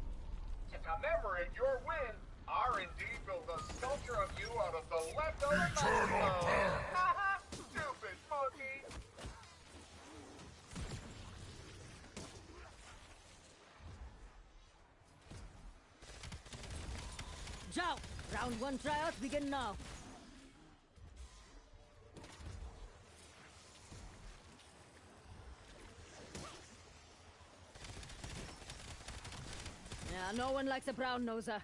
To commemorate your win, R&D built a sculpture of you out of the leftover monkey bone. Haha, stupid monkey. Ciao! Round one tryouts begin now. Yeah, no one likes a brown noser.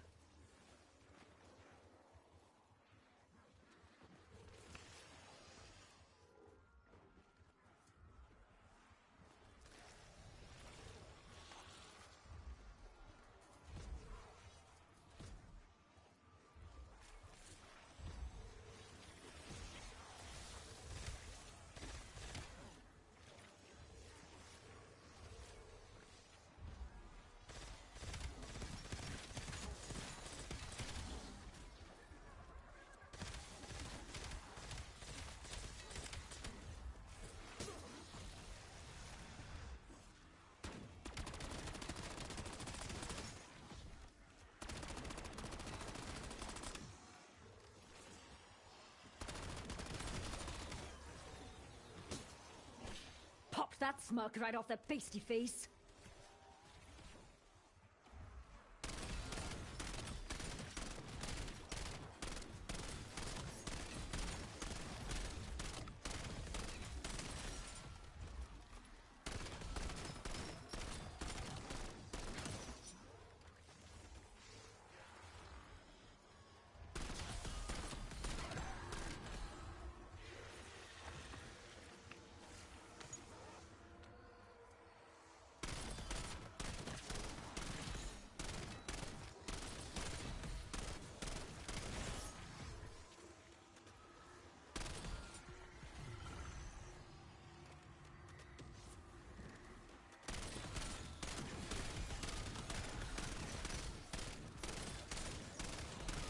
Pop that smirk right off that pasty face.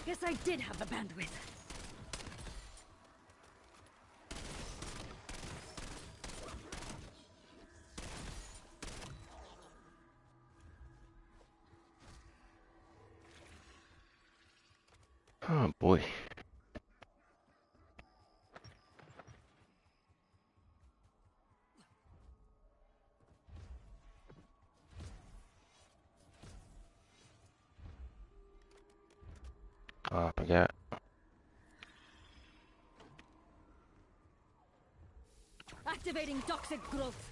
Guess I did have the bandwidth. Oh boy. Oh, I forgot. Activating toxic growth.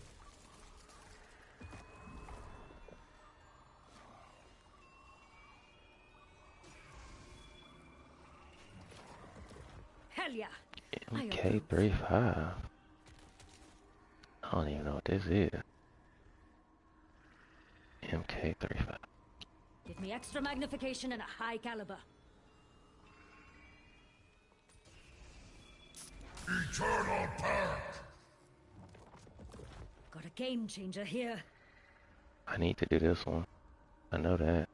Hell yeah. MK35. I don't even know what this is. MK35. Give me extra magnification and a high caliber. Eternal Pact! Got a game changer here. I need to do this one. I know that.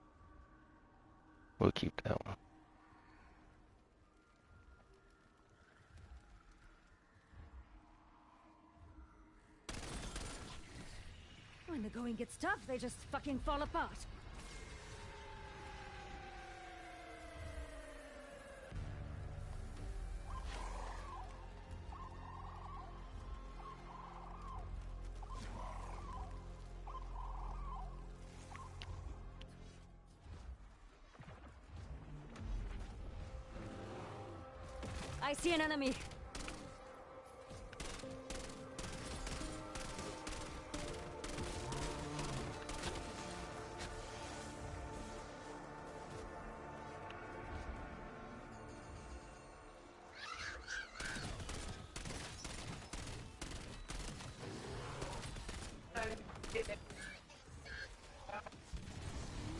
We'll keep that one. When the going gets tough, they just fucking fall apart. I see an enemy.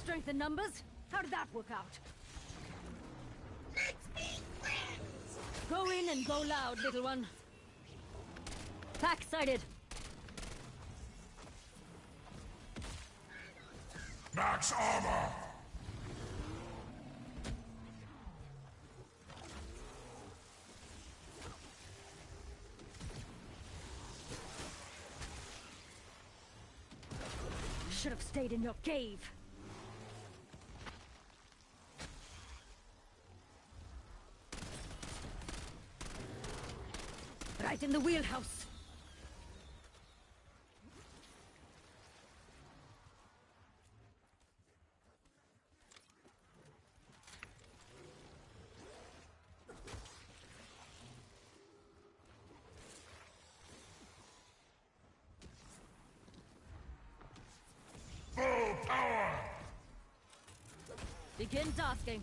Strength in numbers? How did that work out? Go in and go loud, little one. Pack sighted. Max armor! Should have stayed in your cave. Right in the wheelhouse. Full power! Begin tasking.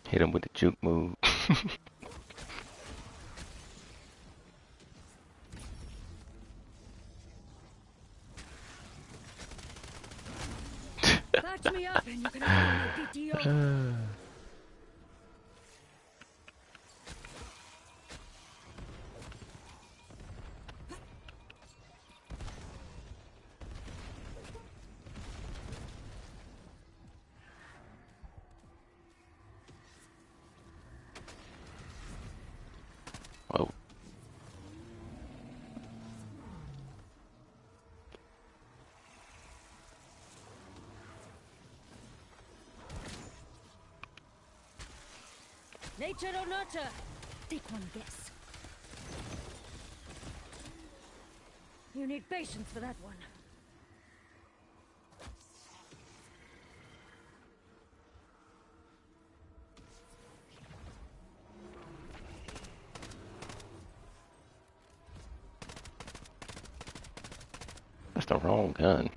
Hit him with the juke move. Patch me up and you can have my PTO. Oh, Nature or nurture? Take one guess. You need patience for that one. that's the wrong gun.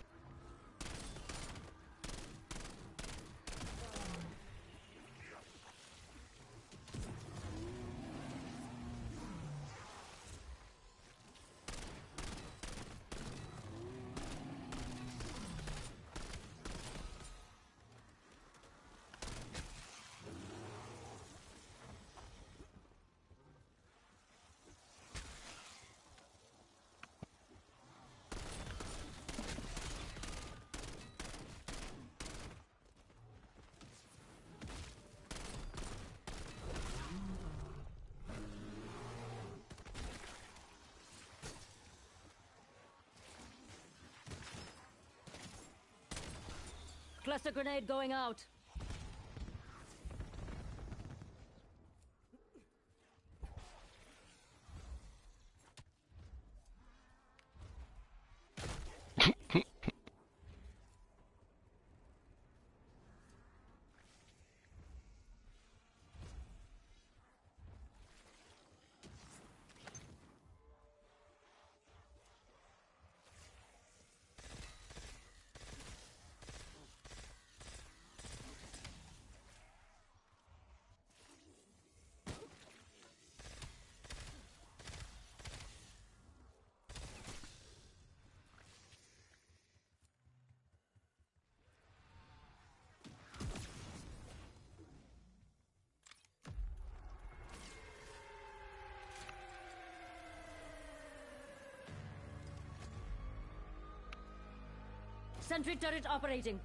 Cluster grenade going out. Sentry turret operating.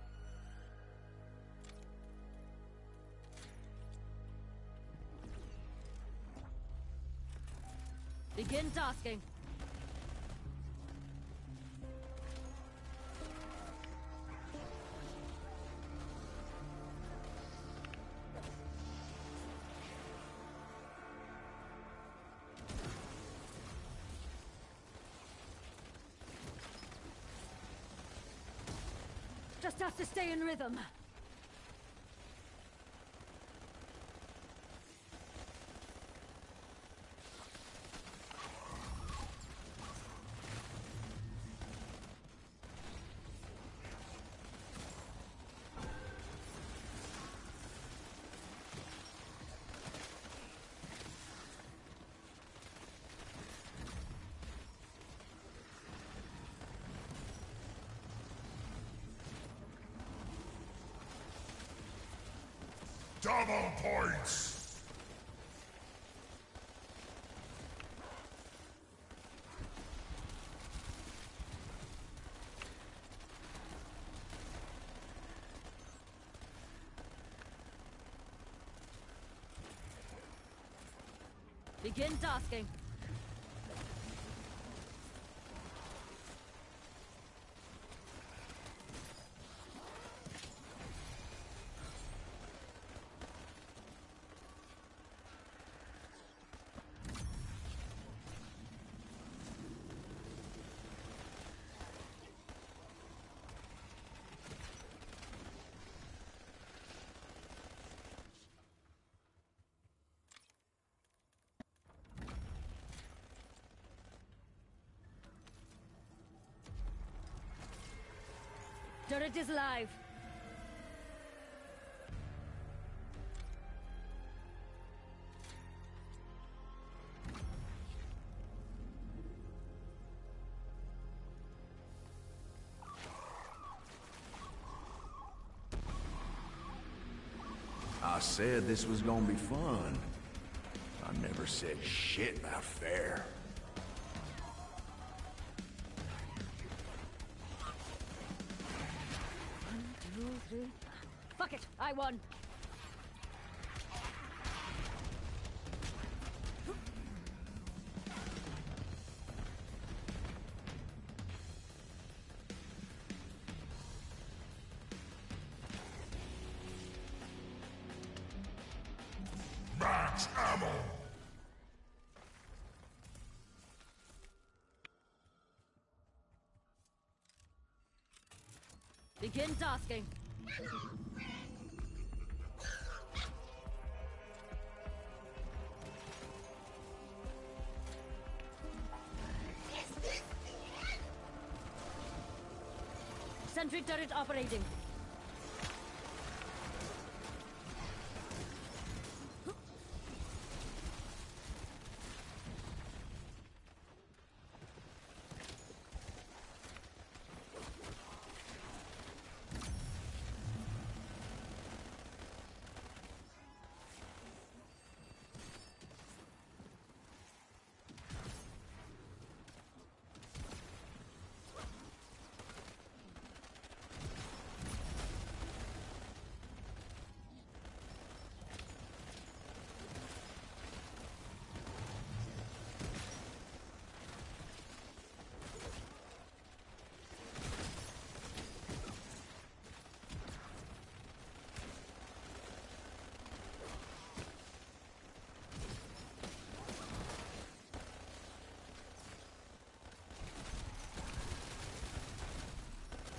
Begin tasking. Just have to stay in rhythm. Double points! Begin tasking. Turret is live. I said this was gonna be fun. I never said shit about fair. Fuck it, I won. Max ammo! Begin tasking. Sentry turret operating.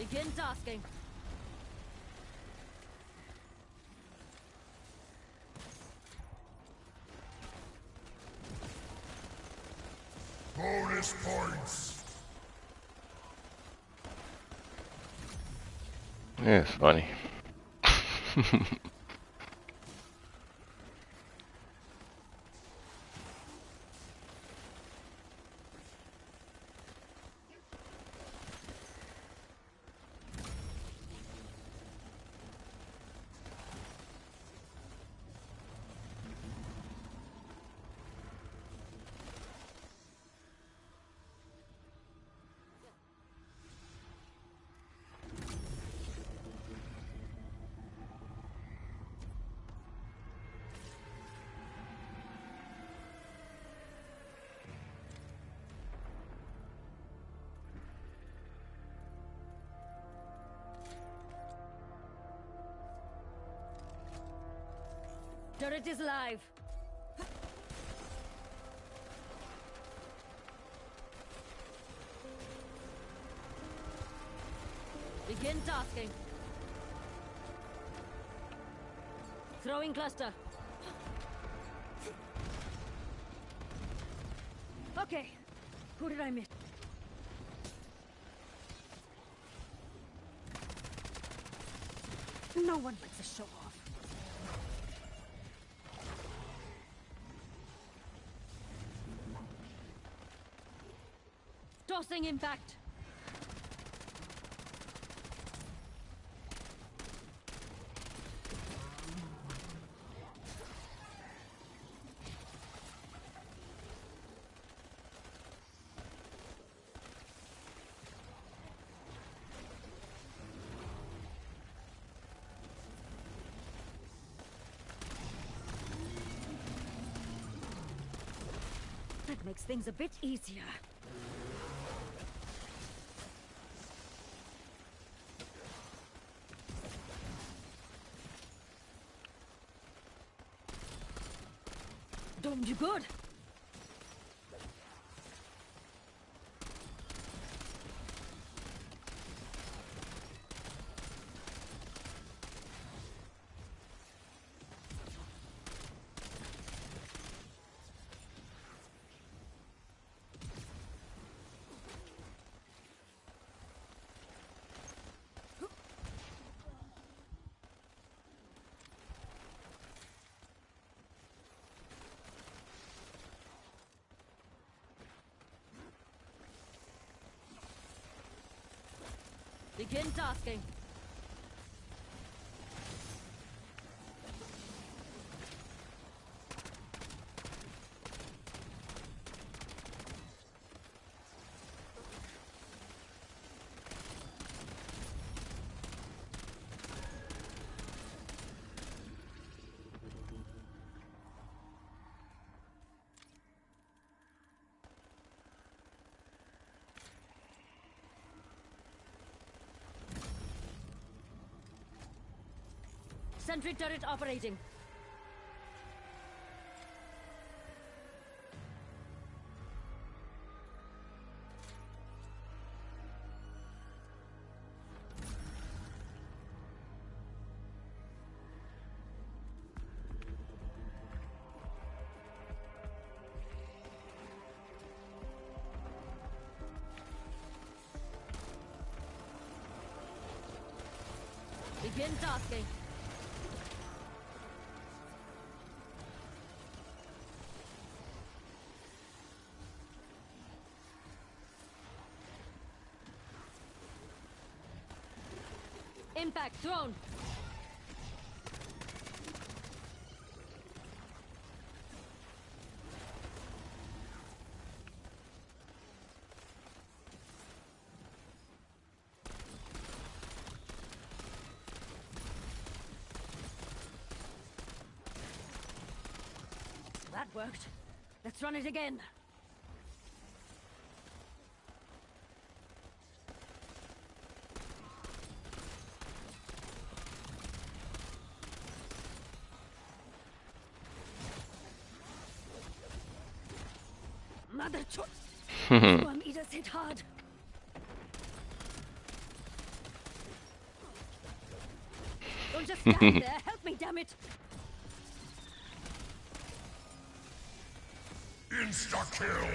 Begin tasking. Bonus points. Yeah, it's funny. Turret is live. Begin tasking. Throwing cluster. Okay. Who did I miss? No one likes a show off. Tossing impact. That makes things a bit easier. Don't you good? Begin tasking. Sentry turret operating. Begin tasking. Impact thrown. That worked. Let's run it again. Mother choice. Worm eaters hit hard. just stand there. Help me, damn it. Insta-kill!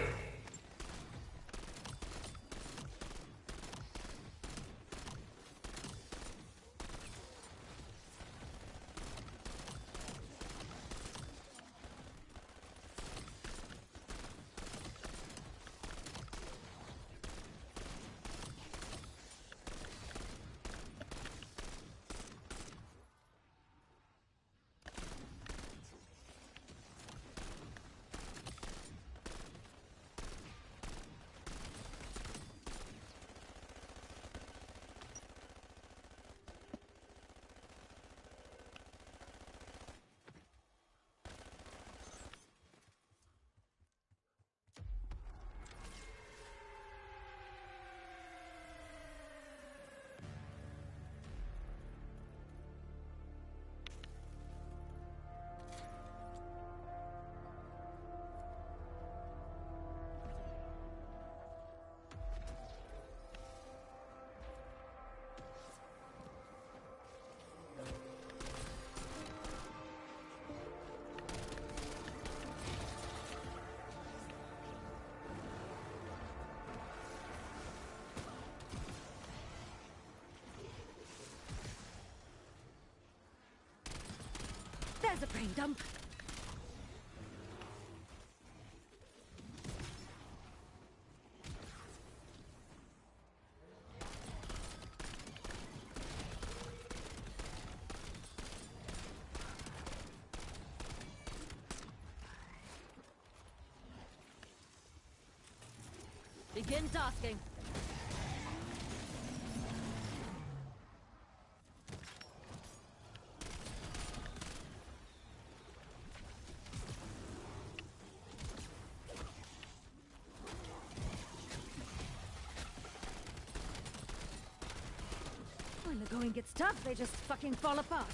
There's a brain dump. Begin tasking. When the going gets tough, they just fucking fall apart.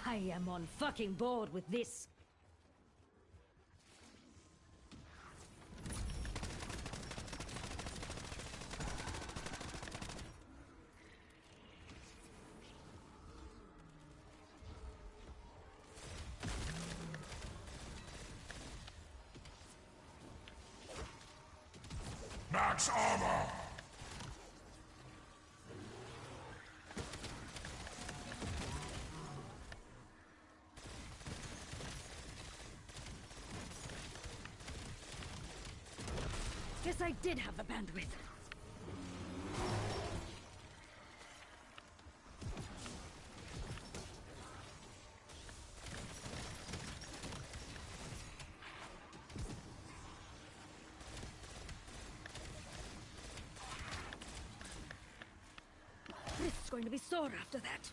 I am on fucking board with this. Max armor! Guess I did have the bandwidth. This is going to be sore after that.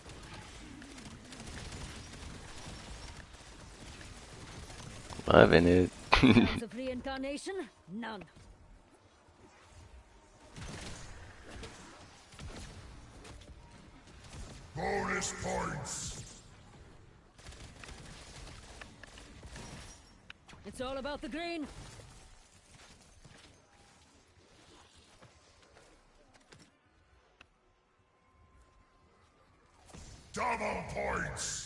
Loving it. Chance of reincarnation? None. Bonus points! It's all about the green. Double points!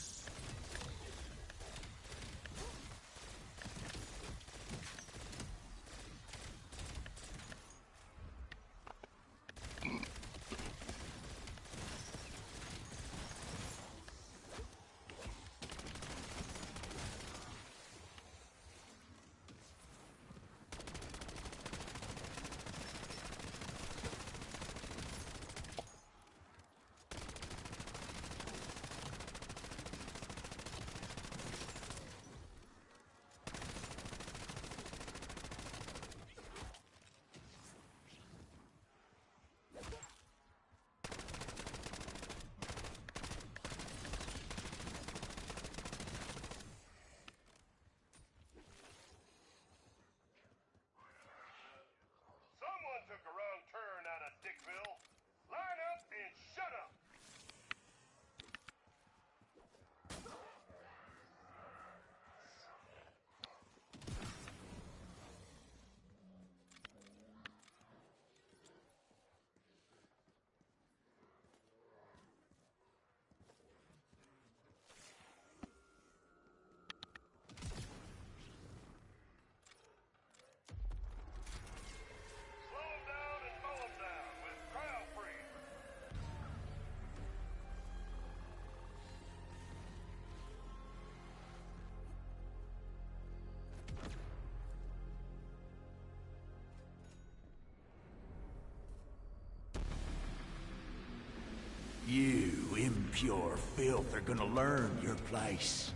pure filth are gonna learn your place.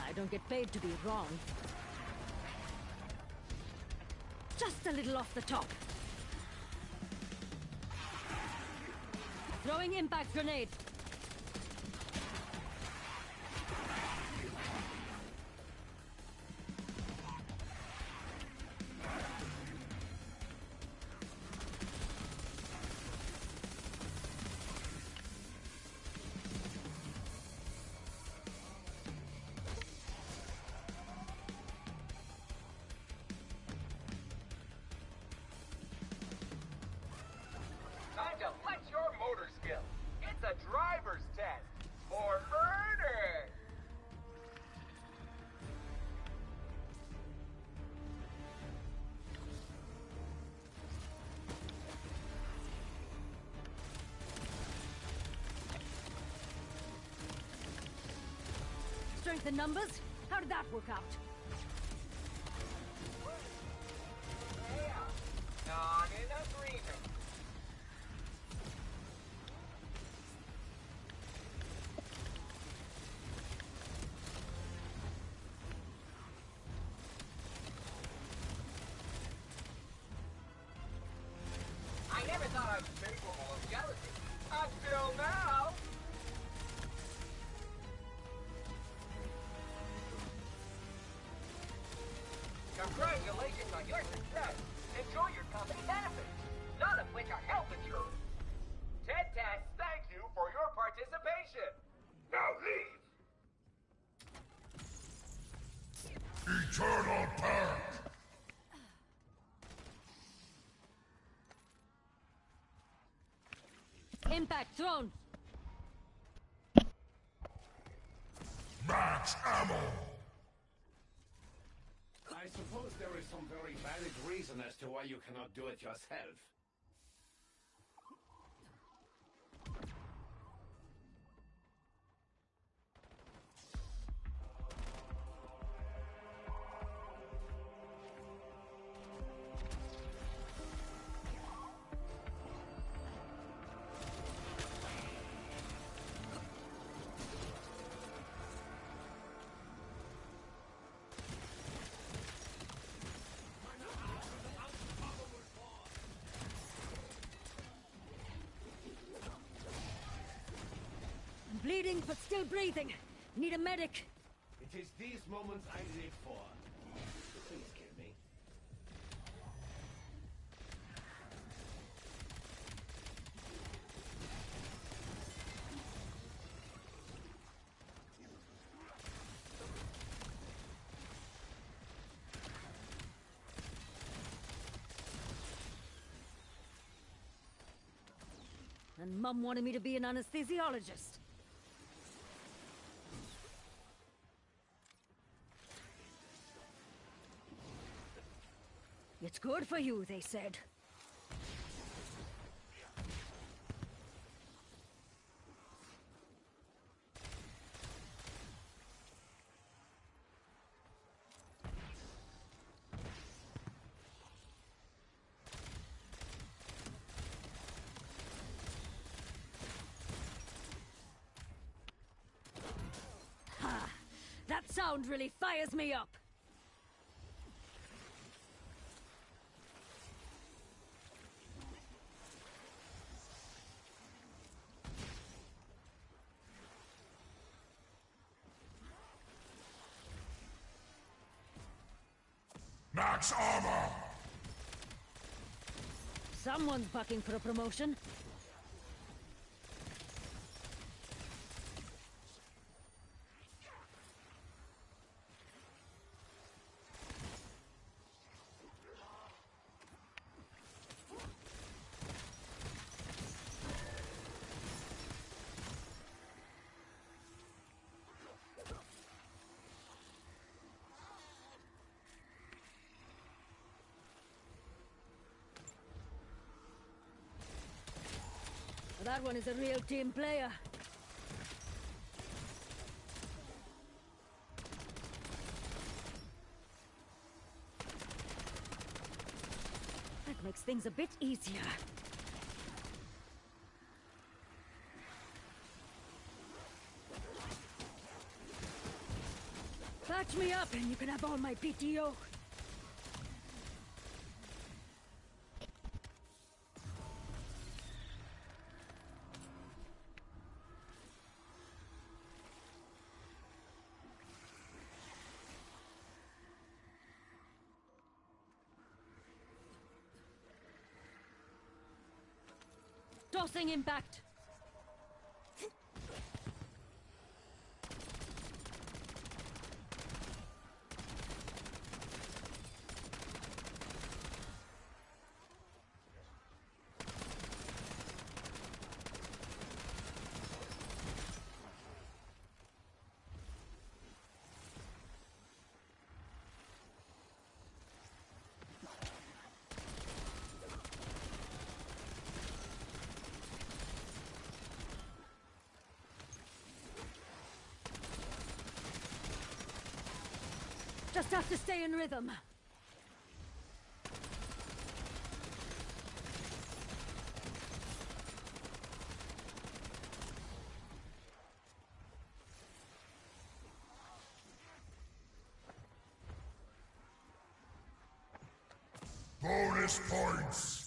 I don't get paid to be wrong. Just a little off the top. Throwing impact grenade. Time to flex your motor skill. It's a driver's test for murder. Strength in numbers? How did that work out? Yeah, not in agreement. I never thought I was capable of jealousy. Until now. Congratulations on your success. Enjoy your company benefits, none of which are health insurance. Ted Tass thanks you for your participation. Now leave. Eternal Perk! Impact thrown. Max ammo! I suppose there is some very valid reason as to why you cannot do it yourself. Bleeding, but still breathing. Need a medic. It is these moments I live for. Please kill me. And Mum wanted me to be an anesthesiologist. It's good for you, they said. Ha! That sound really fires me up! Max armor! Someone's bucking for a promotion. That one is a real team player. things a bit easier. Patch me up and you can have all my PTO. Tossing impact. Just have to stay in rhythm. Bonus points!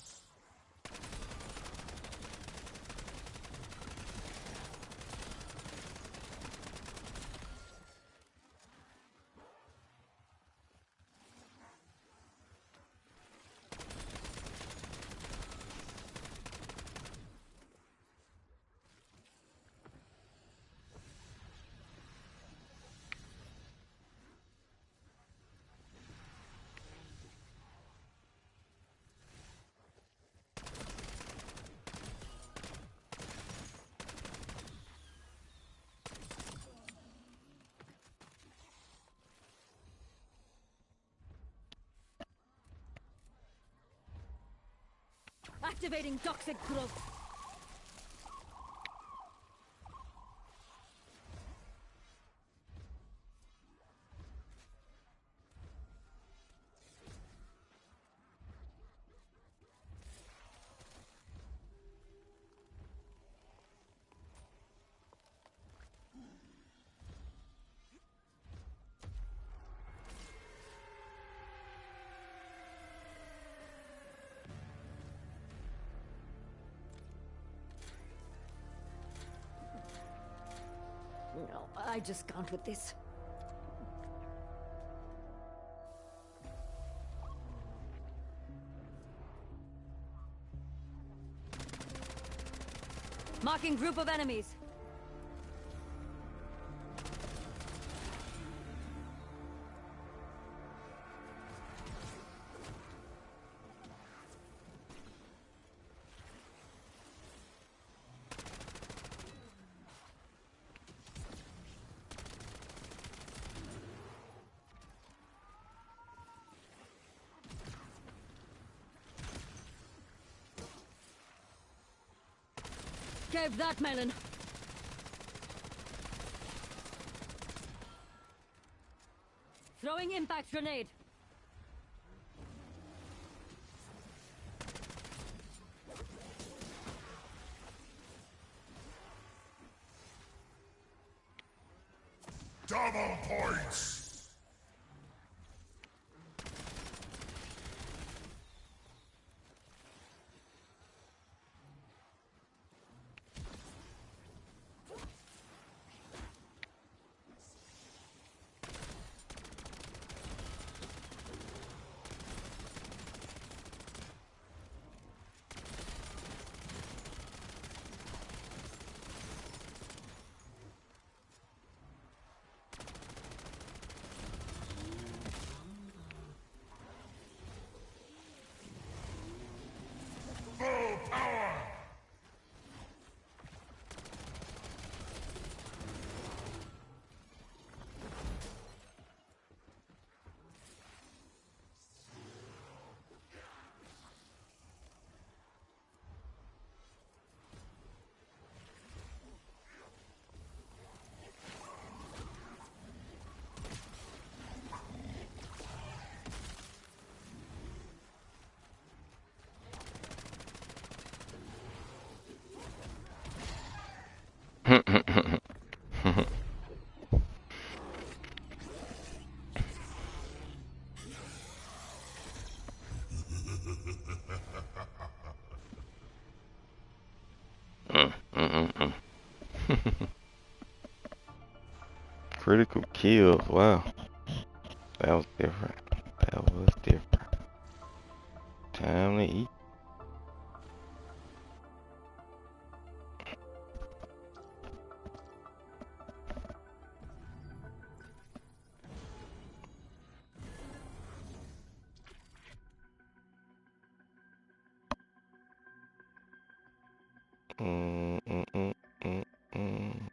Activating toxic growth. No, I just can't with this. Marking group of enemies. Gave that melon. Throwing impact grenade. Double points! Mm. Critical kills. Wow, that was different. That was different. Time to eat. Mm, mm, mm, mm, mm.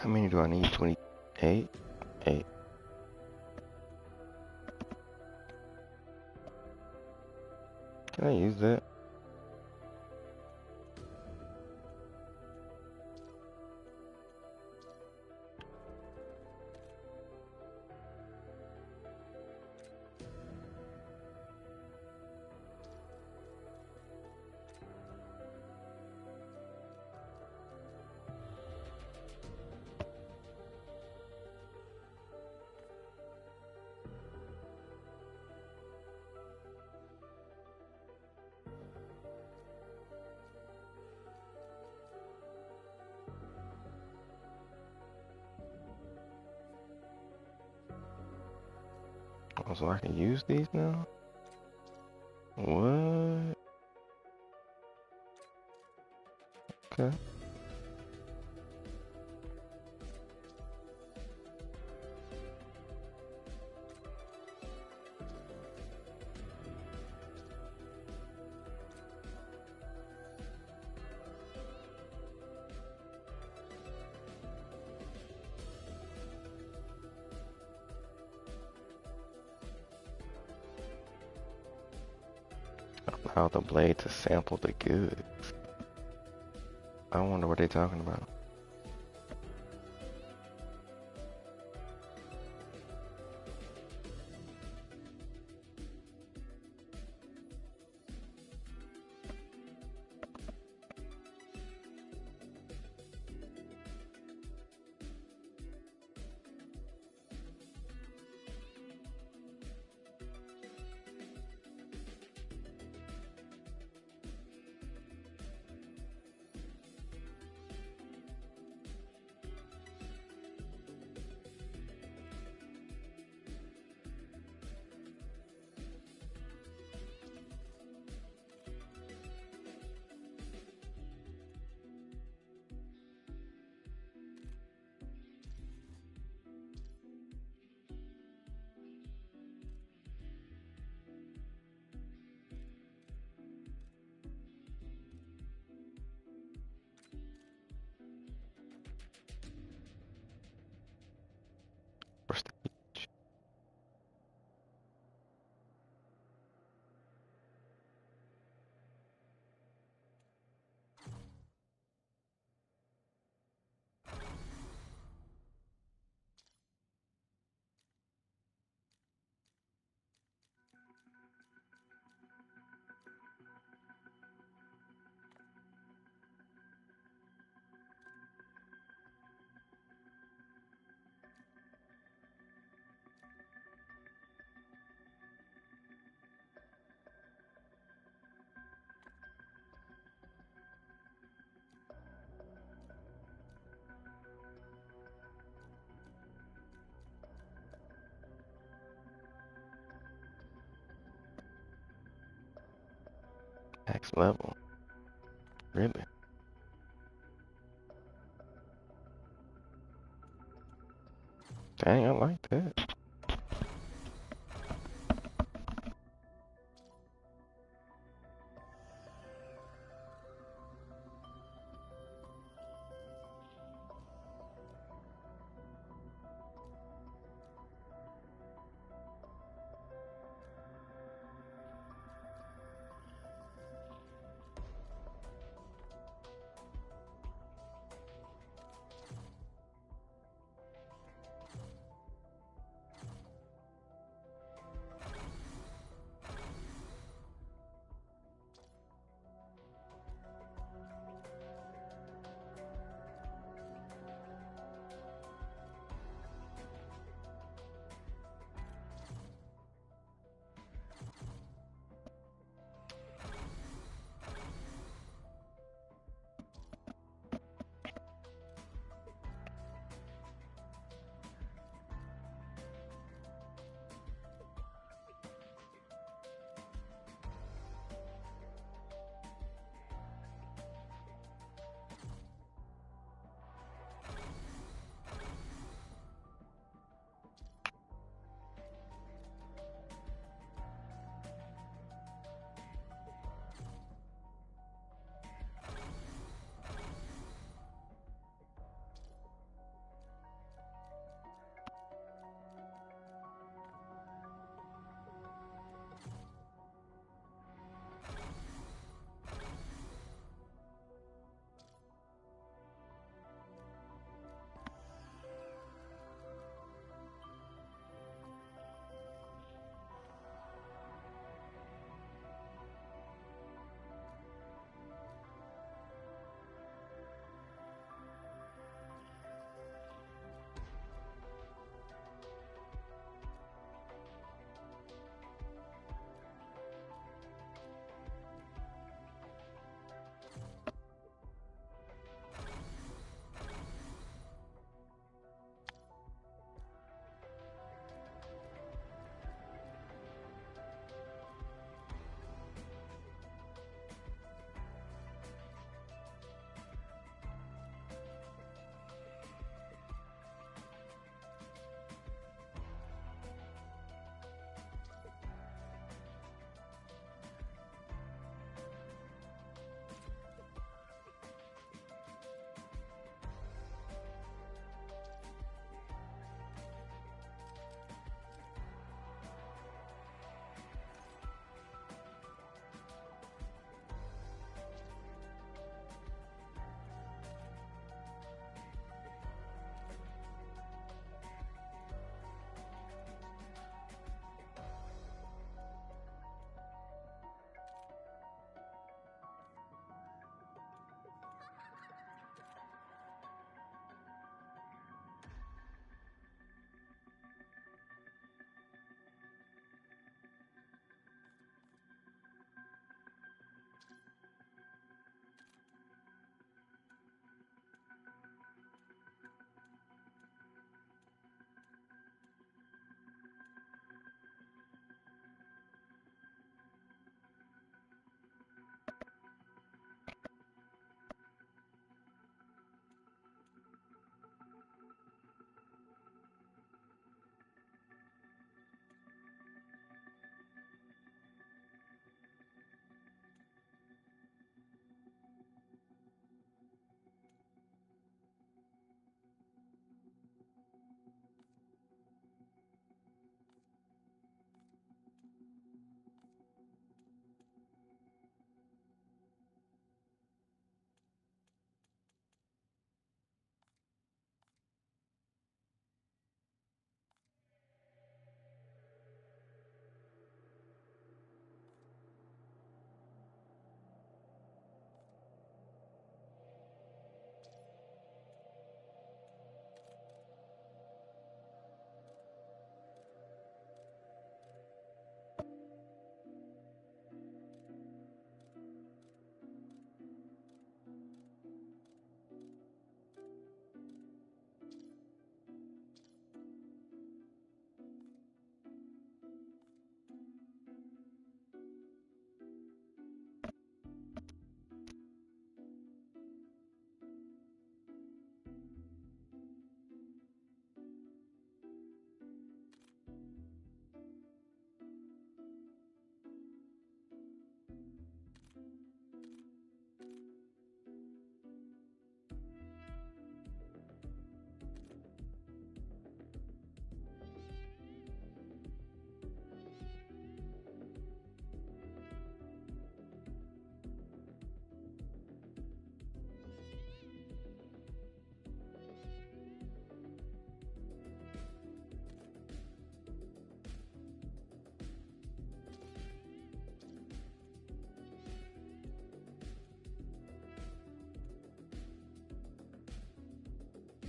How many do I need? 28? 8. Can I use that? Oh, so I can use these now? What? Okay. Allow the blade to sample the goods. I wonder what they're talking about. Prestige. Max level. Really? Dang, I like that.